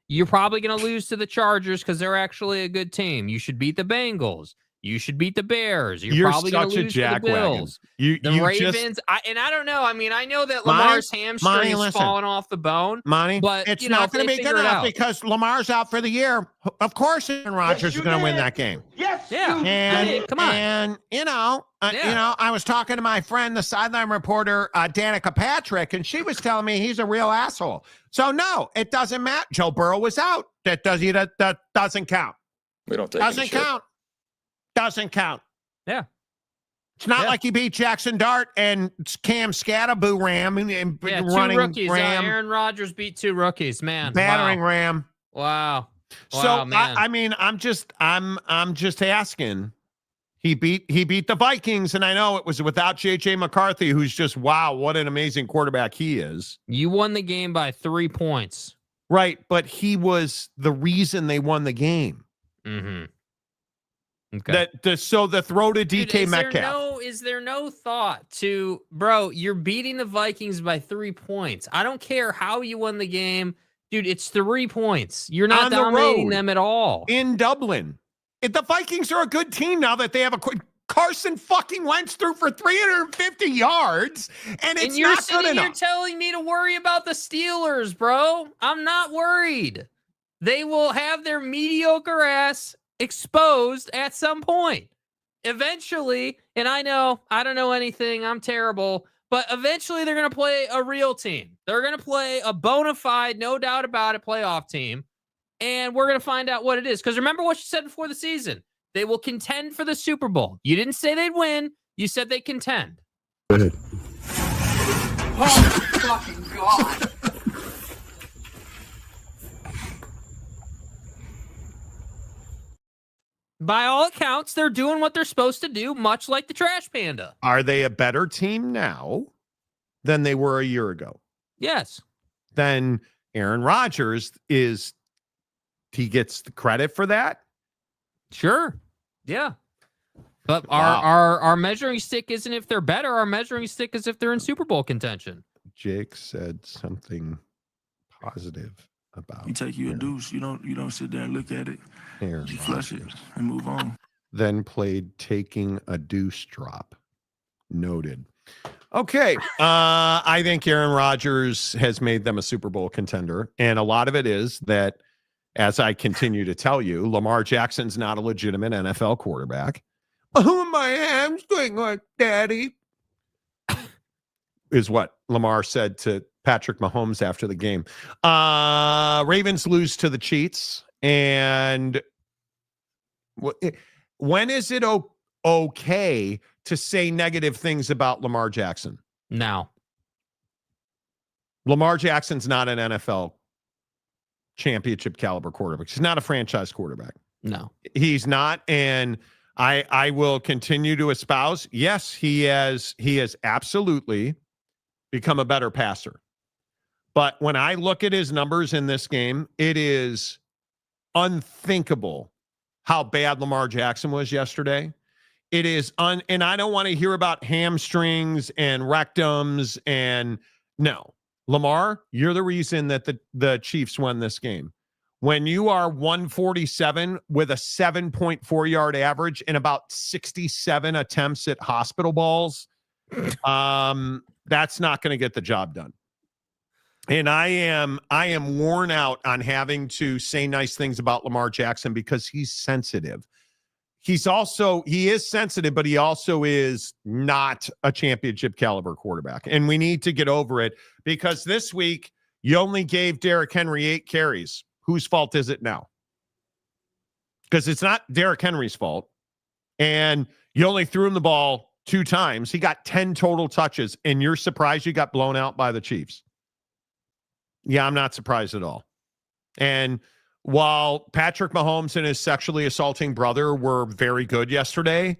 You're probably going to lose to the Chargers because they're actually a good team. You should beat the Bengals. You should beat the Bears. You're probably going to lose to the Bills. The Ravens. I don't know. I mean, I know that Lamar's hamstring is falling off the bone. But it's not going to be good enough because Lamar's out for the year. Of course, Aaron Rodgers is going to win that game. Yes. Yeah. And come on. And I was talking to my friend, the sideline reporter, Danica Patrick, and she was telling me he's a real asshole. So no, it doesn't matter. Joe Burrow was out. That doesn't count. We don't take doesn't count. Doesn't count. Yeah. It's not like he beat Jackson Dart and Cam Scatterboo Ram and running 2 rookies. Ram. Aaron Rodgers beat 2 rookies, man. Battering Ram. Wow. So man. I mean, I'm just asking. He beat the Vikings, and I know it was without JJ McCarthy, who's just wow, what an amazing quarterback he is. You won the game by 3 points. Right, but he was the reason they won the game. Mm-hmm. Okay. So the throw to DK Metcalf. Is there no thought to, bro, you're beating the Vikings by 3 points. I don't care how you won the game. Dude, it's 3 points. You're not dominating them at all. In Dublin. The Vikings are a good team now that they have Carson fucking Wentz threw for 350 yards, and it's not good enough. You're telling me to worry about the Steelers, bro. I'm not worried. They will have their mediocre ass exposed at some point. Eventually, and I don't know anything. I'm terrible. But eventually they're going to play a real team. They're going to play a bona fide, no doubt about it, playoff team. And we're going to find out what it is. Because remember what you said before the season. They will contend for the Super Bowl. You didn't say they'd win. You said they contend. Go ahead. Oh, my fucking God. By all accounts, they're doing what they're supposed to do, much like the Trash Panda. Are they a better team now than they were a year ago? Yes. Then Aaron Rodgers he gets the credit for that? Sure. Yeah. But our measuring stick isn't if they're better. Our measuring stick is if they're in Super Bowl contention. Jake said something positive about. You take you a deuce. You don't sit there and look at it. Aaron you flush it and move on. Then played taking a deuce drop. Noted. Okay. I think Aaron Rodgers has made them a Super Bowl contender. And a lot of it is that, as I continue to tell you, Lamar Jackson's not a legitimate NFL quarterback. Oh, my hamstring, like daddy, is what Lamar said to Patrick Mahomes after the game. Ravens lose to the Chiefs. And when is it okay to say negative things about Lamar Jackson? Now. Lamar Jackson's not an NFL championship caliber quarterback. He's not a franchise quarterback. No. He's not. And I will continue to espouse, yes, he has absolutely become a better passer. But when I look at his numbers in this game, it is unthinkable how bad Lamar Jackson was yesterday. It is and I don't want to hear about hamstrings and rectums and no. Lamar, you're the reason that the Chiefs won this game. When you are 147 with a 7.4 yard average and about 67 attempts at hospital balls, that's not going to get the job done. And I am worn out on having to say nice things about Lamar Jackson because he's sensitive. He is sensitive, but he also is not a championship caliber quarterback. And we need to get over it because this week you only gave Derrick Henry 8 carries. Whose fault is it now? Because it's not Derrick Henry's fault. And you only threw him the ball 2 times. He got 10 total touches, and you're surprised you got blown out by the Chiefs. Yeah, I'm not surprised at all. And while Patrick Mahomes and his sexually assaulting brother were very good yesterday,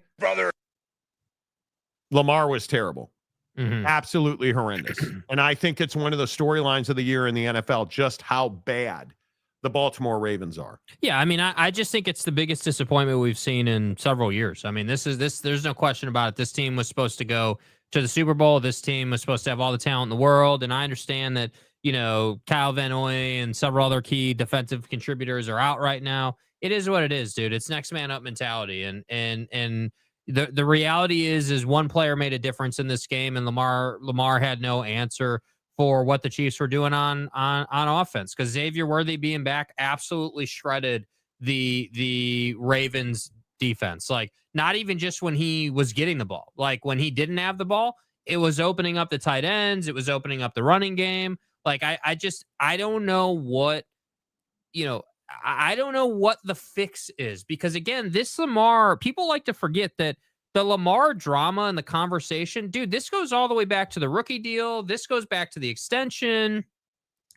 Lamar was terrible. Absolutely horrendous. And I think it's one of the storylines of the year in the NFL, just how bad the Baltimore Ravens are. Yeah, I mean, I just think it's the biggest disappointment we've seen in several years. I mean, there's no question about it. This team was supposed to go to the Super Bowl. This team was supposed to have all the talent in the world. And I understand that, Kyle Van Noy and several other key defensive contributors are out right now. It is what it is, dude. It's next man up mentality. And the reality is one player made a difference in this game, and Lamar had no answer for what the Chiefs were doing on offense, because Xavier Worthy being back absolutely shredded the Ravens defense. Like, not even just when he was getting the ball, like when he didn't have the ball, it was opening up the tight ends. It was opening up the running game. Like, I don't know what, I don't know what the fix is, because again, this Lamar, people like to forget that the Lamar drama and the conversation, dude, this goes all the way back to the rookie deal. This goes back to the extension.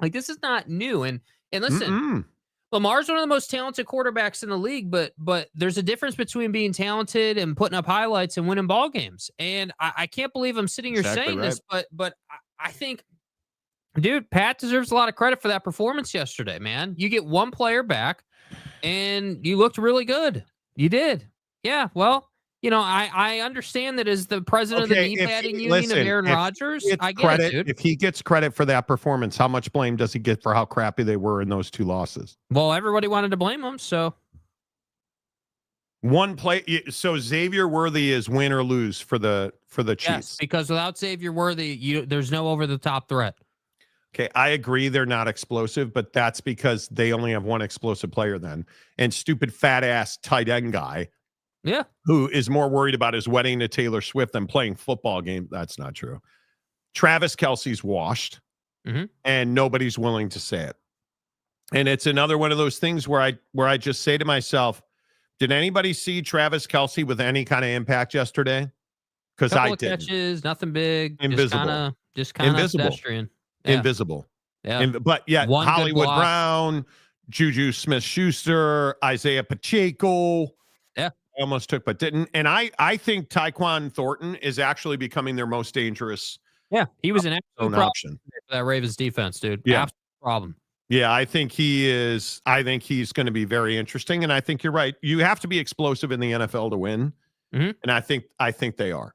Like, this is not new. And listen, Lamar's one of the most talented quarterbacks in the league, but there's a difference between being talented and putting up highlights and winning ball games. And I can't believe I'm sitting here saying this, but I think, dude, Pat deserves a lot of credit for that performance yesterday, man. You get one player back and you looked really good. You did. Yeah, well, I understand that as the president of the knee padding union of Aaron Rodgers, I get it, dude. If he gets credit for that performance, how much blame does he get for how crappy they were in those two losses? Well, everybody wanted to blame him, so. One play, so Xavier Worthy is win or lose for the Chiefs. Yes, because without Xavier Worthy, there's no over-the-top threat. Okay, I agree they're not explosive, but that's because they only have one explosive player then. And stupid fat-ass tight end guy, who is more worried about his wedding to Taylor Swift than playing football game. That's not true. Travis Kelce's washed, and nobody's willing to say it. And it's another one of those things where I just say to myself, did anybody see Travis Kelce with any kind of impact yesterday? Because I didn't. Catches, nothing big, invisible, just kind of pedestrian. Yeah. Invisible. Yeah. But yet Hollywood Brown, Juju Smith-Schuster, Isaiah Pacheco. Yeah. Almost took but didn't. And I think Tyquan Thornton is actually becoming their most dangerous. Yeah. He was an absolute option for that Ravens defense, dude. Yeah. Absolute problem. Yeah, I think he is. I think he's going to be very interesting. And I think you're right. You have to be explosive in the NFL to win. And I think they are.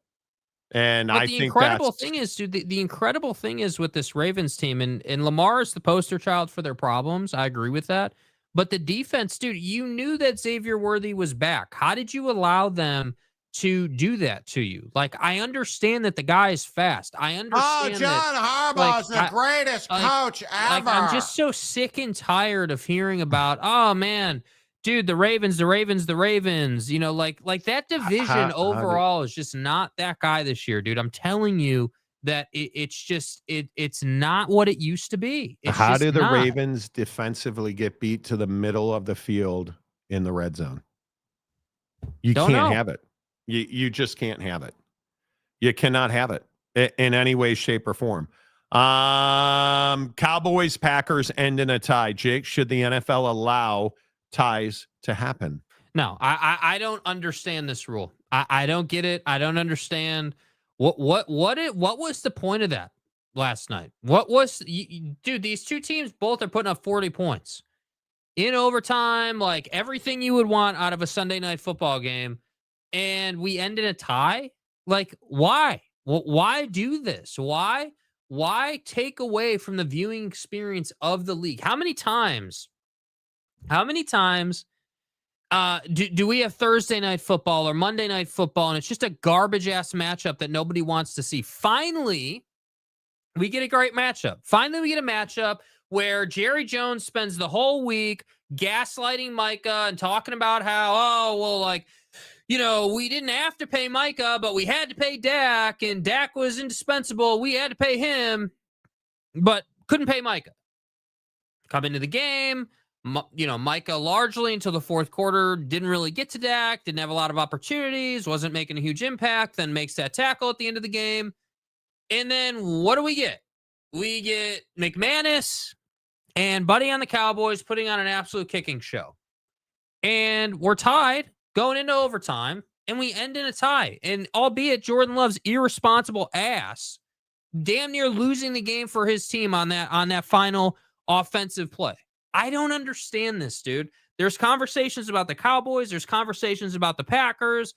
And but the incredible thing is, dude, the incredible thing is with this Ravens team, and Lamar is the poster child for their problems. I agree with that. But the defense, dude, you knew that Xavier Worthy was back. How did you allow them to do that to you? Like, I understand that the guy is fast. I understand John Harbaugh's the greatest coach ever. I'm just so sick and tired of hearing about, oh, man, dude, the Ravens. Like that division overall is just not that guy this year, dude. I'm telling you that it's not what it used to be. How do the Ravens defensively get beat to the middle of the field in the red zone? You can't have it. You just can't have it. You cannot have it in any way, shape, or form. Cowboys, Packers end in a tie. Jake, should the NFL allow ties to happen? No, I don't understand this rule. I don't get it. I don't understand what was the point of that last night? Dude, these two teams both are putting up 40 points in overtime, like everything you would want out of a Sunday night football game, and we end in a tie? Like, why? Why do this? Why take away from the viewing experience of the league? How many times do we have Thursday night football or Monday night football, and it's just a garbage ass matchup that nobody wants to see? Finally, we get a great matchup. Finally, we get a matchup where Jerry Jones spends the whole week gaslighting Micah and talking about how, we didn't have to pay Micah, but we had to pay Dak, and Dak was indispensable. We had to pay him, but couldn't pay Micah. Come into the game, Micah largely until the fourth quarter didn't really get to Dak, didn't have a lot of opportunities, wasn't making a huge impact, then makes that tackle at the end of the game. And then what do we get? We get McManus and Buddy on the Cowboys putting on an absolute kicking show. And we're tied going into overtime, and we end in a tie. And albeit Jordan Love's irresponsible ass damn near losing the game for his team on that final offensive play. I don't understand this, dude. There's conversations about the Cowboys. There's conversations about the Packers.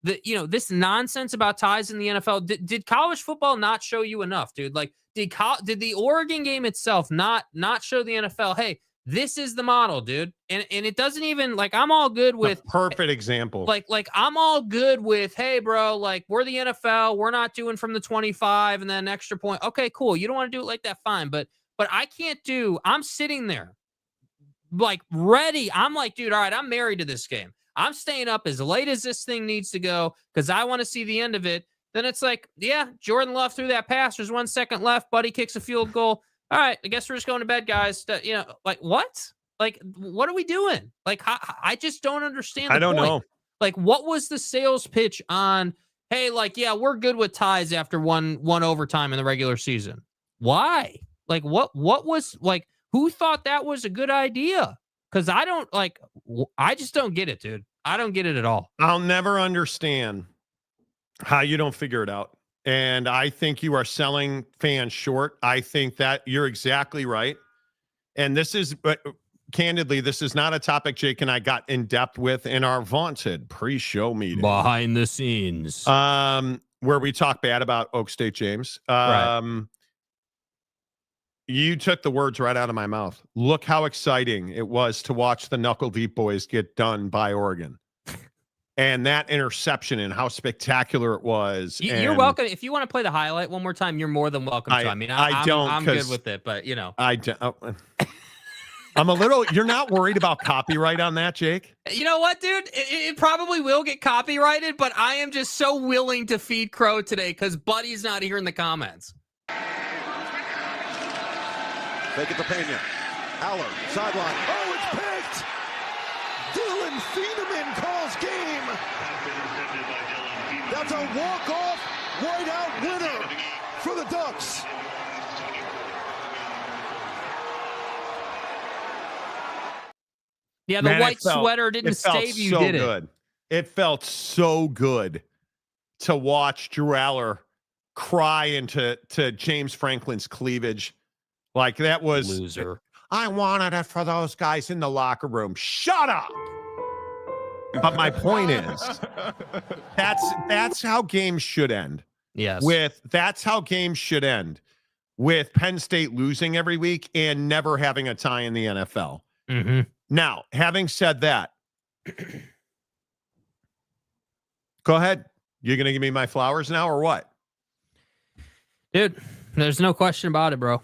This nonsense about ties in the NFL. Did college football not show you enough, dude? Like, did the Oregon game itself not show the NFL, hey, this is the model, dude? And it doesn't even, like, I'm all good with a perfect example. Like I'm all good with, hey, bro, like, we're the NFL. We're not doing from the 25 and then an extra point. Okay, cool. You don't want to do it like that, fine. But I can't I'm sitting there like ready. I'm like, dude, all right, I'm married to this game. I'm staying up as late as this thing needs to go because I want to see the end of it. Then it's like, yeah, Jordan Love threw that pass. There's 1 second left. Buddy kicks a field goal. All right, I guess we're just going to bed, guys. Like, what? Like, what are we doing? Like, I just don't understand. I don't know. Like, what was the sales pitch on, hey, like, yeah, we're good with ties after one overtime in the regular season? Why? Like, what was, like, who thought that was a good idea? Because I just don't get it, dude. I don't get it at all. I'll never understand how you don't figure it out. And I think you are selling fans short. I think that you're exactly right. And this is, candidly, this is not a topic Jake and I got in depth with in our vaunted pre-show meeting. Behind the scenes. Where we talk bad about Oak State James. Right. You took the words right out of my mouth. Look how exciting it was to watch the Knuckle Deep Boys get done by Oregon. And that interception and how spectacular it was. You're welcome. If you want to play the highlight one more time, you're more than welcome to. I mean, I'm good with it, but I don't. I'm a little. You're not worried about copyright on that, Jake? You know what, dude? It probably will get copyrighted, but I am just so willing to feed crow today because Buddy's not here in the comments. Fake it to Pena. Allar, sideline. Oh, it's picked! Dylan Fieneman calls game. That's a walk-off, whiteout winner for the Ducks. Yeah, the white sweater didn't save you, did it? Good. It felt so good to watch Drew Allar cry into James Franklin's cleavage. Like, that was loser. I wanted it for those guys in the locker room. Shut up. But my point is, that's how games should end. Yes. That's how games should end, with Penn State losing every week and never having a tie in the NFL. Mm-hmm. Now, having said that, go ahead. You're going to give me my flowers now or what? Dude, there's no question about it, bro.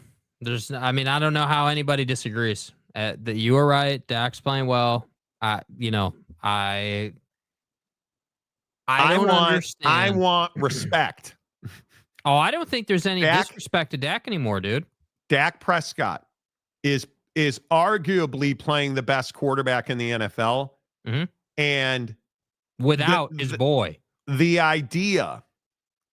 I don't know how anybody disagrees. That you were right. Dak's playing well. I don't understand. I want respect. Oh, I don't think there's any disrespect to Dak anymore, dude. Dak Prescott is arguably playing the best quarterback in the NFL. Mm-hmm. And without his boy. The idea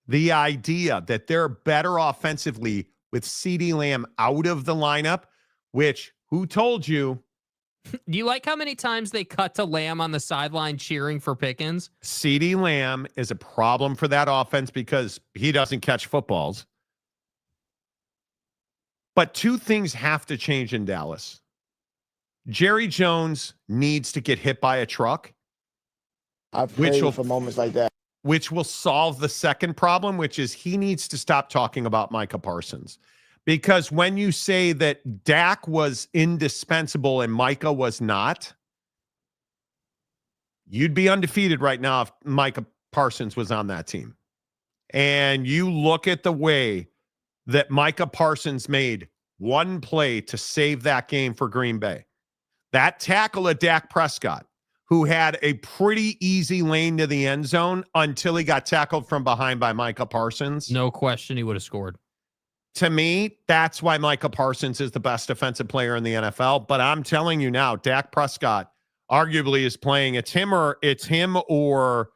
that they're better offensively with CeeDee Lamb out of the lineup, which, who told you? Do you like how many times they cut to Lamb on the sideline cheering for Pickens? CeeDee Lamb is a problem for that offense because he doesn't catch footballs. But two things have to change in Dallas. Jerry Jones needs to get hit by a truck. I've prayed for moments like that. Which will solve the second problem, which is he needs to stop talking about Micah Parsons. Because when you say that Dak was indispensable and Micah was not, you'd be undefeated right now if Micah Parsons was on that team. And you look at the way that Micah Parsons made one play to save that game for Green Bay. That tackle of Dak Prescott, who had a pretty easy lane to the end zone until he got tackled from behind by Micah Parsons. No question he would have scored. To me, that's why Micah Parsons is the best defensive player in the NFL. But I'm telling you now, Dak Prescott arguably is playing. It's him or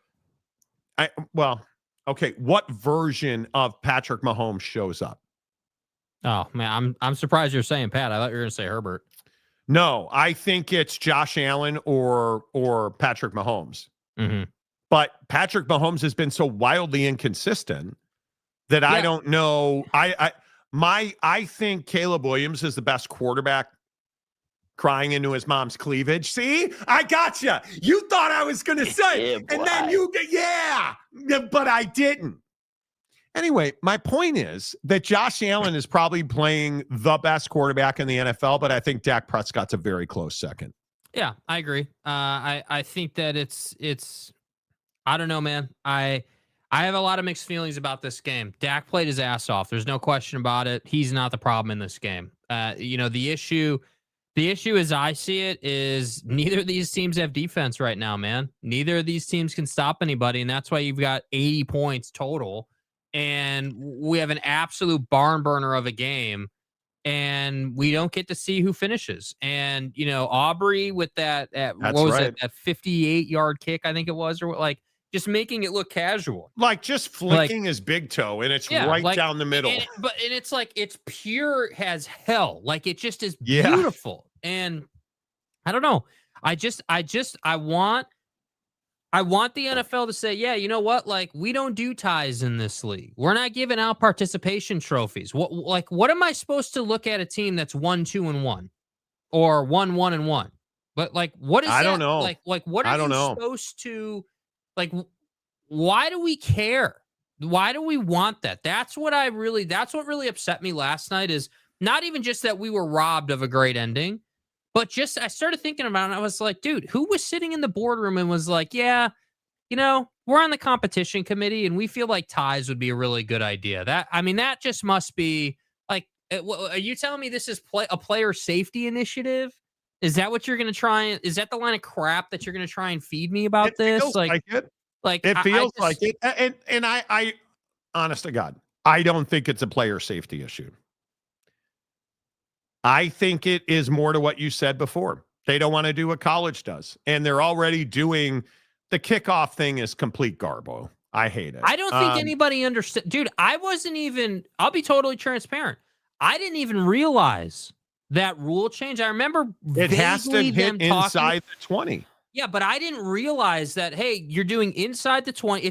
what version of Patrick Mahomes shows up? Oh man, I'm surprised you're saying Pat. I thought you were going to say Herbert. No, I think it's Josh Allen or Patrick Mahomes. Mm-hmm. But Patrick Mahomes has been so wildly inconsistent that I don't know. I think Caleb Williams is the best quarterback crying into his mom's cleavage. See, I got you. You thought I was going to say, and then but I didn't. Anyway, my point is that Josh Allen is probably playing the best quarterback in the NFL, but I think Dak Prescott's a very close second. Yeah, I agree. I think that it's I don't know, man. I have a lot of mixed feelings about this game. Dak played his ass off. There's no question about it. He's not the problem in this game. The issue as I see it is neither of these teams have defense right now, man. Neither of these teams can stop anybody, and that's why you've got 80 points total. And we have an absolute barn burner of a game, and we don't get to see who finishes. And, Aubrey with that 58-yard kick, I think it was, or like just making it look casual. Like just flicking his big toe, and it's right down the middle. And it's like, it's pure as hell. Like it just is beautiful. And I don't know. I want the NFL to say, yeah, you know what? Like, we don't do ties in this league. We're not giving out participation trophies. What am I supposed to look at a team that's 1-2-1 or 1-1-1? But like, what is I that? don't know. Like, what are you supposed to like? Why do we care? Why do we want that? That's what really upset me last night is not even just that we were robbed of a great ending. But I started thinking about it, and I was like, dude, who was sitting in the boardroom and was like, yeah, we're on the competition committee, and we feel like ties would be a really good idea. That just must be, like, are you telling me this is a player safety initiative? Is that what you're going to try? Is that the line of crap that you're going to try and feed me about this? Feels like it. Like it feels like it. And I, honest to God, I don't think it's a player safety issue. I think it is more to what you said before. They don't want to do what college does. And they're already doing the kickoff thing is complete garbo. I hate it. I don't think anybody understood. Dude, I'll be totally transparent. I didn't even realize that rule change. I remember it has to hit inside the 20. Yeah, but I didn't realize that, hey, you're doing inside the 20.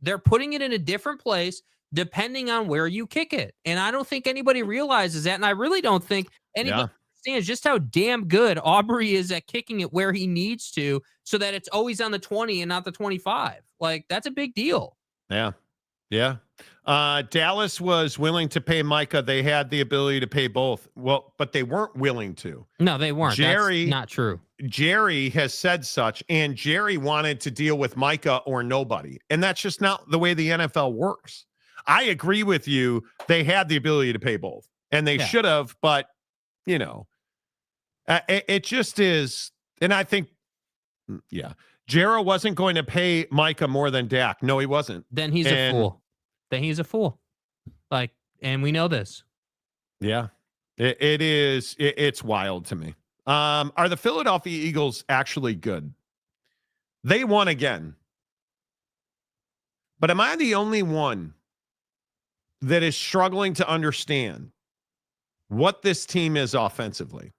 They're putting it in a different place depending on where you kick it. And I don't think anybody realizes that. And I really don't think anybody understands just how damn good Aubrey is at kicking it where he needs to so that it's always on the 20 and not the 25. Like, that's a big deal. Yeah. Yeah. Dallas was willing to pay Micah. They had the ability to pay both. Well, but they weren't willing to. No, they weren't. That's not true. Jerry has said such, and Jerry wanted to deal with Micah or nobody. And that's just not the way the NFL works. I agree with you. They had the ability to pay both, and they should have, but it just is. And I think, Jarrah wasn't going to pay Micah more than Dak. No, he wasn't. Then he's a fool. Like, and we know this. Yeah, it is. It's wild to me. Are the Philadelphia Eagles actually good? They won again. But am I the only one that is struggling to understand what this team is offensively?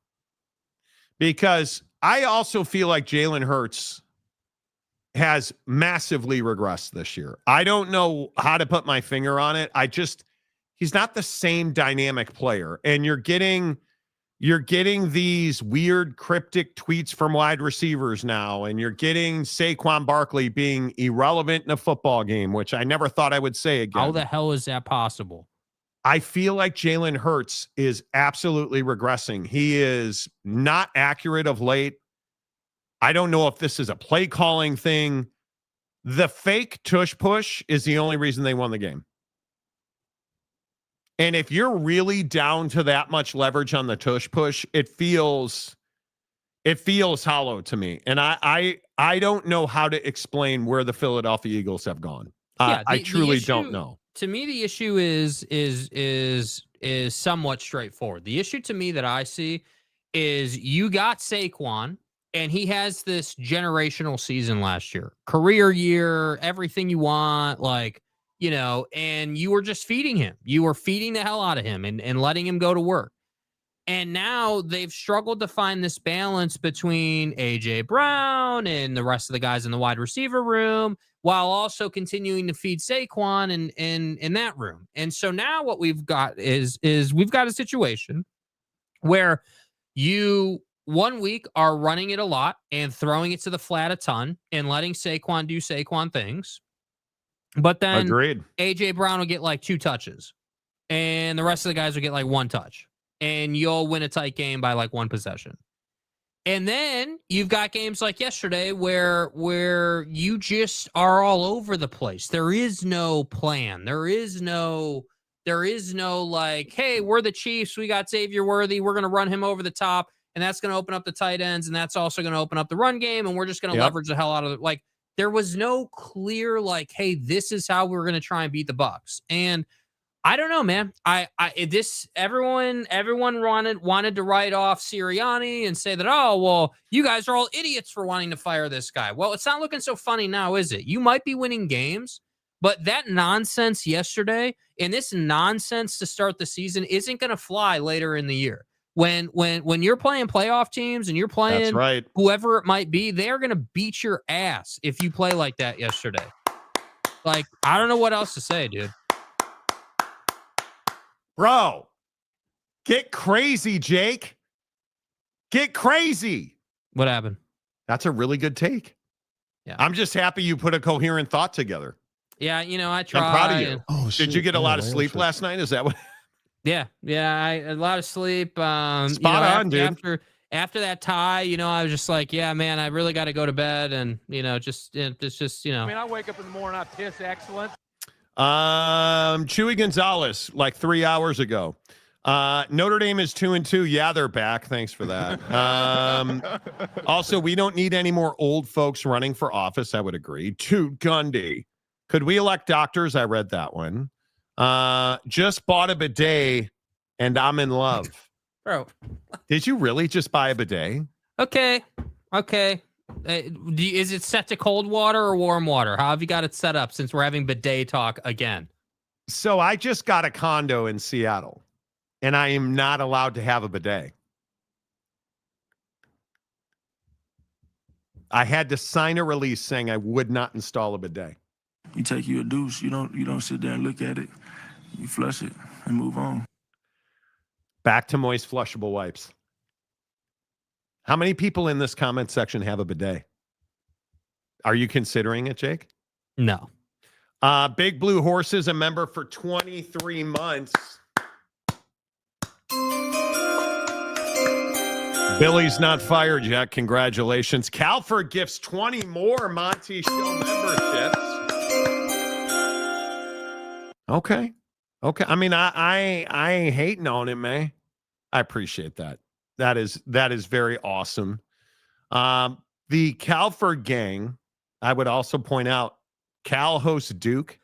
Because I also feel like Jalen Hurts has massively regressed this year. I don't know how to put my finger on it. He's not the same dynamic player. And you're getting these weird cryptic tweets from wide receivers now, and you're getting Saquon Barkley being irrelevant in a football game, which I never thought I would say again. How the hell is that possible? I feel like Jalen Hurts is absolutely regressing. He is not accurate of late. I don't know if this is a play calling thing. The fake tush push is the only reason they won the game. And if you're really down to that much leverage on the tush push, it feels hollow to me. And I don't know how to explain where the Philadelphia Eagles have gone. I truly don't know. To me, the issue is somewhat straightforward. The issue to me that I see is you got Saquon, and he has this generational season last year, career year, everything you want, like and you were just feeding him. You were feeding the hell out of him and letting him go to work. And now they've struggled to find this balance between A.J. Brown and the rest of the guys in the wide receiver room, while also continuing to feed Saquon in that room. And so now what we've got is we've got a situation where you 1 week are running it a lot and throwing it to the flat a ton and letting Saquon do Saquon things. But then Agreed. A.J. Brown will get like 2 touches and the rest of the guys will get like 1 touch. And you'll win a tight game by like 1 possession. And then you've got games like yesterday where you just are all over the place. There is no plan. There is no like, hey, we're the Chiefs. We got Xavier Worthy. We're going to run him over the top. And that's going to open up the tight ends. And that's also going to open up the run game. And we're just going to leverage the hell out of it. Like, there was no clear, like, hey, this is how we're going to try and beat the Bucs. And I don't know, man. Everyone wanted to write off Siriani and say that, oh, well, you guys are all idiots for wanting to fire this guy. Well, it's not looking so funny now, is it? You might be winning games, but that nonsense yesterday and this nonsense to start the season isn't going to fly later in the year. When you're playing playoff teams and you're playing whoever it might be, they're going to beat your ass if you play like that yesterday. Like, I don't know what else to say, dude. Bro, get crazy, Jake. Get crazy. What happened? That's a really good take. Yeah. I'm just happy you put a coherent thought together. Yeah, I tried. I'm proud of you. Did you get a lot of sleep last night? Is that what? Yeah, a lot of sleep. Spot on, dude. After that tie, I was just like, yeah, man, I really got to go to bed. And, it's just. I mean, I wake up in the morning, I piss excellent. Chewy Gonzalez, like 3 hours ago. Notre Dame is 2-2. Yeah, they're back. Thanks for that. Also, we don't need any more old folks running for office. I would agree. Toot Gundy. Could we elect doctors? I read that one. Just bought a bidet and I'm in love. Bro. Did you really just buy a bidet? Okay. Is it set to cold water or warm water? How have you got it set up since we're having bidet talk again? So I just got a condo in Seattle, and I am not allowed to have a bidet. I had to sign a release saying I would not install a bidet. You take you a douche. You don't sit there and look at it. You flush it and move on. Back to moist flushable wipes. How many people in this comment section have a bidet? Are you considering it, Jake? No. Big Blue Horse is a member for 23 months. Billy's not fired yet. Congratulations. Calford gifts 20 more Monty Show memberships. Okay. I mean, I ain't hating on him, man. I appreciate that. That is very awesome. The Calford gang, I would also point out, Cal hosts Duke.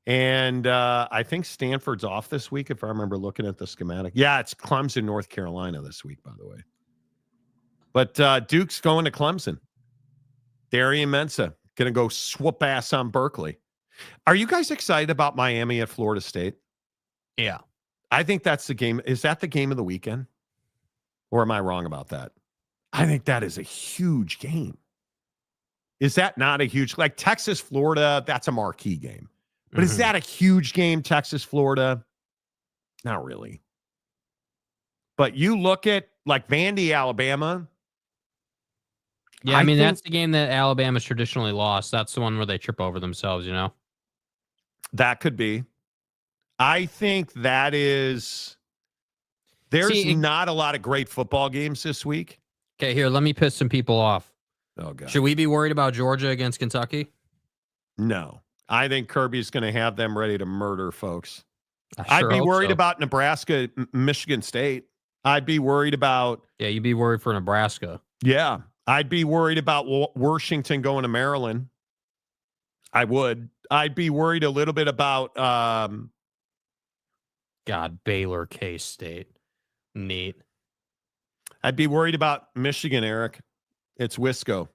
And I think Stanford's off this week, if I remember looking at the schematic. Yeah, it's Clemson, North Carolina this week, by the way. But Duke's going to Clemson. Darian Mensah going to go swoop ass on Berkeley. Are you guys excited about Miami at Florida State? Yeah. I think that's the game. Is that the game of the weekend? Or am I wrong about that? I think that is a huge game. Is that not a huge, like Texas, Florida, that's a marquee game. But is that a huge game, Texas, Florida? Not really. But you look at like Vandy, Alabama. Yeah, I mean, that's the game that Alabama's traditionally lost. That's the one where they trip over themselves, That could be. I think that is... There's not a lot of great football games this week. Okay, here, let me piss some people off. Oh, God. Should we be worried about Georgia against Kentucky? No. I think Kirby's going to have them ready to murder folks. I'd be worried about Nebraska, Michigan State. I'd be worried about... Yeah, you'd be worried for Nebraska. Yeah. I'd be worried about Washington going to Maryland. I would. I'd be worried a little bit about... Baylor, K-State. Neat. I'd be worried about Michigan, Eric. It's Wisco.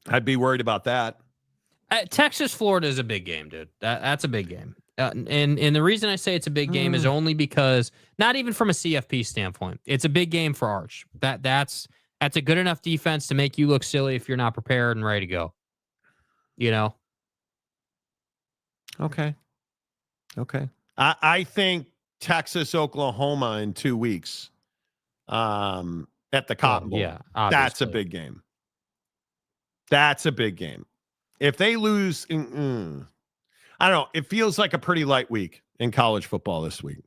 I'd be worried about that. Texas, Florida is a big game, dude. That's a big game. And the reason I say it's a big game is only because, not even from a CFP standpoint, it's a big game for Arch. That's a good enough defense to make you look silly if you're not prepared and ready to go. You know? Okay. I think Texas, Oklahoma in 2 weeks at the Cotton Bowl. Yeah, that's a big game. That's a big game. If they lose, I don't know. It feels like a pretty light week in college football this week.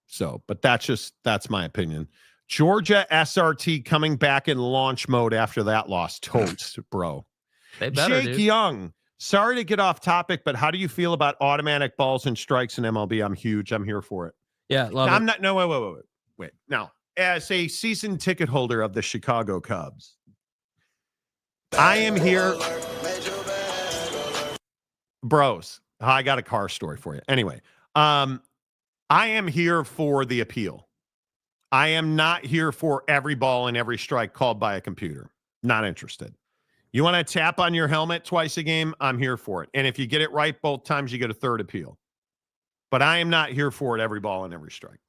So, but that's my opinion. Georgia SRT coming back in launch mode after that loss. Toast, bro. They better, Jake dude. Young. Sorry to get off topic, but how do you feel about automatic balls and strikes in MLB? I'm huge. I'm here for it. Yeah, love I'm it. not. No, wait. Now, as a season ticket holder of the Chicago Cubs, I am here. Bros, I got a car story for you. Anyway, I am here for the appeal. I am not here for every ball and every strike called by a computer. Not interested. You want to tap on your helmet twice a game? I'm here for it. And if you get it right both times, you get a third appeal. But I am not here for it every ball and every strike.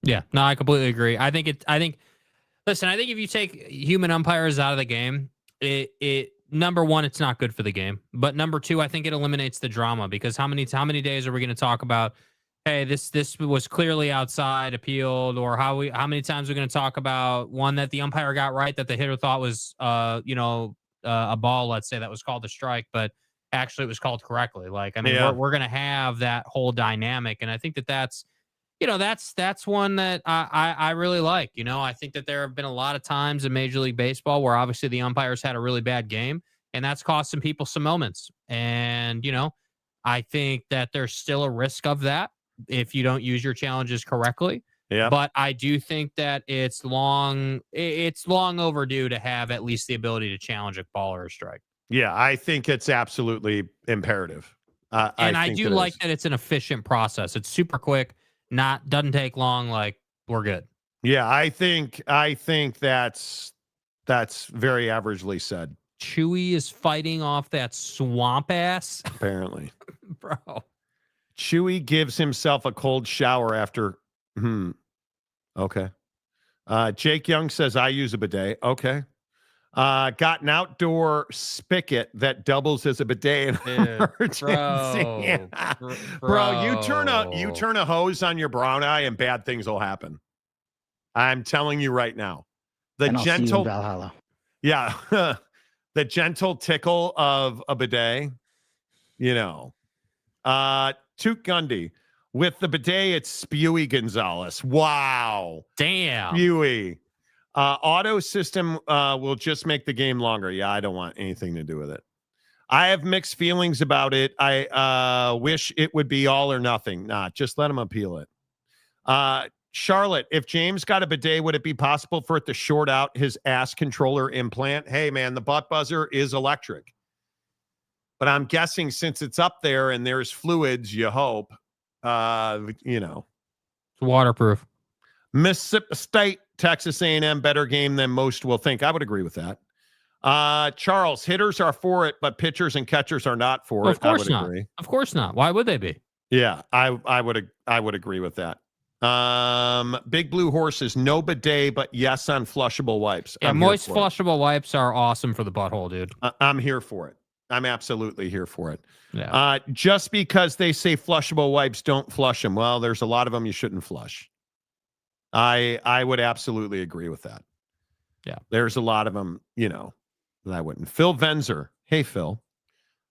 Yeah, no, I completely agree. Listen, I think if you take human umpires out of the game, it number one, it's not good for the game. But number two, I think it eliminates the drama, because how many days are we going to talk about, hey, this was clearly outside, appealed, or how many times are we going to talk about one that the umpire got right that the hitter thought was a ball, let's say, that was called a strike, but actually it was called correctly. Like, I mean, we're going to have that whole dynamic, and I think that's one that I really like. You know, I think that there have been a lot of times in Major League Baseball where obviously the umpires had a really bad game, and that's cost some people some moments. And, you know, I think that there's still a risk of that if you don't use your challenges correctly. Yeah. But I do think that it's long overdue to have at least the ability to challenge a ball or a strike. Yeah, I think it's absolutely imperative. I do like that it's an efficient process. It's super quick. Doesn't take long. Like, we're good. Yeah, I think that's very averagely said. Chewy is fighting off that swamp ass. Apparently. Bro. Chewy gives himself a cold shower after. Okay. Jake Young says, I use a bidet. Okay. Got an outdoor spigot that doubles as a bidet in emergency. Bro, you turn a hose on your brown eye and bad things will happen. I'm telling you right now. The gentle Valhalla. Yeah. The gentle tickle of a bidet, you know. Toot Gundy. With the bidet, it's Spewy Gonzalez. Wow. Damn. Spewy. Auto system will just make the game longer. Yeah, I don't want anything to do with it. I have mixed feelings about it. I wish it would be all or nothing. Nah, just let him appeal it. Charlotte, if James got a bidet, would it be possible for it to short out his ass controller implant? Hey, man, the butt buzzer is electric. But I'm guessing since it's up there and there's fluids, you hope, you know. It's waterproof. Mississippi State, Texas A&M, better game than most will think. I would agree with that. Charles, hitters are for it, but pitchers and catchers are not for it. Of course I would not. agree. Of course not. Why would they be? Yeah, I would agree with that. Big Blue Horses, no bidet, but yes on flushable wipes. Yeah, moist flushable wipes are awesome for the butthole, dude. I'm here for it. I'm absolutely here for it. Yeah. Just because they say flushable wipes, don't flush them. Well, there's a lot of them you shouldn't flush. I would absolutely agree with that. Yeah. There's a lot of them, you know, that I wouldn't. Phil Venzer. Hey, Phil.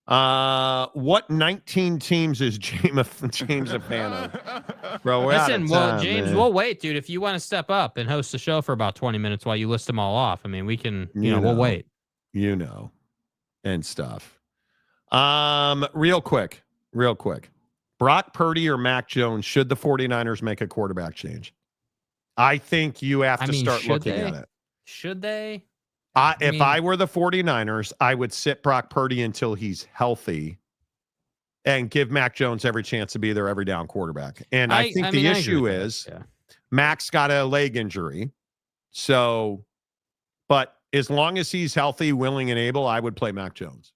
What 19 teams is James a fan of? Bro, listen, well, James, we'll wait, dude. If you want to step up and host the show for about 20 minutes while you list them all off, I mean, we can, we'll wait. You know, and stuff. Real quick. Brock Purdy or Mac Jones, should the 49ers make a quarterback change? I think you have to start looking at it. Should they? If I were the 49ers, I would sit Brock Purdy until he's healthy and give Mac Jones every chance to be their every down quarterback. And I think the issue is Mac's got a leg injury. So, but as long as he's healthy, willing, and able, I would play Mac Jones.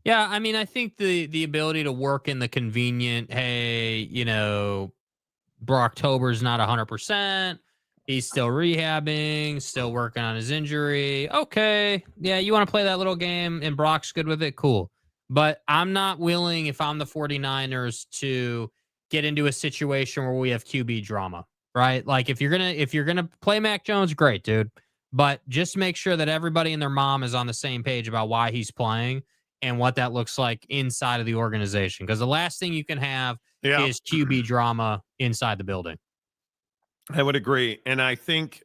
Yeah, I mean, I think the ability to work in the convenient, hey, you know, Brocktober's not 100%. He's still rehabbing, still working on his injury. Okay. Yeah, you want to play that little game and Brock's good with it? Cool. But I'm not willing, if I'm the 49ers, to get into a situation where we have QB drama, right? Like if you're gonna play Mac Jones, great, dude. But just make sure that everybody and their mom is on the same page about why he's playing and what that looks like inside of the organization. Because the last thing you can have is QB drama inside the building. I would agree. And I think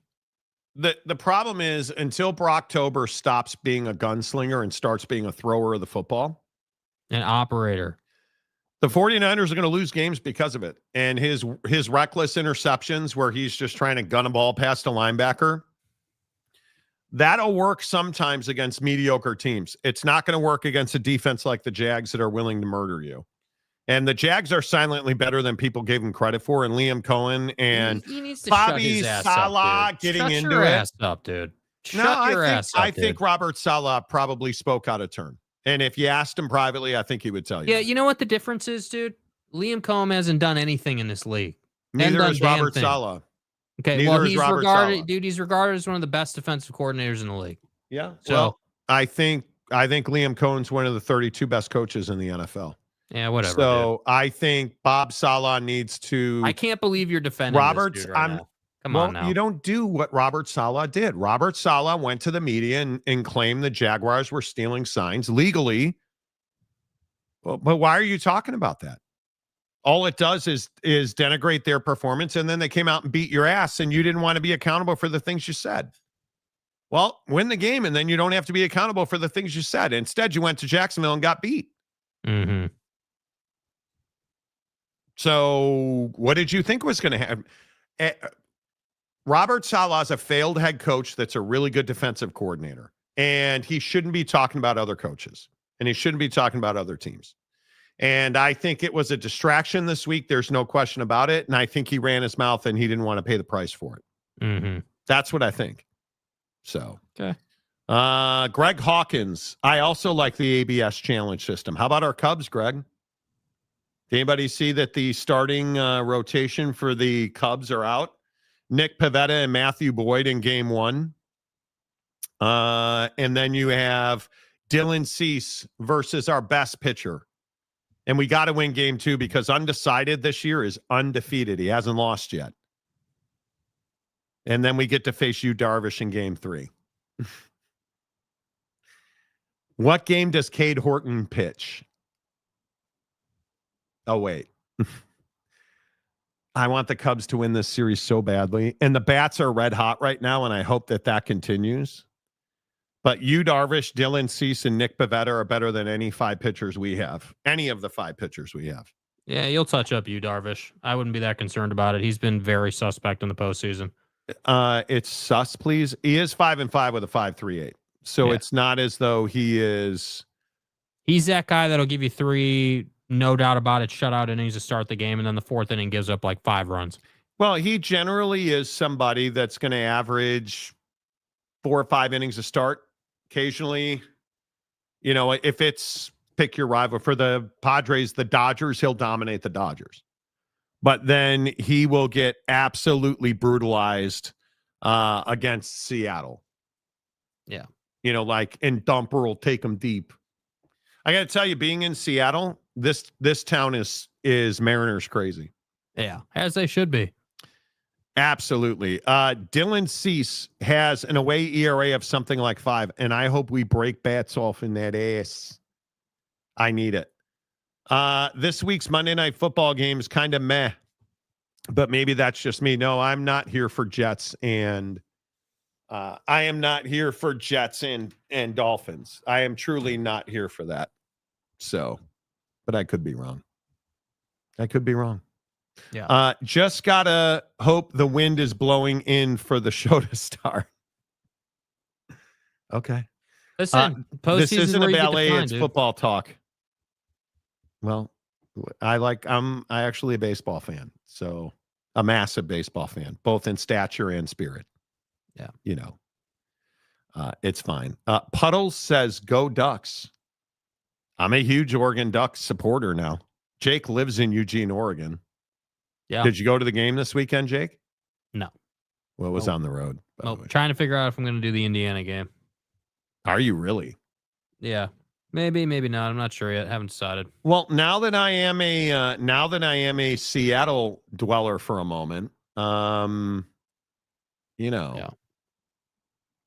the problem is until Brocktober stops being a gunslinger and starts being a thrower of the football. An operator. The 49ers are going to lose games because of it. And his reckless interceptions where he's just trying to gun a ball past a linebacker, that'll work sometimes against mediocre teams. It's not going to work against a defense like the Jags that are willing to murder you. And the Jags are silently better than people gave him credit for. And Liam Cohen and he needs to Bobby shut his ass Saleh up, dude. getting Shut into your it. ass up, dude. Shut your ass up, I dude. think Robert Saleh probably spoke out of turn. And if you asked him privately, I think he would tell you. Yeah, you know what the difference is, dude? Liam Cohen hasn't done anything in this league. Neither is Robert Saleh. Okay, Neither well, is he's Robert regarded, Saleh. dude. He's regarded as one of the best defensive coordinators in the league. Yeah. So Well, I think Liam Cohen's one of the 32 best coaches in the NFL. yeah, whatever. So dude. I think Bob Saleh needs to. I can't believe you're defending Robert's. this dude right now. Come Well, on now. you don't do what Robert Saleh did. Robert Saleh went to the media and claimed the Jaguars were stealing signs legally. But why are you talking about that? All it does is denigrate their performance, and then they came out and beat your ass, and you didn't want to be accountable for the things you said. Well, win the game, and then you don't have to be accountable for the things you said. Instead, you went to Jacksonville and got beat. Mm-hmm. So what did you think was going to happen? Robert Saleh is a failed head coach that's a really good defensive coordinator, and he shouldn't be talking about other coaches, and he shouldn't be talking about other teams. And I think it was a distraction this week. There's no question about it. And I think he ran his mouth and he didn't want to pay the price for it. Mm-hmm. That's what I think. So, okay. Greg Hawkins. I also like the ABS challenge system. How about our Cubs, Greg? Did anybody see that the starting rotation for the Cubs are out? Nick Pivetta and Matthew Boyd in game one. And then you have Dylan Cease versus our best pitcher. And we got to win game two because undecided this year is undefeated. He hasn't lost yet. And then we get to face Yu Darvish in game three. What game does Cade Horton pitch? Oh, wait. I want the Cubs to win this series so badly. And the bats are red hot right now, and I hope that continues. But Yu Darvish, Dylan Cease, and Nick Pivetta are better than any five pitchers we have. Any of the five pitchers we have. Yeah, you'll touch up Yu Darvish. I wouldn't be that concerned about it. He's been very suspect in the postseason. It's sus, please. He is 5-5 with a 5.38. So It's not as though he is. He's that guy that'll give you three, no doubt about it, shutout innings to start the game, and then the fourth inning gives up like 5 runs. Well, he generally is somebody that's going to average 4 or 5 innings to start. Occasionally, you know, if it's pick your rival for the Padres, the Dodgers, he'll dominate the Dodgers. But then he will get absolutely brutalized against Seattle. Yeah. You know, like, and Dumper will take them deep. I got to tell you, being in Seattle, this town is Mariners crazy. Yeah, as they should be. Absolutely. Dylan Cease has an away ERA of something like 5, and I hope we break bats off in that ass. I need it. This week's Monday Night Football game is kind of meh, but maybe that's just me. No, I'm not here for Jets, and I am not here for Jets and Dolphins. I am truly not here for that. So, but I could be wrong. Yeah. Just gotta hope the wind is blowing in for the show to start. Okay. Listen, this isn't where a you get ballet, defined, it's dude. football talk. Well, I'm actually a baseball fan, so a massive baseball fan, both in stature and spirit. Yeah. You know, it's fine. Puddles says, go Ducks. I'm a huge Oregon Ducks supporter now. Jake lives in Eugene, Oregon. Yeah. Did you go to the game this weekend, Jake? No. Well, it was on the road. Nope. Trying to figure out if I'm going to do the Indiana game. Are you really? Yeah. Maybe, maybe not. I'm not sure yet. Haven't decided. Well, now that I am a Seattle dweller for a moment,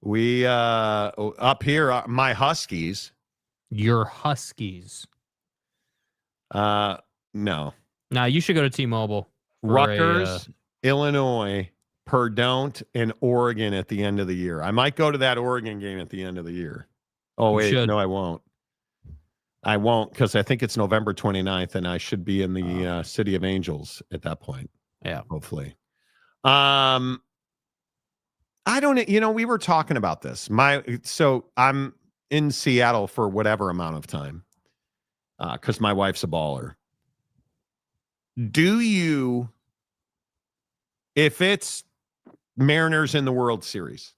we up here, my Huskies. Your Huskies. No. Now you should go to T-Mobile. Rutgers, Illinois, Purdue, and Oregon at the end of the year. I might go to that Oregon game at the end of the year. Oh, wait. No, I won't. I won't, because I think it's November 29th, and I should be in the City of Angels at that point. Yeah. Hopefully. I don't, we were talking about this. So I'm in Seattle for whatever amount of time, because my wife's a baller. If it's Mariners in the World Series,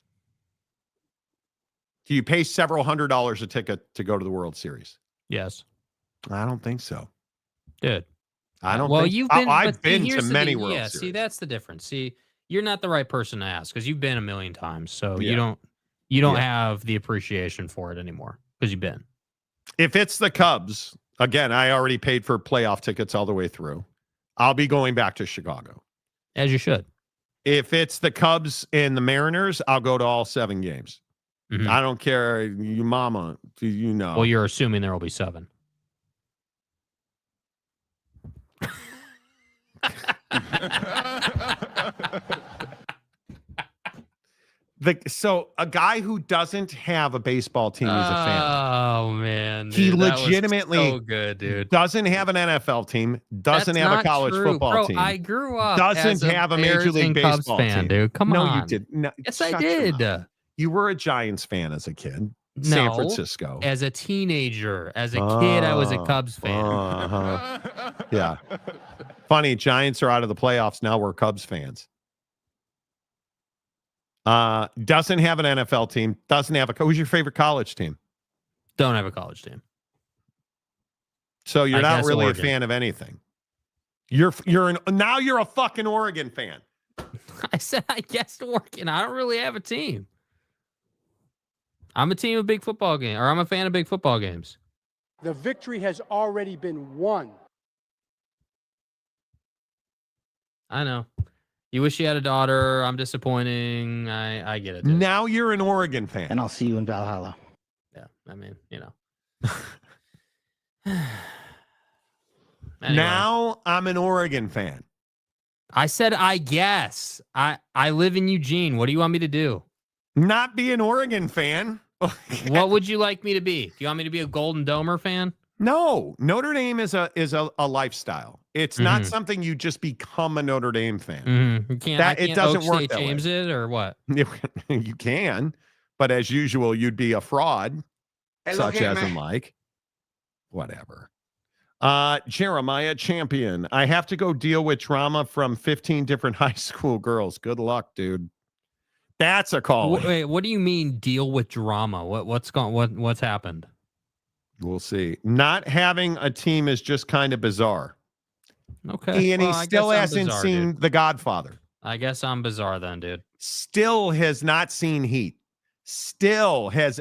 do you pay several $100s a ticket to go to the World Series? Yes. I don't think so. Dude. I don't well, think you've been, I've been here's to the many thing. World Yeah, Series. see, that's the difference. See, you're not the right person to ask because you've been a million times. So Yeah. you don't have the appreciation for it anymore because you've been. If it's the Cubs, again, I already paid for playoff tickets all the way through. I'll be going back to Chicago. As you should. If it's the Cubs and the Mariners, I'll go to all 7 games. Mhm. I don't care. You mama, do you know? Well, you're assuming there will be 7. So a guy who doesn't have a baseball team is a fan. Oh man, He dude, that was legitimately so good, dude. Doesn't have an NFL team. Doesn't That's have a not college true. football Bro, team. I grew up Doesn't as a have a Bears Major League and Baseball Cubs fan, team. dude. Come no, on. you did. No, Yes, I shut your did. mouth. You were a Giants fan as a kid. San Francisco. As a teenager, as a kid, I was a Cubs fan. Yeah. Funny, Giants are out of the playoffs. Now we're Cubs fans. Doesn't have an NFL team. Doesn't have who's your favorite college team? Don't have a college team. So you're I not guess really Oregon. a fan of anything. Now you're a fucking Oregon fan. I said I guessed Oregon. I don't really have a team. I'm a team of big football games, or I'm a fan of big football games. The victory has already been won. I know. You wish you had a daughter. I'm disappointing. I get it. Dude. Now you're an Oregon fan. And I'll see you in Valhalla. Yeah, I mean, Anyway. Now I'm an Oregon fan. I said I guess. I live in Eugene. What do you want me to do? Not be an Oregon fan. What would you like me to be? Do you want me to be a Golden Domer fan? No, Notre Dame is a lifestyle. It's not something you just become a Notre Dame fan. Mm-hmm. You can't. It doesn't work that James way. it or what? You can, but as usual, you'd be a fraud, such as in like whatever. Jeremiah Champion. I have to go deal with drama from 15 different high school girls. Good luck, dude. That's a call. Wait, what do you mean deal with drama? What's happened? We'll see. Not having a team is just kind of bizarre. Okay. And he still hasn't seen The Godfather. I guess I'm bizarre then, dude. Still has not seen Heat. Still has,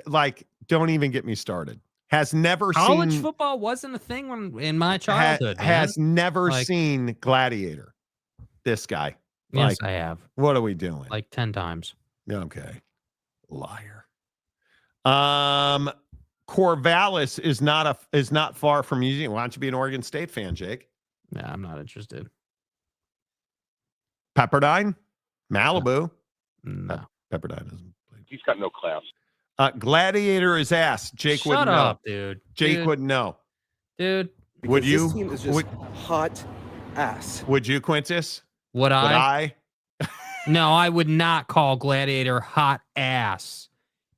don't even get me started. Has never College seen football wasn't a thing in my childhood. Has never seen Gladiator. This guy. Yes, I have. What are we doing? 10 times. Okay. Liar. Corvallis is not far from Eugene. Why don't you be an Oregon State fan, Jake? Yeah, I'm not interested. Pepperdine? Malibu? No. Pepperdine doesn't play. He's got no class. Gladiator is ass. Jake wouldn't up, know. Dude. Jake wouldn't know. Dude. Would you? This team is just hot ass. Would you, Quintus? Would I? No, I would not call Gladiator hot ass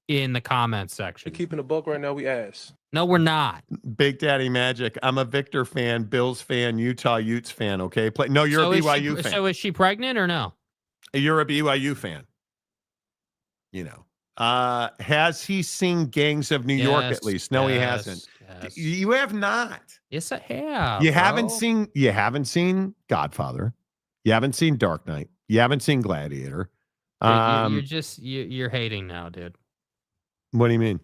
in the comments section. We're keeping a book right now. We ass. No, we're not. Big Daddy Magic. I'm a Victor fan, Bills fan, Utah Utes fan. Okay, no, you're a BYU fan. So is she pregnant or no? You're a BYU fan. Has he seen Gangs of New York at least? No, he hasn't. Yes. You have not. Yes, I have. You bro. haven't seen Godfather. You haven't seen Dark Knight. You haven't seen Gladiator. You're hating now, dude. What do you mean?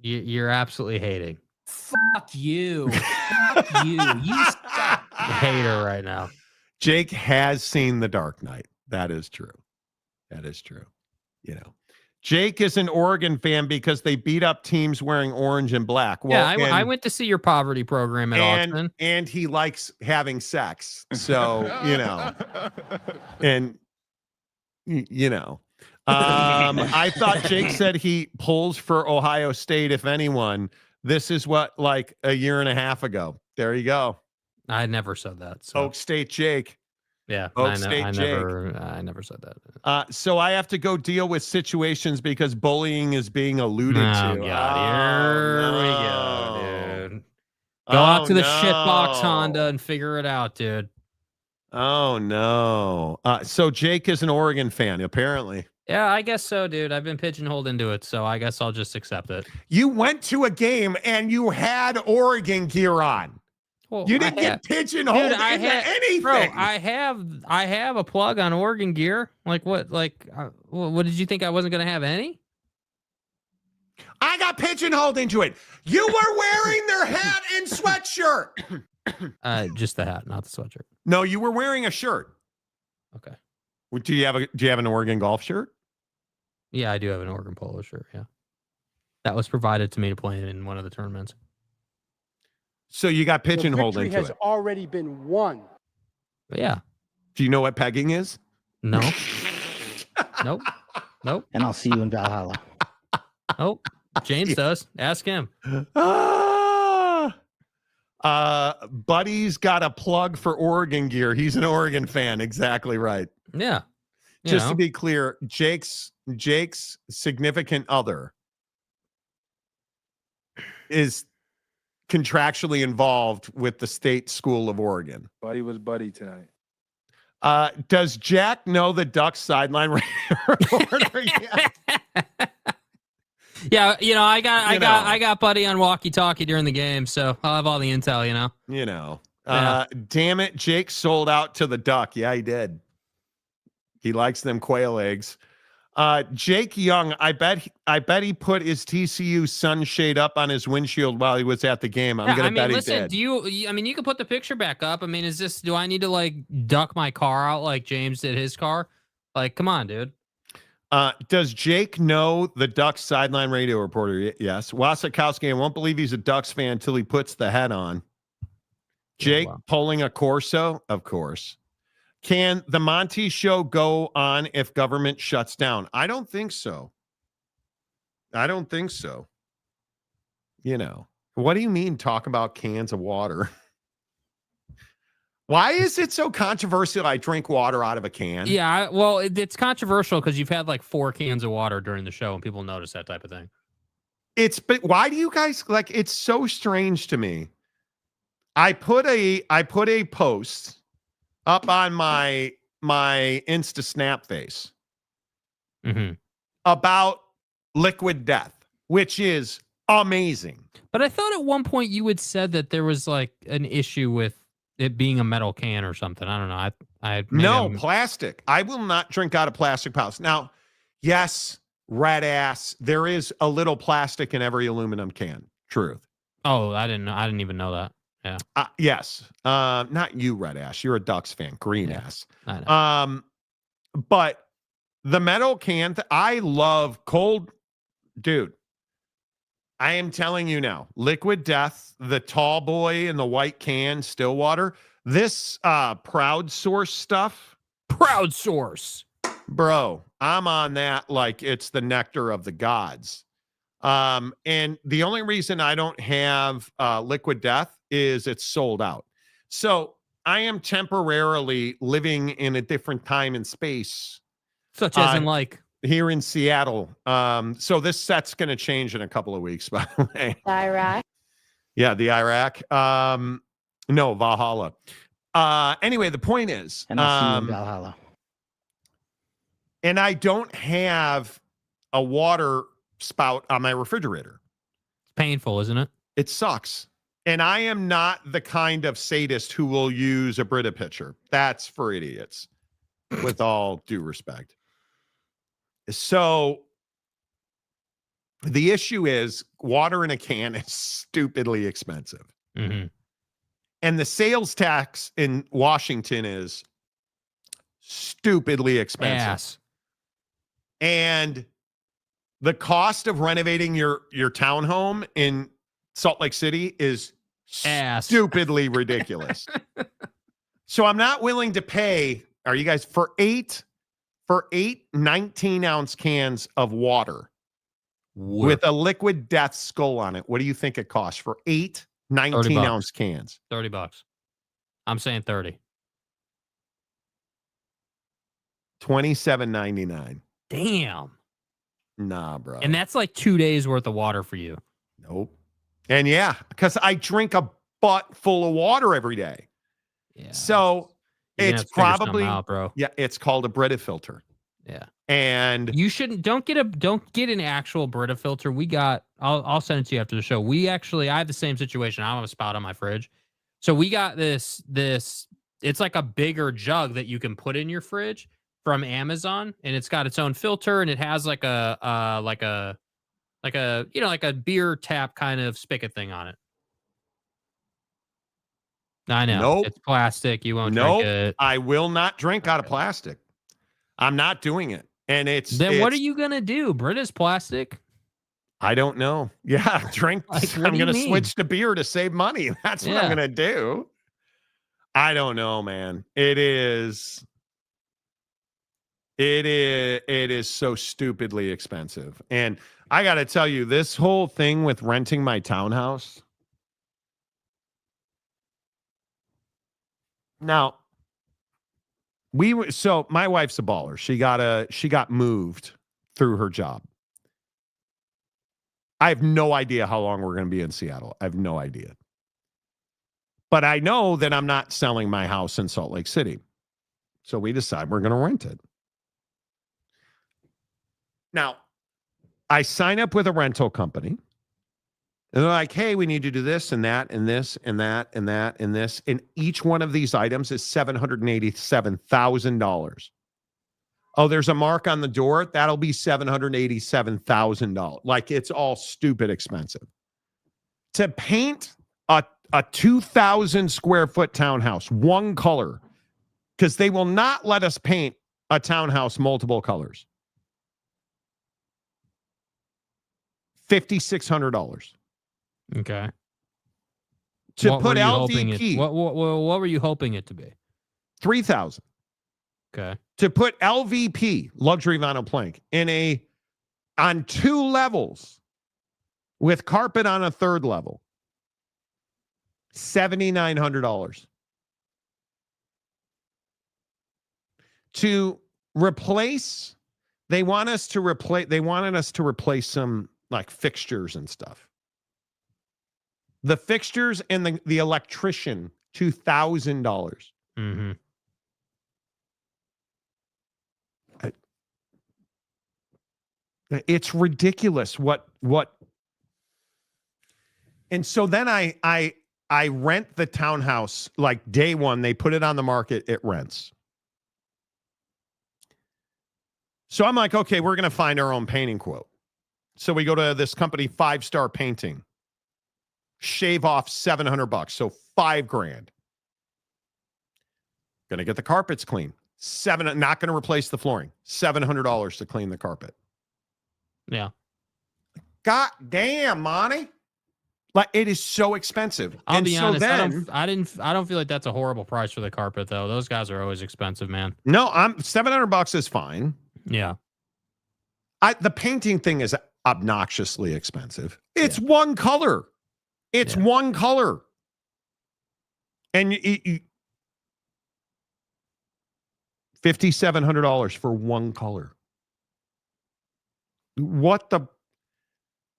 You're absolutely hating. Fuck you. Fuck you. You suck. Hater right now. Jake has seen The Dark Knight. That is true. That is true. You know, Jake is an Oregon fan because they beat up teams wearing orange and black. Well, yeah, I went to see your poverty program at Austin. And he likes having sex. So, you know, and, you know, I thought Jake said he pulls for Ohio State, if anyone. This is what, like a year and a half ago. There you go. I never said that. So. Oak State Jake. Yeah, Oak State Jake. I never said that. So I have to go deal with situations because bullying is being alluded to. God, here we go, dude. Go out to the shitbox Honda and figure it out, dude. Oh, no. So Jake is an Oregon fan, apparently. Yeah, I guess so, dude. I've been pigeonholed into it, so I guess I'll just accept it. You went to a game and you had Oregon gear on. Well, you didn't get pigeonholed into anything. Bro, I have a plug on Oregon gear. Like what? Like what did you think I wasn't going to have any? I got pigeonholed into it. You were wearing their hat and sweatshirt. Just the hat, not the sweatshirt. No, you were wearing a shirt. Okay. Do you have an Oregon golf shirt? Yeah, I do have an Oregon polo shirt. Yeah, that was provided to me to play in one of the tournaments. So you got pigeonholed into it. The victory has already been won. Yeah. Do you know what pegging is? No. Nope. And I'll see you in Valhalla. Nope. James does. Ask him. Buddy's got a plug for Oregon gear. He's an Oregon fan. Exactly right. Yeah. Just to be clear, Jake's significant other is contractually involved with the State School of Oregon. Buddy was buddy tonight. Does Jack know the Ducks sideline reporter yet? Yeah, I got Buddy on walkie-talkie during the game, so I'll have all the intel. Damn it, Jake sold out to the Duck. Yeah, he did. He likes them quail eggs. Jake Young, I bet he put his TCU sunshade up on his windshield while he was at the game. I'm gonna bet he did. You can put the picture back up. I mean, do I need to like duck my car out like James did his car? Like, come on, dude. Does Jake know the Ducks sideline radio reporter? Yes. Wasikowski, I won't believe he's a Ducks fan until he puts the head on. Jake pulling a Corso? Of course. Can the Monty Show go on if government shuts down? I don't think so. What do you mean talk about cans of water? Why is it so controversial I drink water out of a can? Yeah, well, it's controversial because you've had like 4 cans of water during the show and people notice that type of thing. But why do you guys it's so strange to me. I put a post up on my Insta Snap face about liquid death, which is amazing. But I thought at one point you had said that there was like an issue with it being a metal can or something. I don't know. Plastic. I will not drink out of plastic pouches. Now, yes, red ass. There is a little plastic in every aluminum can. Truth. Oh, I didn't even know that. Yeah. Yes. Not you, red ass. You're a Ducks fan. Green ass. I know. But the metal can, I love cold, dude. I am telling you now, Liquid Death, the tall boy in the white can, Stillwater, this Proud Source stuff. Proud Source. Bro, I'm on that like it's the nectar of the gods. And the only reason I don't have Liquid Death is it's sold out. So I am temporarily living in a different time and space. Such as in like? Here in Seattle. So this set's going to change in a couple of weeks, by the way. Iraq? Yeah, the Iraq. No, Valhalla. Anyway, the point is. And I'll see you in Valhalla. And I don't have a water spout on my refrigerator. It's painful, isn't it? It sucks. And I am not the kind of sadist who will use a Brita pitcher. That's for idiots, with all due respect. So the issue is water in a can is stupidly expensive. Mm-hmm. And the sales tax in Washington is stupidly expensive. Ass. And the cost of renovating your townhome in Salt Lake City is stupidly ridiculous. So I'm not willing to pay, are you guys, for eight 19-ounce cans of water with a liquid death skull on it. What do you think it costs for 8 19-ounce cans? $30. I'm saying 30. $27.99. Damn. Nah, bro. And that's like 2 days worth of water for you. Nope. And yeah, because I drink a butt full of water every day. Yeah. So it's probably out, bro. Yeah, it's called a Brita filter. Yeah. And you shouldn't don't get an actual Brita filter. I'll send it to you after the show. I have the same situation. I don't have a spout on my fridge. So we got this it's like a bigger jug that you can put in your fridge from Amazon, and it's got its own filter, and it has like a beer tap kind of spigot thing on it. I know. Nope. It's plastic. You won't drink it. I will not drink out of plastic. I'm not doing it. And what are you going to do? Brita's plastic? I don't know. Yeah, drink. I'm going to switch to beer to save money. That's what I'm going to do. I don't know, man. It is so stupidly expensive. And I got to tell you, this whole thing with renting my townhouse. Now, so my wife's a baller. She got moved through her job. I have no idea how long we're going to be in Seattle. I have no idea. But I know that I'm not selling my house in Salt Lake City. So we decide we're going to rent it. Now, I sign up with a rental company. And they're like, hey, we need to do this and that and this and that and that and this. And each one of these items is $787,000. Oh, there's a mark on the door. That'll be $787,000. Like, it's all stupid expensive. To paint a 2,000 square foot townhouse, one color, because they will not let us paint a townhouse multiple colors. $5,600. Okay. To put LVP. What were you hoping it to be? $3,000. Okay. To put LVP, luxury vinyl plank, on 2 levels with carpet on a 3rd level. $7,900. To replace, they wanted us to replace some like fixtures and stuff. The fixtures and the electrician, $2,000. Mm-hmm. It's ridiculous what. And so then I rent the townhouse like day one. They put it on the market. It rents. So I'm like, okay, we're going to find our own painting quote. So we go to this company, 5-Star Painting. Shave off $700, so $5,000. Gonna get the carpets clean. Not gonna replace the flooring. $700 to clean the carpet. Yeah. God damn, Monty. Like, it is so expensive. I'll be honest. I don't feel like that's a horrible price for the carpet though. Those guys are always expensive, man. No, $700 is fine. Yeah. The painting thing is obnoxiously expensive. It's one color. It's one color. And you $5,700 for one color. What the?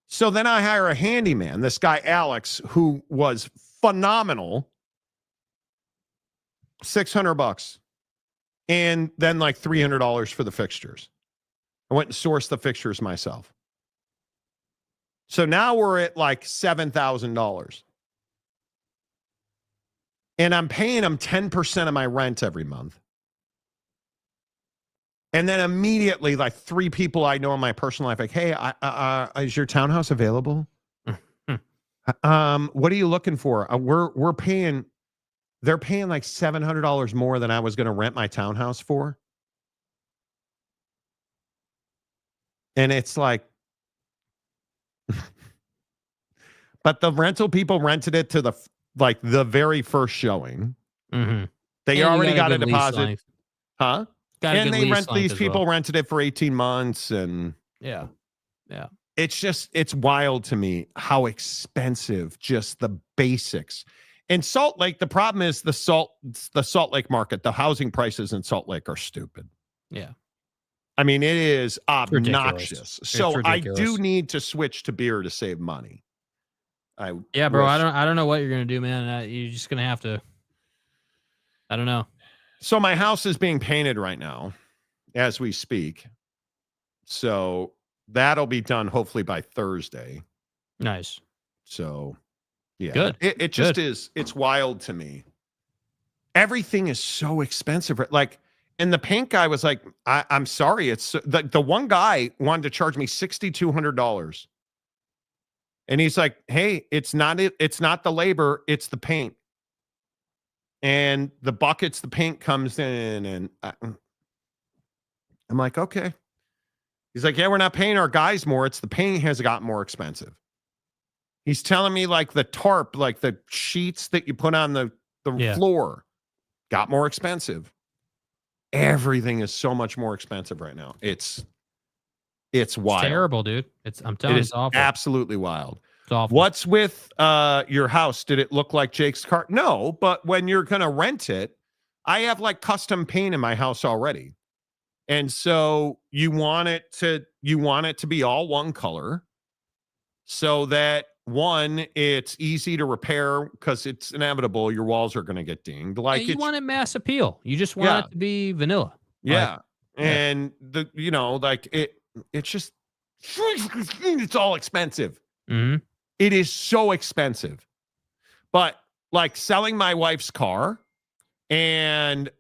So then I hire a handyman, this guy, Alex, who was phenomenal. $600. And then like $300 for the fixtures. I went and sourced the fixtures myself. So now we're at like $7,000. And I'm paying them 10% of my rent every month. And then immediately, like 3 people I know in my personal life, like, hey, is your townhouse available? What are you looking for? We're paying, they're paying like $700 more than I was going to rent my townhouse for. And it's like, but the rental people rented it to the very first showing. Mm-hmm. They And already you got a good lease deposit. length. Huh? And they these people rented it for 18 months. And yeah. it's wild to me how expensive just the basics. In Salt Lake, the problem is the Salt Lake market, the housing prices in Salt Lake are stupid. Yeah. I mean, it is Ridiculous. obnoxious. So I do ridiculous. need to switch to beer to save money. Yeah, bro. I don't know what you're gonna do, man. You're just gonna have to. I don't know. So my house is being painted right now as we speak. So that'll be done hopefully by Thursday. Nice. So yeah, good. It just is. It's wild to me. Everything is so expensive. Like, and the paint guy was like, I'm sorry. It's the one guy wanted to charge me $6,200. And he's like, hey, it's not the labor, it's the paint. And the buckets, the paint comes in, and I'm like, okay. He's like, yeah, we're not paying our guys more. It's the paint has got more expensive. He's telling me like the tarp, like the sheets that you put on the floor got more expensive. Everything is so much more expensive right now. It's wild. It's terrible, dude. I'm telling you, it's awful. Absolutely wild. It's awful. What's with your house? Did it look like Jake's car? No, but when you're going to rent it, I have like custom paint in my house already. And so you want it to be all one color so that one, it's easy to repair because it's inevitable. Your walls are going to get dinged. Like you want it mass appeal. You just want it to be vanilla. Yeah. And it's just, it's all expensive. Mm-hmm. It is so expensive. But like selling my wife's car, and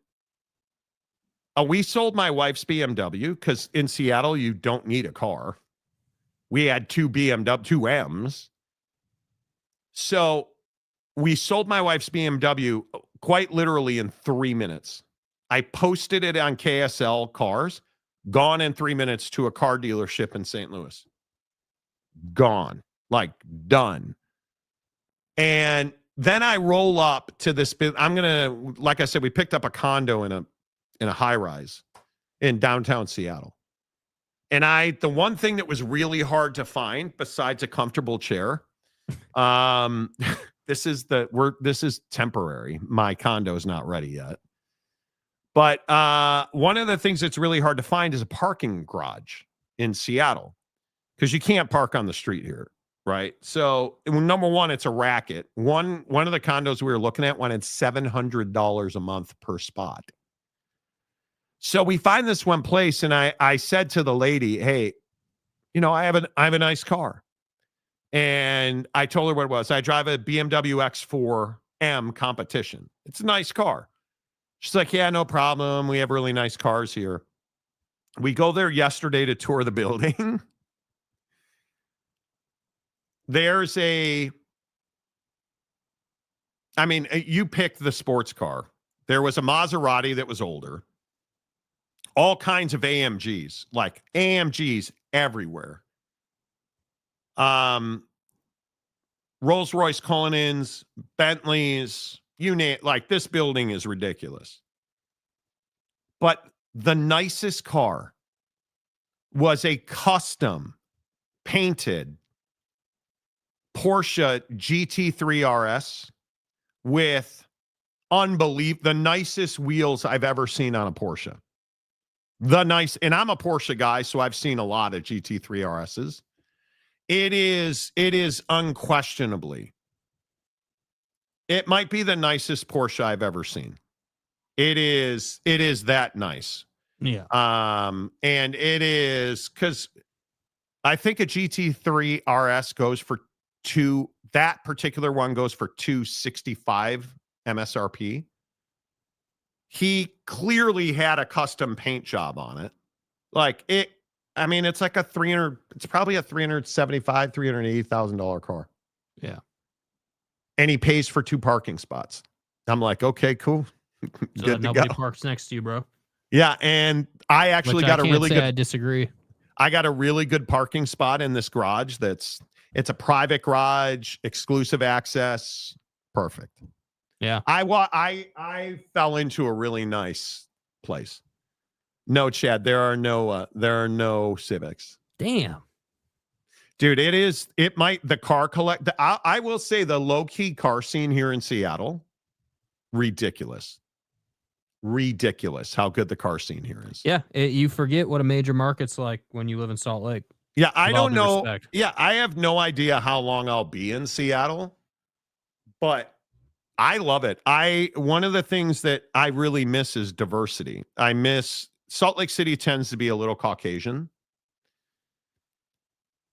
we sold my wife's BMW because in Seattle, you don't need a car. We had 2 M's. So we sold my wife's BMW quite literally in 3 minutes. I posted it on KSL Cars, gone in 3 minutes to a car dealership in St. Louis. Gone, like done. And then I roll up to this. Like I said, we picked up a condo in a high rise in downtown Seattle. And the one thing that was really hard to find besides a comfortable chair, this is temporary. My condo is not ready yet. But one of the things that's really hard to find is a parking garage in Seattle because you can't park on the street here, right? So number one, it's a racket. One of the condos we were looking at wanted $700 a month per spot. So we find this one place, and I said to the lady, hey, I have a nice car. And I told her what it was. I drive a BMW X4M competition. It's a nice car. She's like, yeah, no problem. We have really nice cars here. We go there yesterday to tour the building. You pick the sports car. There was a Maserati that was older. All kinds of AMGs, like AMGs everywhere. Rolls-Royce Cullinans, Bentleys, you name it. Like, this building is ridiculous. But the nicest car was a custom painted Porsche GT3 RS with the nicest wheels I've ever seen on a Porsche. And I'm a Porsche guy, so I've seen a lot of GT3 RSs. It is unquestionably, it might be the nicest Porsche I've ever seen. It is that nice. Yeah. And it is because I think a GT3 RS goes for that particular one goes for $265 MSRP. He clearly had a custom paint job on it. Like it, I mean, it's like it's probably a $375,000, $380,000 car. Yeah. And he pays for 2 parking spots. I'm like, okay, cool. So Good to nobody go. parks next to you, bro. Yeah, and I actually got a really good. I disagree. I got a really good parking spot in this garage. It's a private garage, exclusive access, perfect. Yeah, I fell into a really nice place. No, Chad, there are no Civics. Damn, dude, the car collect. I will say the low key car scene here in Seattle, ridiculous how good the car scene here is. Yeah, you forget what a major market's like when you live in Salt Lake. Yeah, I don't know. Respect. Yeah, I have no idea how long I'll be in Seattle, but I love it. One of the things that I really miss is diversity. I miss Salt Lake City tends to be a little Caucasian.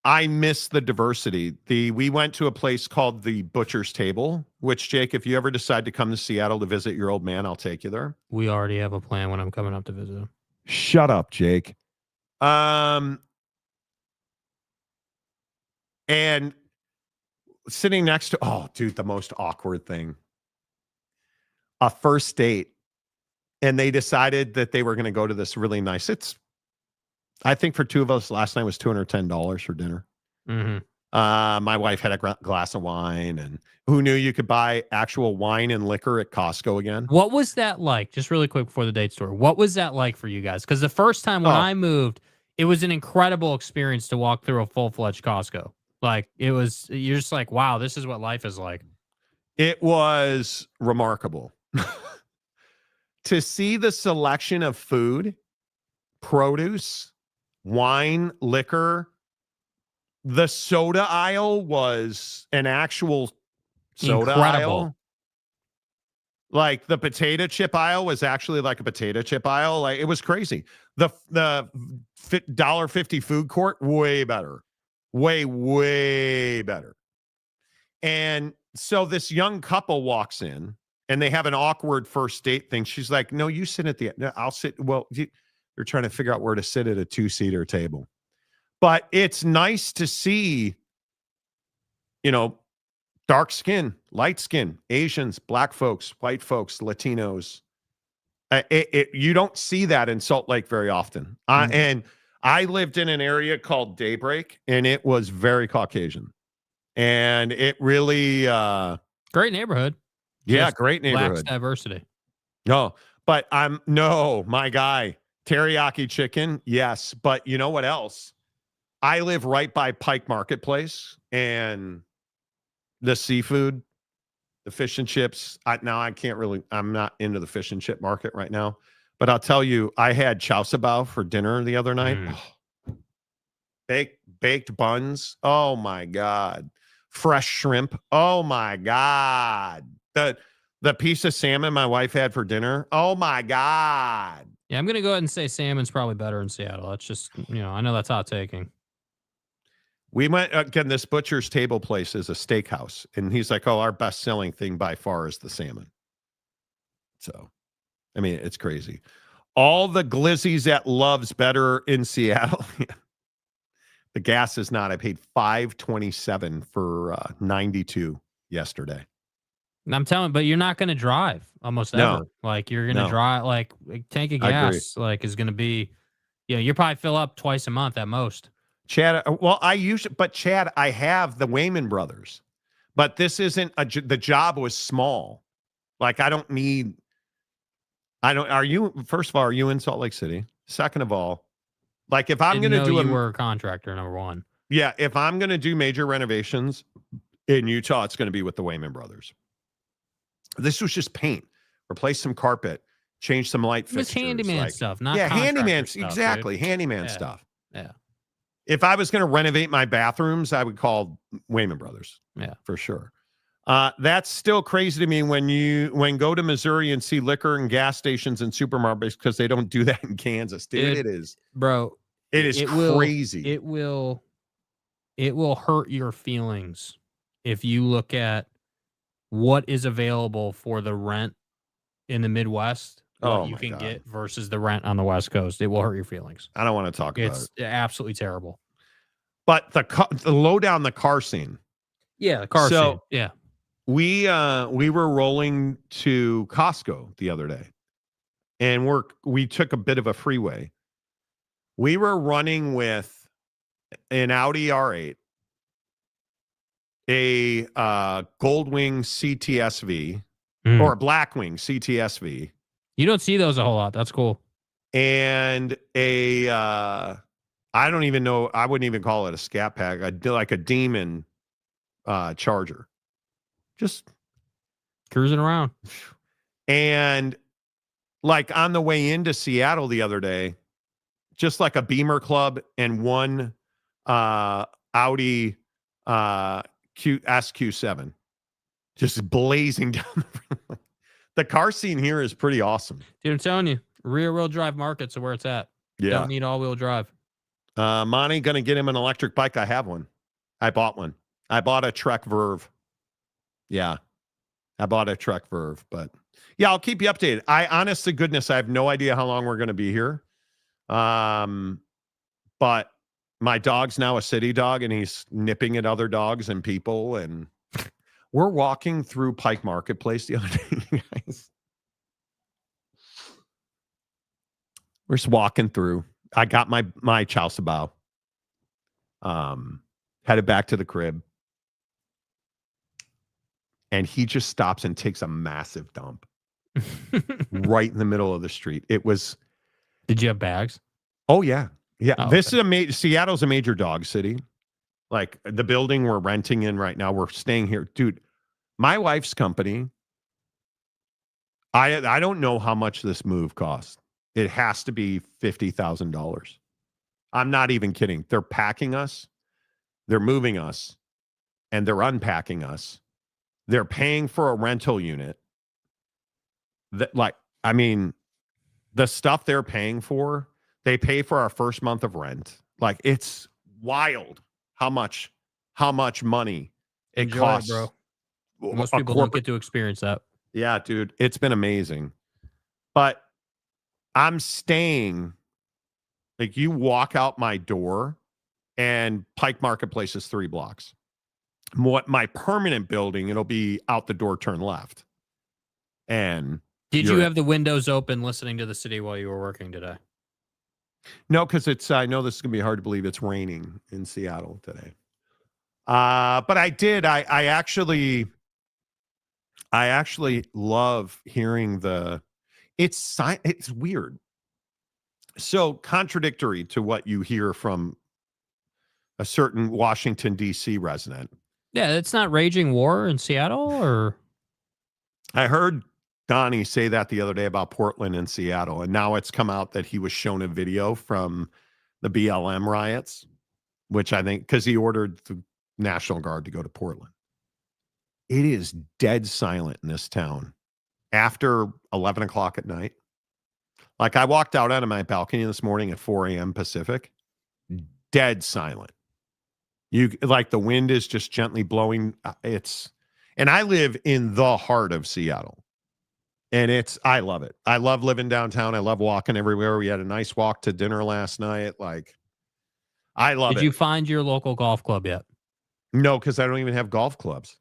I miss the diversity. We went to a place called the Butcher's Table, which, Jake, if you ever decide to come to Seattle to visit your old man, I'll take you there. We already have a plan when I'm coming up to visit him. Shut up, Jake. And sitting next to, oh, dude, the most awkward thing. A first date. And they decided that they were going to go to this really nice, I think for 2 of us last night was $210 for dinner. Mm-hmm. My wife had a glass of wine, and who knew you could buy actual wine and liquor at Costco again? What was that like? Just really quick before the date story. What was that like for you guys? Because the first time when I moved, it was an incredible experience to walk through a full-fledged Costco. Like you're just like, wow, this is what life is like. It was remarkable to see the selection of food, produce, wine, liquor. The soda aisle was an actual soda aisle. Like the potato chip aisle was actually like a potato chip aisle. Like it was crazy. The $1.50 food court, way better. Way better. And so this young couple walks in and they have an awkward first date thing. She's like, no, you sit at the end. I'll sit. Well, you're trying to figure out where to sit at a 2-seater table. But it's nice to see, dark skin, light skin, Asians, black folks, white folks, Latinos. You don't see that in Salt Lake very often. And I lived in an area called Daybreak, and it was very Caucasian. And it really... great neighborhood. Yeah, Just great neighborhood. Lacks diversity. No, but my guy, teriyaki chicken, yes. But you know what else? I live right by Pike Marketplace, and the seafood, the fish and chips. I'm not into the fish and chip market right now, but I'll tell you, I had chow sabao for dinner the other night. Oh, baked buns. Oh my God. Fresh shrimp. Oh my God. The piece of salmon my wife had for dinner. Oh my God. Yeah, I'm going to go ahead and say salmon's probably better in Seattle. That's just, I know that's hot taking. We went, again, this Butcher's Table place is a steakhouse. And he's like, our best selling thing by far is the salmon. So, I mean, it's crazy. All the glizzies at Love's better in Seattle. The gas is not. I paid $5.27 for 92 yesterday. I'm telling you, but you're not going to drive almost ever. Like you're going to drive, like a tank of gas, like is going to be, you probably fill up twice a month at most. Chad, well, Chad, I have the Wayman brothers, but this isn't the job was small. Like first of all, are you in Salt Lake City? Second of all, like if I'm going to do you were a contractor, number one. Yeah. If I'm going to do major renovations in Utah, it's going to be with the Wayman brothers. This was just paint, replace some carpet, change some light fixtures. It's handyman stuff, not handyman stuff, exactly, dude. handyman stuff. Yeah. If I was going to renovate my bathrooms, I would call Wayman Brothers. Yeah, for sure. That's still crazy to me when go to Missouri and see liquor and gas stations and supermarkets because they don't do that in Kansas, dude. It is, bro. It is crazy. It will hurt your feelings if you look at what is available for the rent in the Midwest. What you can get versus the rent on the West Coast. It will hurt your feelings. I don't want to talk about it. It's absolutely terrible. But the low down the car scene. Yeah, the car scene. Yeah. We were rolling to Costco the other day, and we took a bit of a freeway. We were running with an Audi R8, a Goldwing CTSV, or a Blackwing CTSV. You don't see those a whole lot. That's cool. And a I don't even know. I wouldn't even call it a Scat Pack. Like a Demon Charger. Just cruising around. And like on the way into Seattle the other day, just like a Beamer Club and one Audi SQ7 just blazing down the freeway. The car scene here is pretty awesome. Dude, I'm telling you, rear-wheel drive markets are where it's at. Yeah. Don't need all-wheel drive. Monty, going to get him an electric bike. I have one. I bought one. I bought a Trek Verve. Yeah. I bought a Trek Verve. But, yeah, I'll keep you updated. Honest to goodness, I have no idea how long we're going to be here. But my dog's now a city dog, and he's nipping at other dogs and people, and we're walking through Pike Marketplace the other day, you guys. We're just walking through. I got my chow sabao. Headed back to the crib. And he just stops and takes a massive dump right in the middle of the street. It was. Did you have bags? Oh, yeah. Yeah. Oh, this is Seattle's a major dog city. Like the building we're renting in right now, we're staying here. Dude, my wife's company, I don't know how much this move cost. It has to be $50,000. I'm not even kidding. They're packing us, they're moving us, and they're unpacking us. They're paying for a rental unit. The stuff they're paying for, they pay for our first month of rent. Like, it's wild how much money it costs. Bro. Most people don't get to experience that. Yeah, dude, it's been amazing. But I'm staying, like, you walk out my door and Pike Marketplace is 3 blocks. My permanent building, it'll be out the door, turn left. And did you have the windows open listening to the city while you were working today? No, because I know this is going to be hard to believe. It's raining in Seattle today. But I did. I actually love hearing it's weird. So contradictory to what you hear from a certain Washington, D.C. resident. Yeah, it's not raging war in Seattle, or? I heard Donnie say that the other day about Portland and Seattle, and now it's come out that he was shown a video from the BLM riots, which I think, because he ordered the National Guard to go to Portland. It is dead silent in this town after 11 o'clock at night. Like, I walked out onto my balcony this morning at 4 a.m. Pacific, dead silent. Like, the wind is just gently blowing. And I live in the heart of Seattle. And I love it. I love living downtown. I love walking everywhere. We had a nice walk to dinner last night. Like, I love it. Did you find your local golf club yet? No, because I don't even have golf clubs.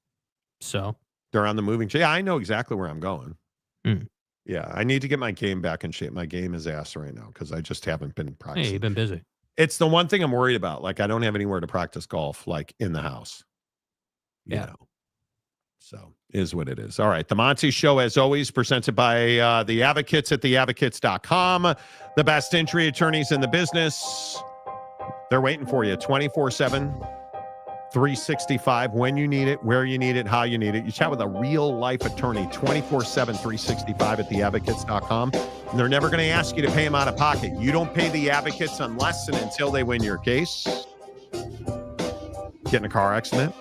So? They're on the moving. Yeah, I know exactly where I'm going. Yeah, I need to get my game back in shape. My game is ass right now because I just haven't been practicing. Hey, you've been busy. It's the one thing I'm worried about. Like, I don't have anywhere to practice golf, like, in the house. You know. So, is what it is. All right. The Monty Show, as always, presented by the Advocates at theadvocates.com. The best injury attorneys in the business. They're waiting for you 24/7, 365, when you need it, where you need it, how you need it. You chat with a real-life attorney 24/7, 365 at theadvocates.com. And they're never going to ask you to pay them out of pocket. You don't pay the advocates unless and until they win your case. Get in a car accident,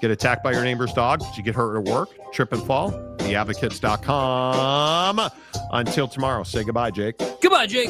Get attacked by your neighbor's dog? Did you get hurt at work? Trip and fall? TheAdvocates.com. Until tomorrow, say goodbye, Jake. Goodbye, Jake.